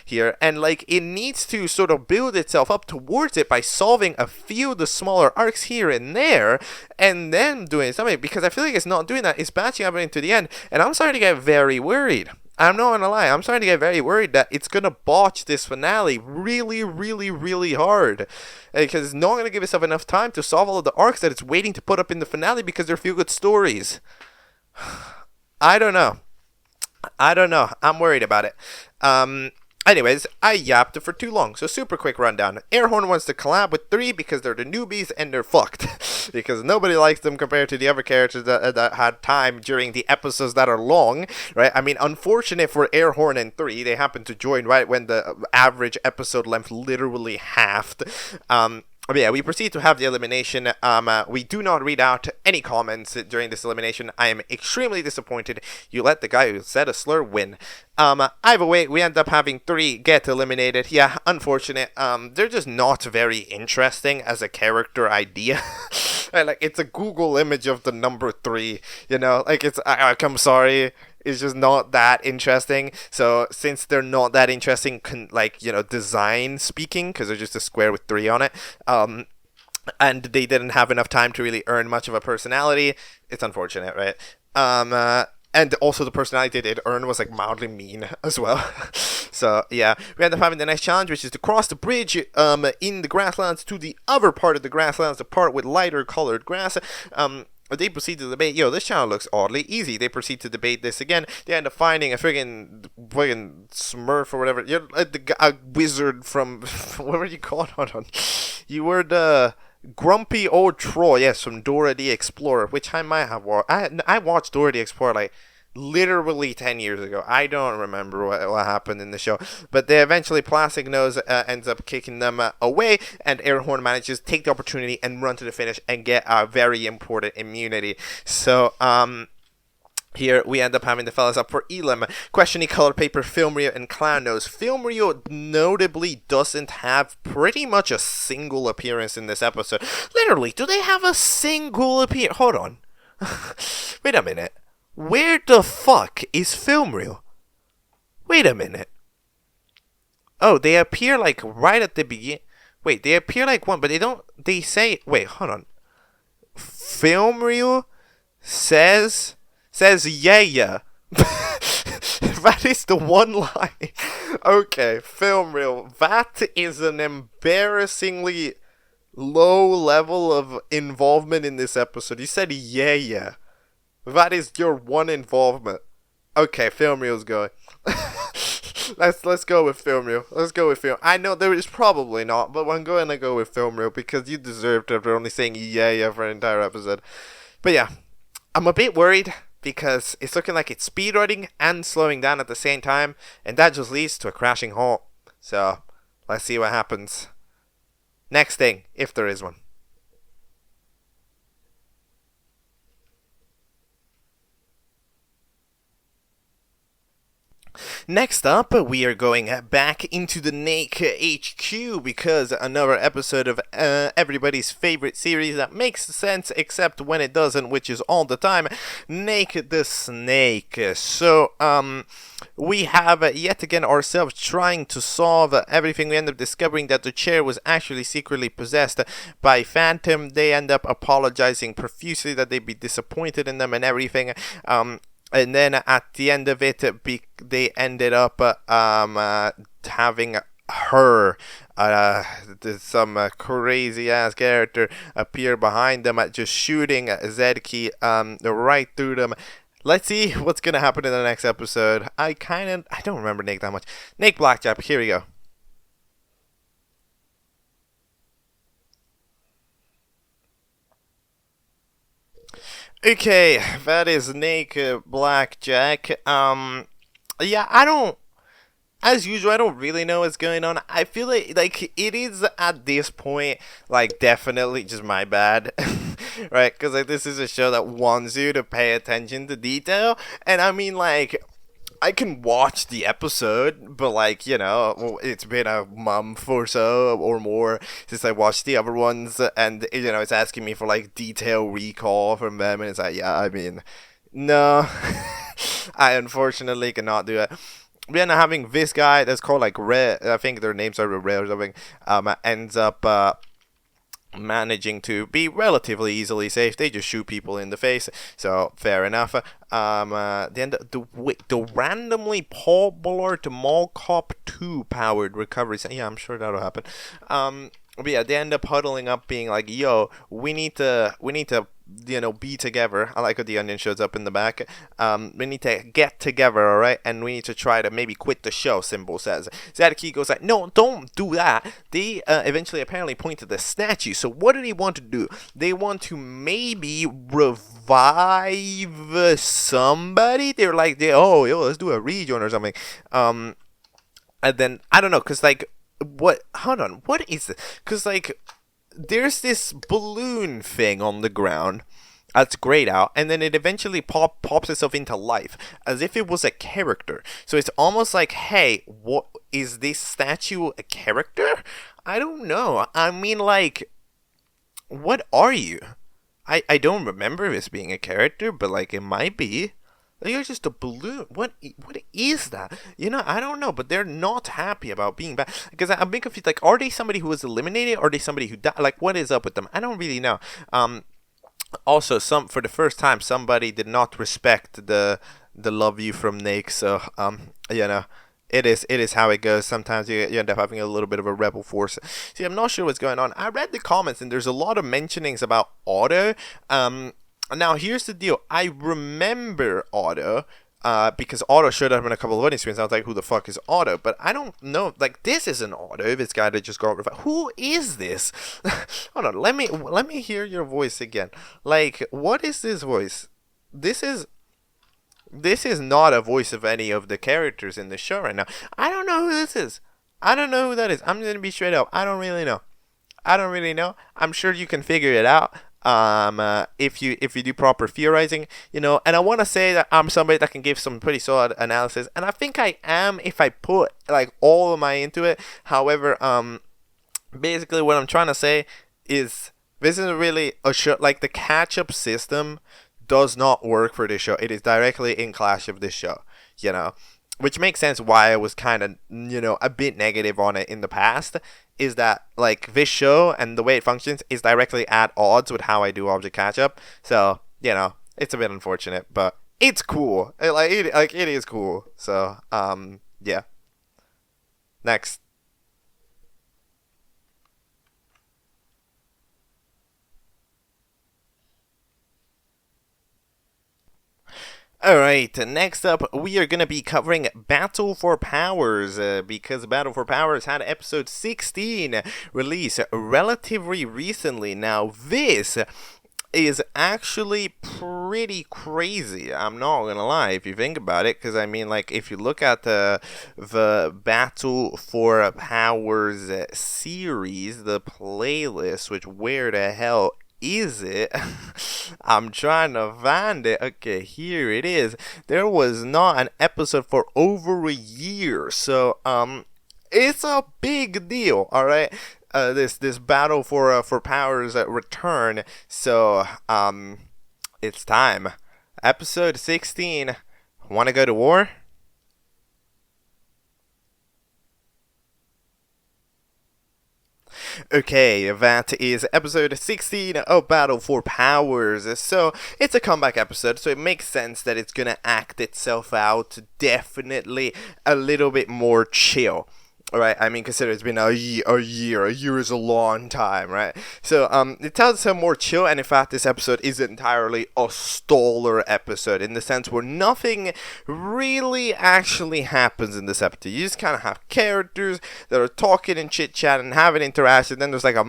here, and, like, it needs to sort of build itself up towards it by solving a few of the smaller arcs here and there, and then doing something, because I feel like it's not doing that. It's batching up into the end, and I'm starting to get very worried. I'm not gonna lie, I'm starting to get very worried that it's gonna botch this finale really, really, really hard, because it's not gonna give itself enough time to solve all of the arcs that it's waiting to put up in the finale, because they're feel-good stories. I don't know. I'm worried about it. Anyways, I yapped for too long, so super quick rundown. Airhorn wants to collab with 3 because they're the newbies and they're fucked. Because nobody likes them compared to the other characters that had time during the episodes that are long, right? I mean, unfortunate for Airhorn and 3, they happened to join right when the average episode length literally halved. But yeah, we proceed to have the elimination. We do not read out any comments during this elimination. I am extremely disappointed. You let the guy who said a slur win. Either way, we end up having 3 get eliminated. Yeah, unfortunate. They're just not very interesting as a character idea. Like, it's a Google image of the number 3, you know? Like, I'm sorry. It's just not that interesting. So since they're not that interesting, design speaking, because they're just a square with 3 on it, and they didn't have enough time to really earn much of a personality, it's unfortunate, right? And also the personality they did earn was like mildly mean as well. So yeah, we end up having the next challenge, which is to cross the bridge in the grasslands to the other part of the grasslands, the part with lighter colored grass. They proceed to debate, this channel looks oddly easy. They proceed to debate this again. They end up finding a friggin' smurf or whatever. A wizard from, what were you called? Hold on. You were the grumpy old troll, yes, from Dora the Explorer, which I might have watched. I watched Dora the Explorer like literally 10 years ago. I don't remember what happened in the show, but they eventually, Plastic Nose ends up kicking them away, and Airhorn manages to take the opportunity and run to the finish and get a very important immunity. So here we end up having the fellas up for Elim. Questiony Colored Paper, Film Rio, and Clown Nose. Film Rio notably doesn't have pretty much a single appearance in this episode. Literally, do they have a single appearance? Hold on. Wait a minute. Where the fuck is Film Rio? Wait a minute. Oh, they appear like right at the beginning. Wait, they appear like one, but they don't. They say. Wait, hold on. Film Rio says yeah. That is the one line. Okay, Film Rio. That is an embarrassingly low level of involvement in this episode. You said yeah. That is your one involvement. Okay, Film Rio's going. Let's go with Film Rio. Let's go with Film. I know there is probably not, but I'm going to go with Film Rio because you deserve to after only saying yeah for an entire episode. But yeah, I'm a bit worried because it's looking like it's speedrunning and slowing down at the same time, and that just leads to a crashing halt. So let's see what happens. Next thing, if there is one. Next up, we are going back into the Nake HQ because another episode of everybody's favorite series that makes sense except when it doesn't, which is all the time, Nake the Snake. So, we have yet again ourselves trying to solve everything. We end up discovering that the chair was actually secretly possessed by Phantom. They end up apologizing profusely that they'd be disappointed in them and everything. And then at the end of it, they ended up having her, some crazy ass character, appear behind them, just shooting Zedkey right through them. Let's see what's gonna happen in the next episode. I don't remember Nake that much. Nake Blackjack, here we go. Okay, that is Nake Blackjack. Yeah, as usual, I don't really know what's going on. I feel like it is at this point, like, definitely just my bad, right? Because like this is a show that wants you to pay attention to detail, and I mean, like, I can watch the episode, but like, it's been a month or so or more since I watched the other ones, and it's asking me for like detail recall from them, and it's like, yeah, I mean, no, I unfortunately cannot do it. We end up having this guy that's called like Red, I think their names are Red or something, ends up managing to be relatively easily safe. They just shoot people in the face, so fair enough. Then the randomly Paul Bullard Mall Cop 2 powered recovery. Yeah, I'm sure that'll happen. But yeah, they end up huddling up, being like, "Yo, we need to, be together." I like how the onion shows up in the back. We need to get together, all right, and we need to try to maybe quit the show. Symbol says. Zadiki goes like, "No, don't do that." They eventually apparently point to the statue. So what do they want to do? They want to maybe revive somebody. They're like, "Oh, yo, let's do a rejoin or something." And then I don't know, cause like. What? Hold on. What is it? Because, like, there's this balloon thing on the ground that's grayed out, and then it eventually pops itself into life, as if it was a character. So it's almost like, hey, what is this statue a character? I don't know. I mean, like, what are you? I don't remember this being a character, but, like, it might be. You're just a balloon. What is that? I don't know, but they're not happy about being back. Because I'm being confused. Like, are they somebody who was eliminated? Or are they somebody who died? Like, what is up with them? I don't really know. Also, for the first time, somebody did not respect the love you from Nake. So, it is how it goes. Sometimes you end up having a little bit of a rebel force. See, I'm not sure what's going on. I read the comments, and there's a lot of mentionings about Otto. Now, here's the deal. I remember Otto, because Otto showed up in a couple of voting screens. I was like, who the fuck is Otto? But I don't know. Like, this isn't Otto, this guy that just got revived. Who is this? Hold on. Let me hear your voice again. Like, what is this voice? This is not a voice of any of the characters in the show right now. I don't know who this is. I don't know who that is. I'm going to be straight up. I don't really know. I'm sure you can figure it out. If you do proper theorizing, and I want to say that I'm somebody that can give some pretty solid analysis, and I think I am if I put like all of my into it. However, basically what I'm trying to say is this isn't really a show. Like, the catch-up system does not work for this show. It is directly in clash of this show, which makes sense why I was kind of, a bit negative on it in the past. Is that, like, this show and the way it functions is directly at odds with how I do object catch-up. So, it's a bit unfortunate, but it's cool. It is cool. So, yeah. Next. Alright, next up, we are going to be covering Battle for Powers, because Battle for Powers had episode 16 released relatively recently. Now, this is actually pretty crazy, I'm not going to lie, if you think about it, because, I mean, like, if you look at the Battle for Powers series, the playlist, which, where the hell is it? I'm trying to find it. Okay, here it is. There was not an episode for over a year, so it's a big deal. All right, this Battle for Powers return. So it's time. Episode 16. Want to go to war? Okay, that is episode 16 of Battle for Powers. So, it's a comeback episode, so it makes sense that it's gonna act itself out definitely a little bit more chill. Alright, I mean, consider it's been a year. A year is a long time, right? So, it tells us more chill, and in fact, this episode is entirely a staller episode, in the sense where nothing really actually happens in this episode. You just kind of have characters that are talking and chit-chatting and having interaction, then there's like a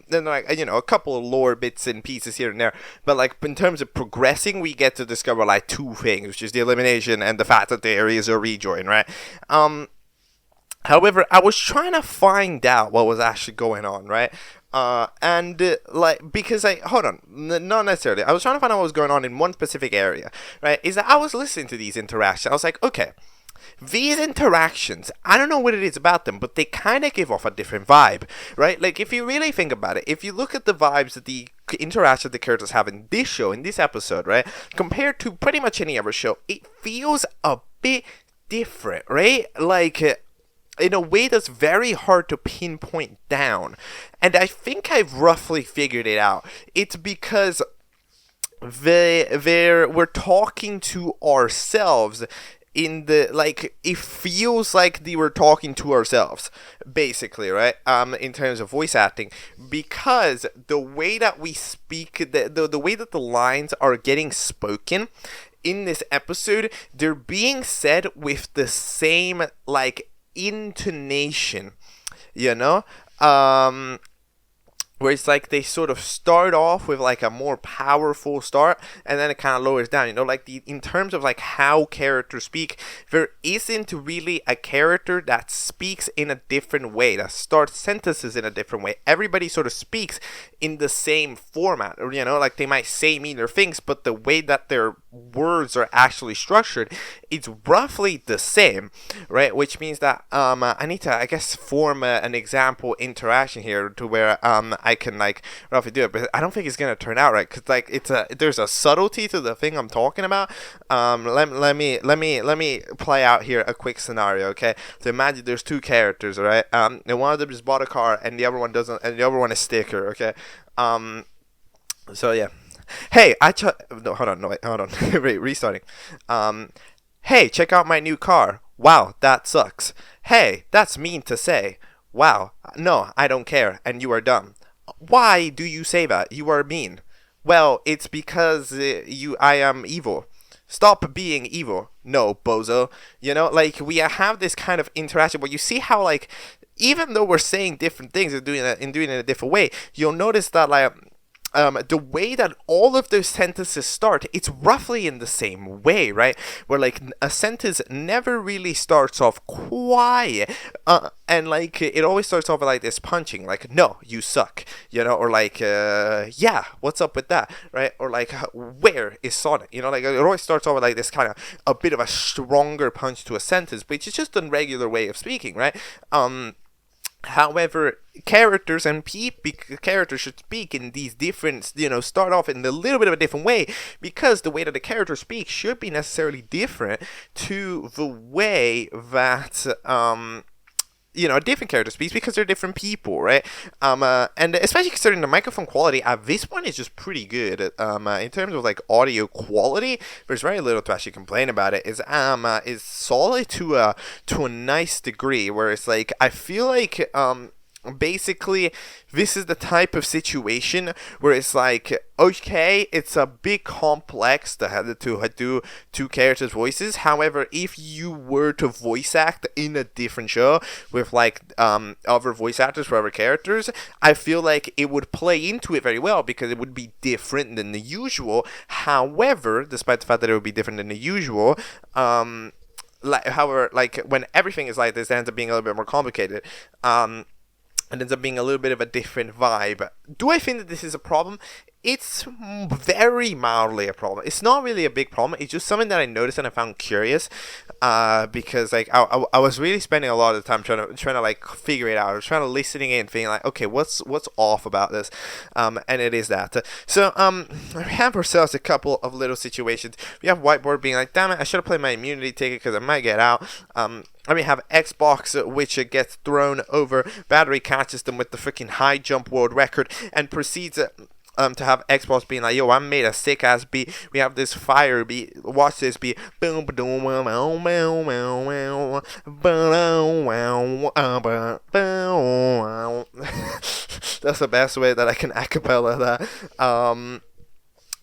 then like, a couple of lore bits and pieces here and there, but like, in terms of progressing, we get to discover like two things, which is the elimination and the fact that there is a rejoin, right? However, I was trying to find out what was actually going on, right? Because hold on, not necessarily. I was trying to find out what was going on in one specific area, right? Is that I was listening to these interactions. I was like, okay, these interactions, I don't know what it is about them, but they kind of give off a different vibe, right? Like, if you really think about it, if you look at the vibes that the interaction the characters have in this show, in this episode, right? Compared to pretty much any other show, it feels a bit different, right? Like, in a way that's very hard to pinpoint down. And I think I've roughly figured it out. It's because we're talking to ourselves in the, like, it feels like they were talking to ourselves, basically, right? In terms of voice acting, because the way that we speak, the way that the lines are getting spoken in this episode, they're being said with the same, like, intonation, you know? Where it's like they sort of start off with like a more powerful start, and then it kind of lowers down, you know, like in terms of like how characters speak, there isn't really a character that speaks in a different way, that starts sentences in a different way. Everybody sort of speaks in the same format, or, you know, like they might say meaner things, but the way that their words are actually structured, it's roughly the same, right? Which means that I need to, I guess, form an example interaction here to where I can like roughly do it, but I don't think it's gonna turn out right, because like there's a subtlety to the thing I'm talking about. Let me play out here a quick scenario, okay? So imagine there's two characters, all right? And one of them just bought a car, and the other one doesn't, and the other one is sticker, okay? So yeah. Hey, no, hold on. Restarting. Hey, check out my new car. Wow, that sucks. Hey, that's mean to say. Wow, no, I don't care, and you are dumb. Why do you say that? You are mean. Well, it's because I am evil. Stop being evil. No, bozo. You know, like, we have this kind of interaction where you see how, like, even though we're saying different things and doing it in a different way, you'll notice that, like, the way that all of those sentences start, it's roughly in the same way, right? Where like a sentence never really starts off quiet, and like it always starts off with like this punching, like, no, you suck, you know, or like, yeah, what's up with that, right? Or like, where is Sonic, you know, like it always starts off with like this kind of a bit of a stronger punch to a sentence, which is just a regular way of speaking, right? However, characters and characters should speak in these different, you know, start off in a little bit of a different way, because the way that the character speaks should be necessarily different to the way that you know, a different character speaks, because they're different people, right? And especially considering the microphone quality, this one is just pretty good. In terms of like audio quality, there's very little to actually complain about it. Is solid to a nice degree, where it's like I feel like basically this is the type of situation where it's like, okay, it's a bit complex to have to do two characters' voices. However, if you were to voice act in a different show with like other voice actors for other characters, I feel like it would play into it very well, because it would be different than the usual. However, despite the fact that it would be different than the usual, however, like when everything is like this, it ends up being a little bit more complicated. It ends up being a little bit of a different vibe. Do I think that this is a problem? It's very mildly a problem. It's not really a big problem. It's just something that I noticed and I found curious, because like I was really spending a lot of the time trying to like figure it out. I was trying to listening in, thinking like, okay, what's off about this, and it is that. So we have ourselves a couple of little situations. We have Whiteboard being like, damn it, I should have played my immunity ticket because I might get out. I mean, have Xbox, which gets thrown over. Battery catches them with the freaking high jump world record and proceeds to have Xbox being like, yo, I made a sick ass beat. We have this fire beat. Watch this beat. Boom, boom, boom, boom, boom, boom. That's the best way that I can acapella that.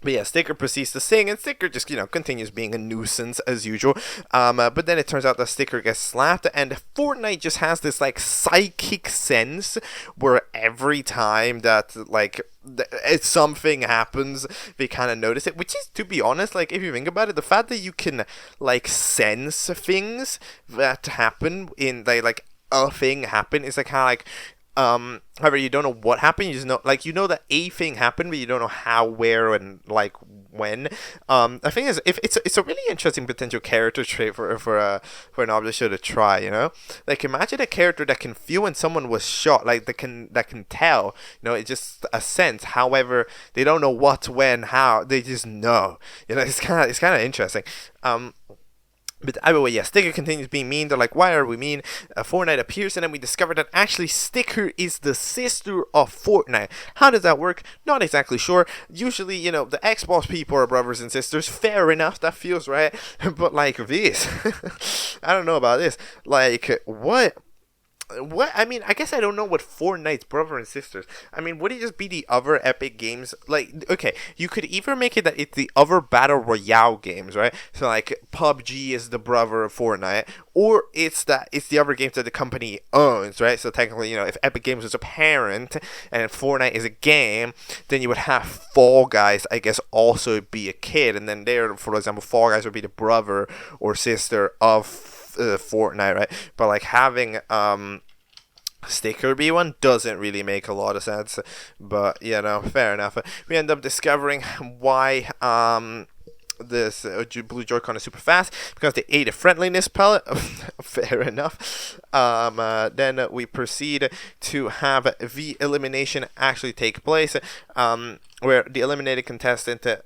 But yeah, Sticker proceeds to sing, and Sticker just, you know, continues being a nuisance as usual. But then it turns out that Sticker gets slapped, and Fortnite just has this, like, psychic sense where every time that, like, something happens, they kind of notice it. Which is, to be honest, like, if you think about it, the fact that you can, like, sense things that happen in, like a thing happen is, like, kind of like, however, you don't know what happened. You just know, like, you know that a thing happened, but you don't know how, where, and like when. I think it's a really interesting potential character trait for an object show to try. You know, like, imagine a character that can feel when someone was shot, like that can tell. You know, it's just a sense. However, they don't know what, when, how. They just know. You know, it's kind of interesting. But either way, yeah, Sticker continues being mean. They're like, why are we mean? Fortnite appears, and then we discover that actually Sticker is the sister of Fortnite. How does that work? Not exactly sure. Usually, you know, the Xbox people are brothers and sisters. Fair enough, that feels right. But like this, I don't know about this. Like, what? I mean, I guess I don't know what Fortnite's brother and sisters. I mean, would it just be the other Epic Games? Like, okay, you could either make it that it's the other Battle Royale games, right? So, like, PUBG is the brother of Fortnite, or it's the other games that the company owns, right? So, technically, you know, if Epic Games is a parent and Fortnite is a game, then you would have Fall Guys, I guess, also be a kid. And then there, for example, Fall Guys would be the brother or sister of Fortnite, right? But like having Sticker be one doesn't really make a lot of sense. But you know, fair enough. We end up discovering why this blue Joy-Con is super fast, because they ate a friendliness pellet. Fair enough. Then we proceed to have the elimination actually take place, where the eliminated contestant, oh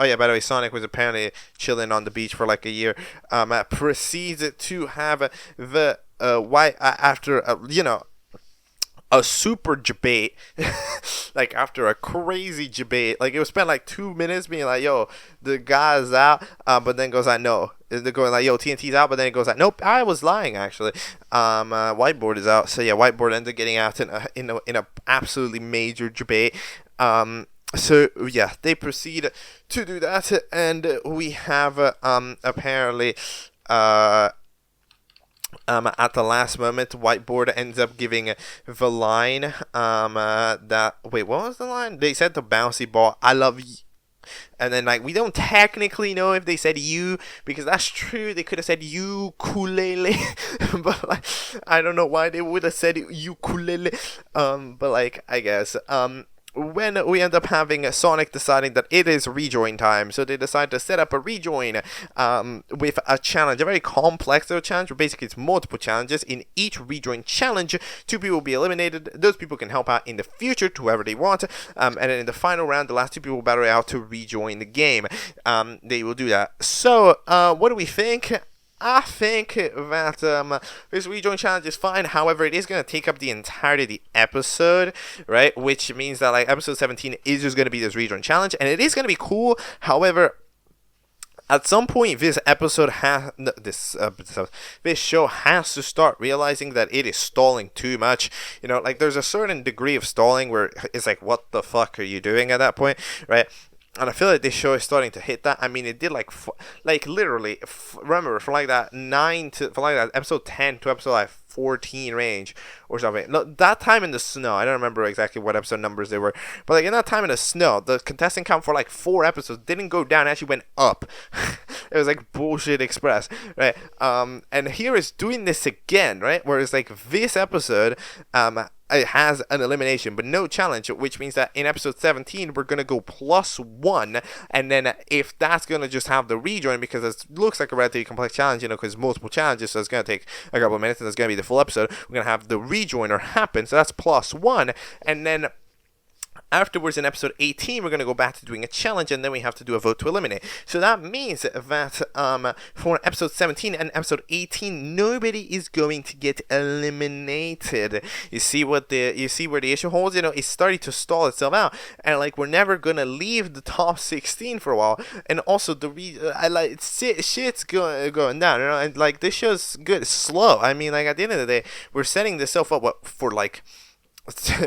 yeah, by the way, Sonic was apparently chilling on the beach for like a year, proceeds to have the after you know, a super debate, like after a crazy debate, like it was spent like 2 minutes being like, yo, the guy's out, but then goes like, no, they're going like, yo, TNT's out, but then it goes like, nope, I was lying actually. Whiteboard is out, so yeah, Whiteboard ended up getting out in a absolutely major debate. So yeah, they proceed to do that, and we have apparently at the last moment, Whiteboard ends up giving the line that, wait, what was the line? They said the bouncy ball, I love you. And then, like, we don't technically know if they said you, because that's true, they could have said ukulele, but, like, I don't know why they would have said ukulele, but, like, I guess, when we end up having Sonic deciding that it is rejoin time, so they decide to set up a rejoin with a challenge, a very complex challenge, where basically it's multiple challenges. In each rejoin challenge, 2 people will be eliminated. Those people can help out in the future to whoever they want, and then in the final round, the last 2 people will battle out to rejoin the game. They will do that. So, what do we think? I think that this rejoin challenge is fine. However, it is going to take up the entirety of the episode, right? Which means that like episode 17 is just going to be this rejoin challenge, and it is going to be cool. However, at some point, this episode this show has to start realizing that it is stalling too much. You know, like there's a certain degree of stalling where it's like, what the fuck are you doing at that point, right? And I feel like this show is starting to hit that. I mean, it did like literally. Remember, from like that episode 10 to episode like 14 range or something. No, that time in the snow, I don't remember exactly what episode numbers they were, but like in that time in the snow, the contestant count for like 4 episodes didn't go down, it actually went up. It was like bullshit express, right? And here is doing this again, right? Whereas like this episode, it has an elimination but no challenge, which means that in episode 17 we're gonna go +1, and then if that's gonna just have the rejoin, because it looks like a relatively complex challenge, you know, because multiple challenges, so it's gonna take a couple of minutes and it's gonna be the full episode, we're gonna have the rejoiner happen, so that's +1, and then afterwards, in episode 18, we're going to go back to doing a challenge, and then we have to do a vote to eliminate. So that means that for episode 17 and episode 18, nobody is going to get eliminated. You see where the issue holds? You know, it's starting to stall itself out, and like we're never going to leave the top 16 for a while. And also shit's going down. You know, and like this show's good. It's slow. I mean, like at the end of the day, we're setting this self up for like.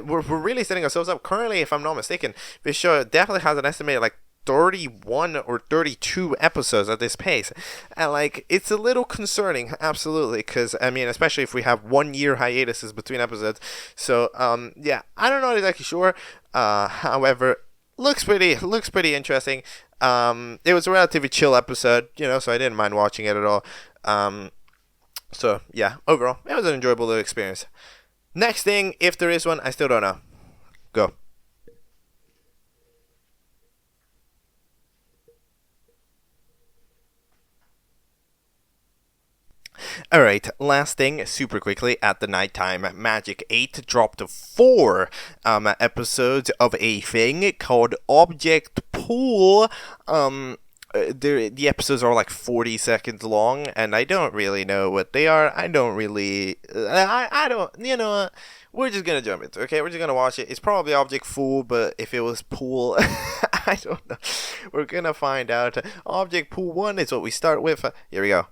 We're really setting ourselves up. Currently, if I'm not mistaken, this show definitely has an estimated like 31 or 32 episodes at this pace, and like it's a little concerning, absolutely, because I mean, especially if we have 1 year hiatuses between episodes. So yeah, I don't know exactly sure. However, looks pretty interesting. It was a relatively chill episode, you know, so I didn't mind watching it at all. So yeah, overall, it was an enjoyable little experience. Next thing, if there is one, I still don't know. Go. Alright, last thing, super quickly, at the nighttime, Magic 8 dropped 4 episodes of a thing called Object Pool. the episodes are like 40 seconds long, and I don't really know what they are. I don't really, I don't, we're just gonna jump into it, okay? We're just gonna watch it. It's probably Object Pool, but if it was Pool, I don't know. We're gonna find out. Object Pool 1 is what we start with. Here we go.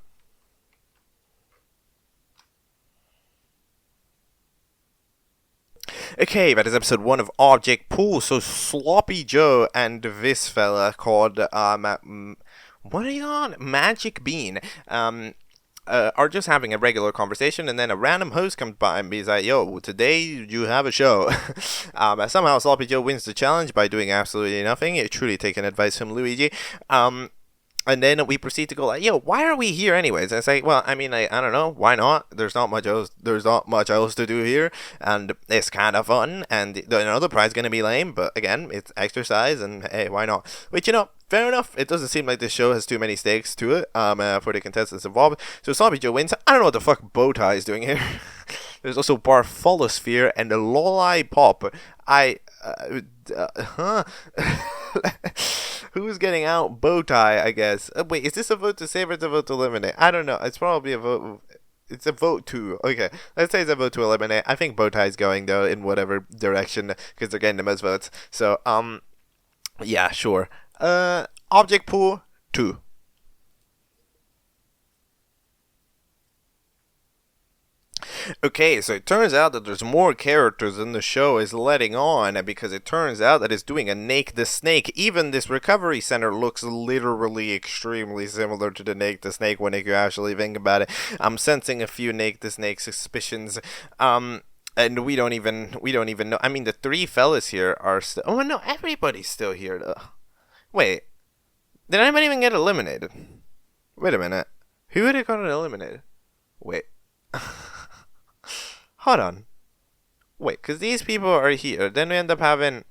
Okay, that is episode 1 of Object Pool. So Sloppy Joe and this fella called what are you on? Magic Bean. Are just having a regular conversation, and then a random host comes by and he's like, "Yo, today you have a show." Somehow Sloppy Joe wins the challenge by doing absolutely nothing. Truly taking advice from Luigi. And then we proceed to go like, "Yo, why are we here anyways?" And it's like, well, I mean, I don't know, why not? There's not much else to do here, and it's kind of fun. And the prize is gonna be lame, but again, it's exercise, and hey, why not? Which, fair enough. It doesn't seem like this show has too many stakes to it. For the contestants involved. So Sloppy Joe wins. I don't know what the fuck Bowtie is doing here. There's also Bartholosphere and a Lollipop. Who's getting out? Bowtie, I guess. Wait, is this a vote to save or is it a vote to eliminate? I don't know. It's probably a vote. It's a vote to. Okay, let's say it's a vote to eliminate. I think Bowtie's going though in whatever direction because they're getting the most votes. So yeah, sure. Object Pool 2. Okay, so it turns out that there's more characters than the show is letting on, because it turns out that it's doing a Nake the Snake. Even this recovery center looks literally extremely similar to the Nake the Snake when you actually think about it. I'm sensing a few Nake the Snake suspicions. And we don't even know. I mean, the 3 fellas here are still. Oh no, everybody's still here though. Wait, did anybody even get eliminated? Wait a minute, who would have gotten eliminated? Wait. Hold on. Wait, because these people are here. Then we end up having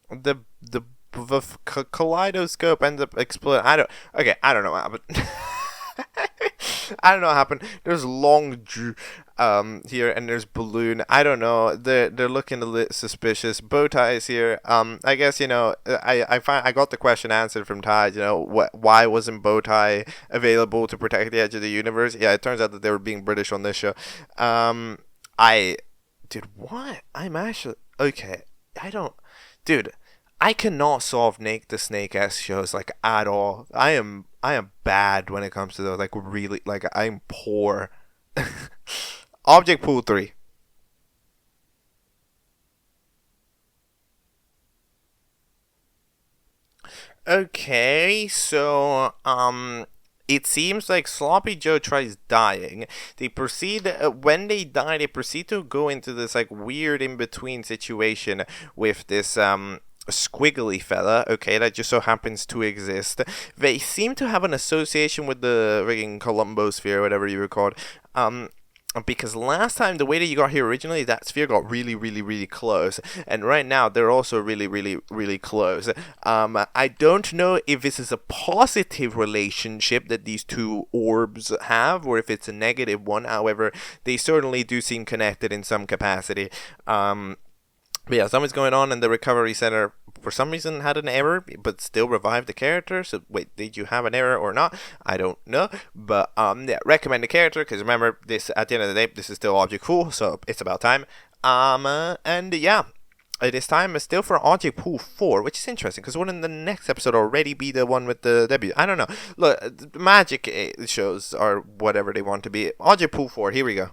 the kaleidoscope ends up exploding. I don't know what happened. I don't know what happened. There's Long Drew here, and there's Balloon. I don't know. They're looking a little suspicious. Bowtie is here. I guess I got the question answered from Ty. Why wasn't Bowtie available to protect the edge of the universe? Yeah, it turns out that they were being British on this show. Dude, what? I'm actually okay. Dude. I cannot solve Nake the Snake-esque shows like at all. I am bad when it comes to those. Like really, like I'm poor. Object Pool 3. Okay, so it seems like Sloppy Joe tries dying. They proceed, when they die, they proceed to go into this like weird in-between situation with this squiggly fella, okay, that just so happens to exist. They seem to have an association with the friggin' Columbo sphere, whatever you were called. Because last time, the way that you got here originally, that sphere got really, really, really close. And right now, they're also really, really, really close. I don't know if this is a positive relationship that these 2 orbs have, or if it's a negative one. However, they certainly do seem connected in some capacity. But yeah, something's going on, and the recovery center for some reason had an error, but still revived the character. So wait, did you have an error or not? I don't know. But yeah, recommend the character, because remember, this at the end of the day, this is still Object Pool, so it's about time. And yeah, it is time still for Object Pool 4, which is interesting, because wouldn't the next episode already be the one with the debut? I don't know. Look, magic shows are whatever they want to be. Object Pool 4, here we go.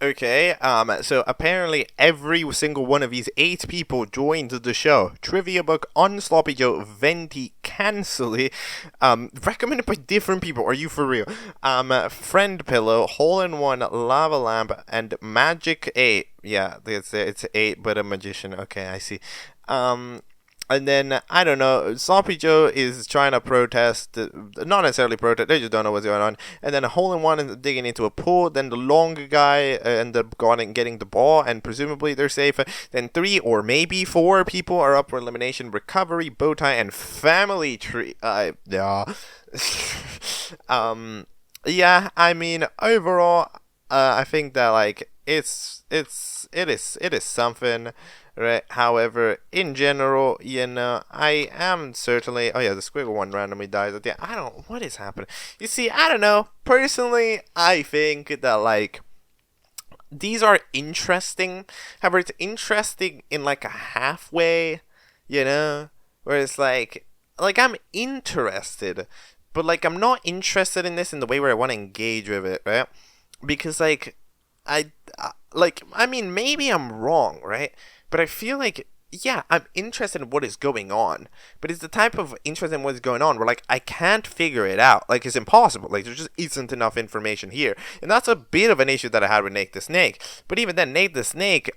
Okay, so apparently every single one of these 8 people joined the show. Trivia Book, Unsloppy Joe, Venti, Cancely, recommended by different people, are you for real? Friend Pillow, Hole in One, Lava Lamp, and Magic 8. Yeah, it's 8, but a magician. Okay, I see. And then, I don't know, Sloppy Joe is trying to protest, not necessarily protest, they just don't know what's going on. And then a Hole in One and digging into a pool. Then the long guy ended up getting the ball, and presumably they're safe. Then 3 or maybe 4 people are up for elimination. Recovery, Bowtie, and Family Tree. Yeah. Yeah, I mean, overall, I think that, like, it is something, right? However, in general, I am certainly. Oh yeah, the squiggle one randomly dies at the end. I don't. What is happening? You see, I don't know. Personally, I think that like these are interesting. However, it's interesting in like a halfway, where it's like I'm interested, but like I'm not interested in this in the way where I want to engage with it, right? Because like I mean, maybe I'm wrong, right? But I feel like, yeah, I'm interested in what is going on. But it's the type of interest in what is going on where, like, I can't figure it out. Like, it's impossible. Like, there just isn't enough information here. And that's a bit of an issue that I had with Nake the Snake. But even then, Nake the Snake,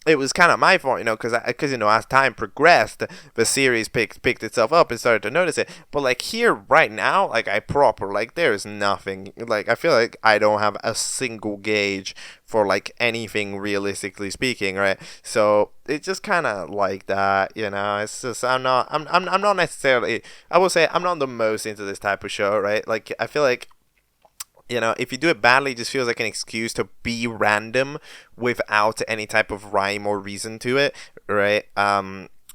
it was kind of my fault, because as time progressed, the series picked itself up and started to notice it. But like here right now, like there's nothing. Like I feel like I don't have a single gauge for like anything realistically speaking, right? So it's just kind of like that, It's just I'm not necessarily. I will say I'm not the most into this type of show, right? Like I feel like, if you do it badly, it just feels like an excuse to be random without any type of rhyme or reason to it, right?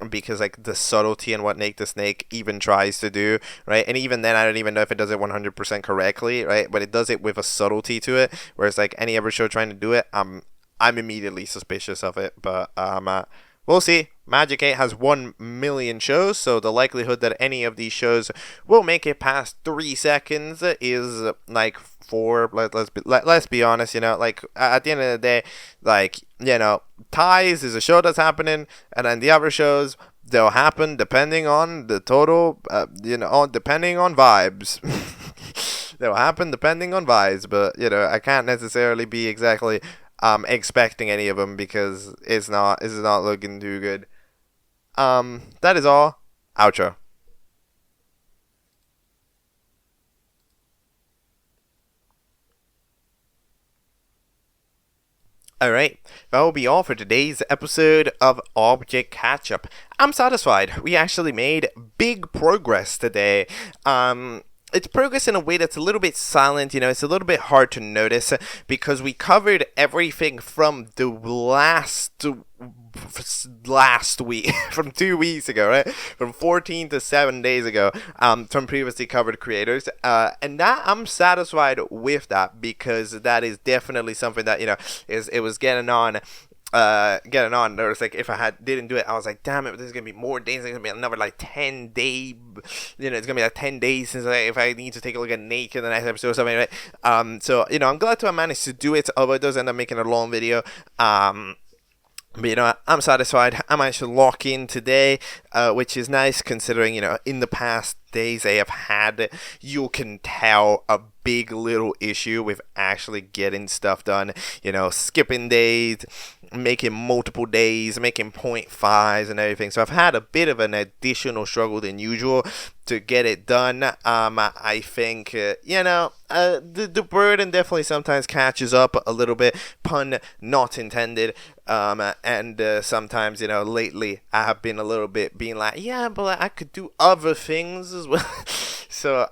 Because like the subtlety and what Nake the Snake even tries to do, right? And even then, I don't even know if it does it 100% correctly, right? But it does it with a subtlety to it, whereas like any other show trying to do it, I'm immediately suspicious of it. But we'll see. Magic 8 has 1 million shows, so the likelihood that any of these shows will make it past 3 seconds is like 4. Let's be honest, like at the end of the day, like, Ties is a show that's happening, and then the other shows, they'll happen depending on the total, depending on vibes. They'll happen depending on vibes, but, I can't necessarily be exactly expecting any of them because it's not looking too good. That is all. Outro. Alright, that will be all for today's episode of Object Catchup. I'm satisfied. We actually made big progress today. It's progress in a way that's a little bit silent, it's a little bit hard to notice because we covered everything from the last week, from 2 weeks ago, right? From 14 to 7 days ago, from previously covered creators. And that I'm satisfied with that because that is definitely something that, it was getting on. There was like, if I didn't do it, I was like, damn it, there's gonna be more days. There's gonna be another like 10 day, it's gonna be like 10 days since if I need to take a look at Nake in the next episode or something, right? So I'm glad to have managed to do it, although it does end up making a long video. But I'm satisfied. I managed to lock in today, which is nice considering, in the past days I have had, you can tell, a big little issue with actually getting stuff done, skipping days, making multiple days, making 0.5s and everything. So I've had a bit of an additional struggle than usual to get it done. I think, the burden definitely sometimes catches up a little bit, pun not intended. And sometimes, lately I have been a little bit being like, yeah, but I could do other things as well. So,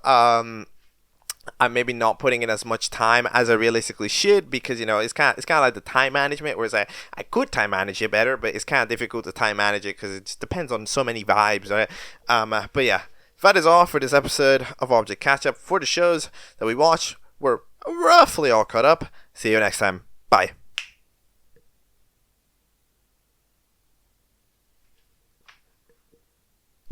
I'm maybe not putting in as much time as I realistically should because, it's kind of like the time management, whereas I could time manage it better, but it's kind of difficult to time manage it because it just depends on so many vibes, right? But yeah, that is all for this episode of Object Catchup. For the shows that we watch, we're roughly all caught up. See you next time. Bye.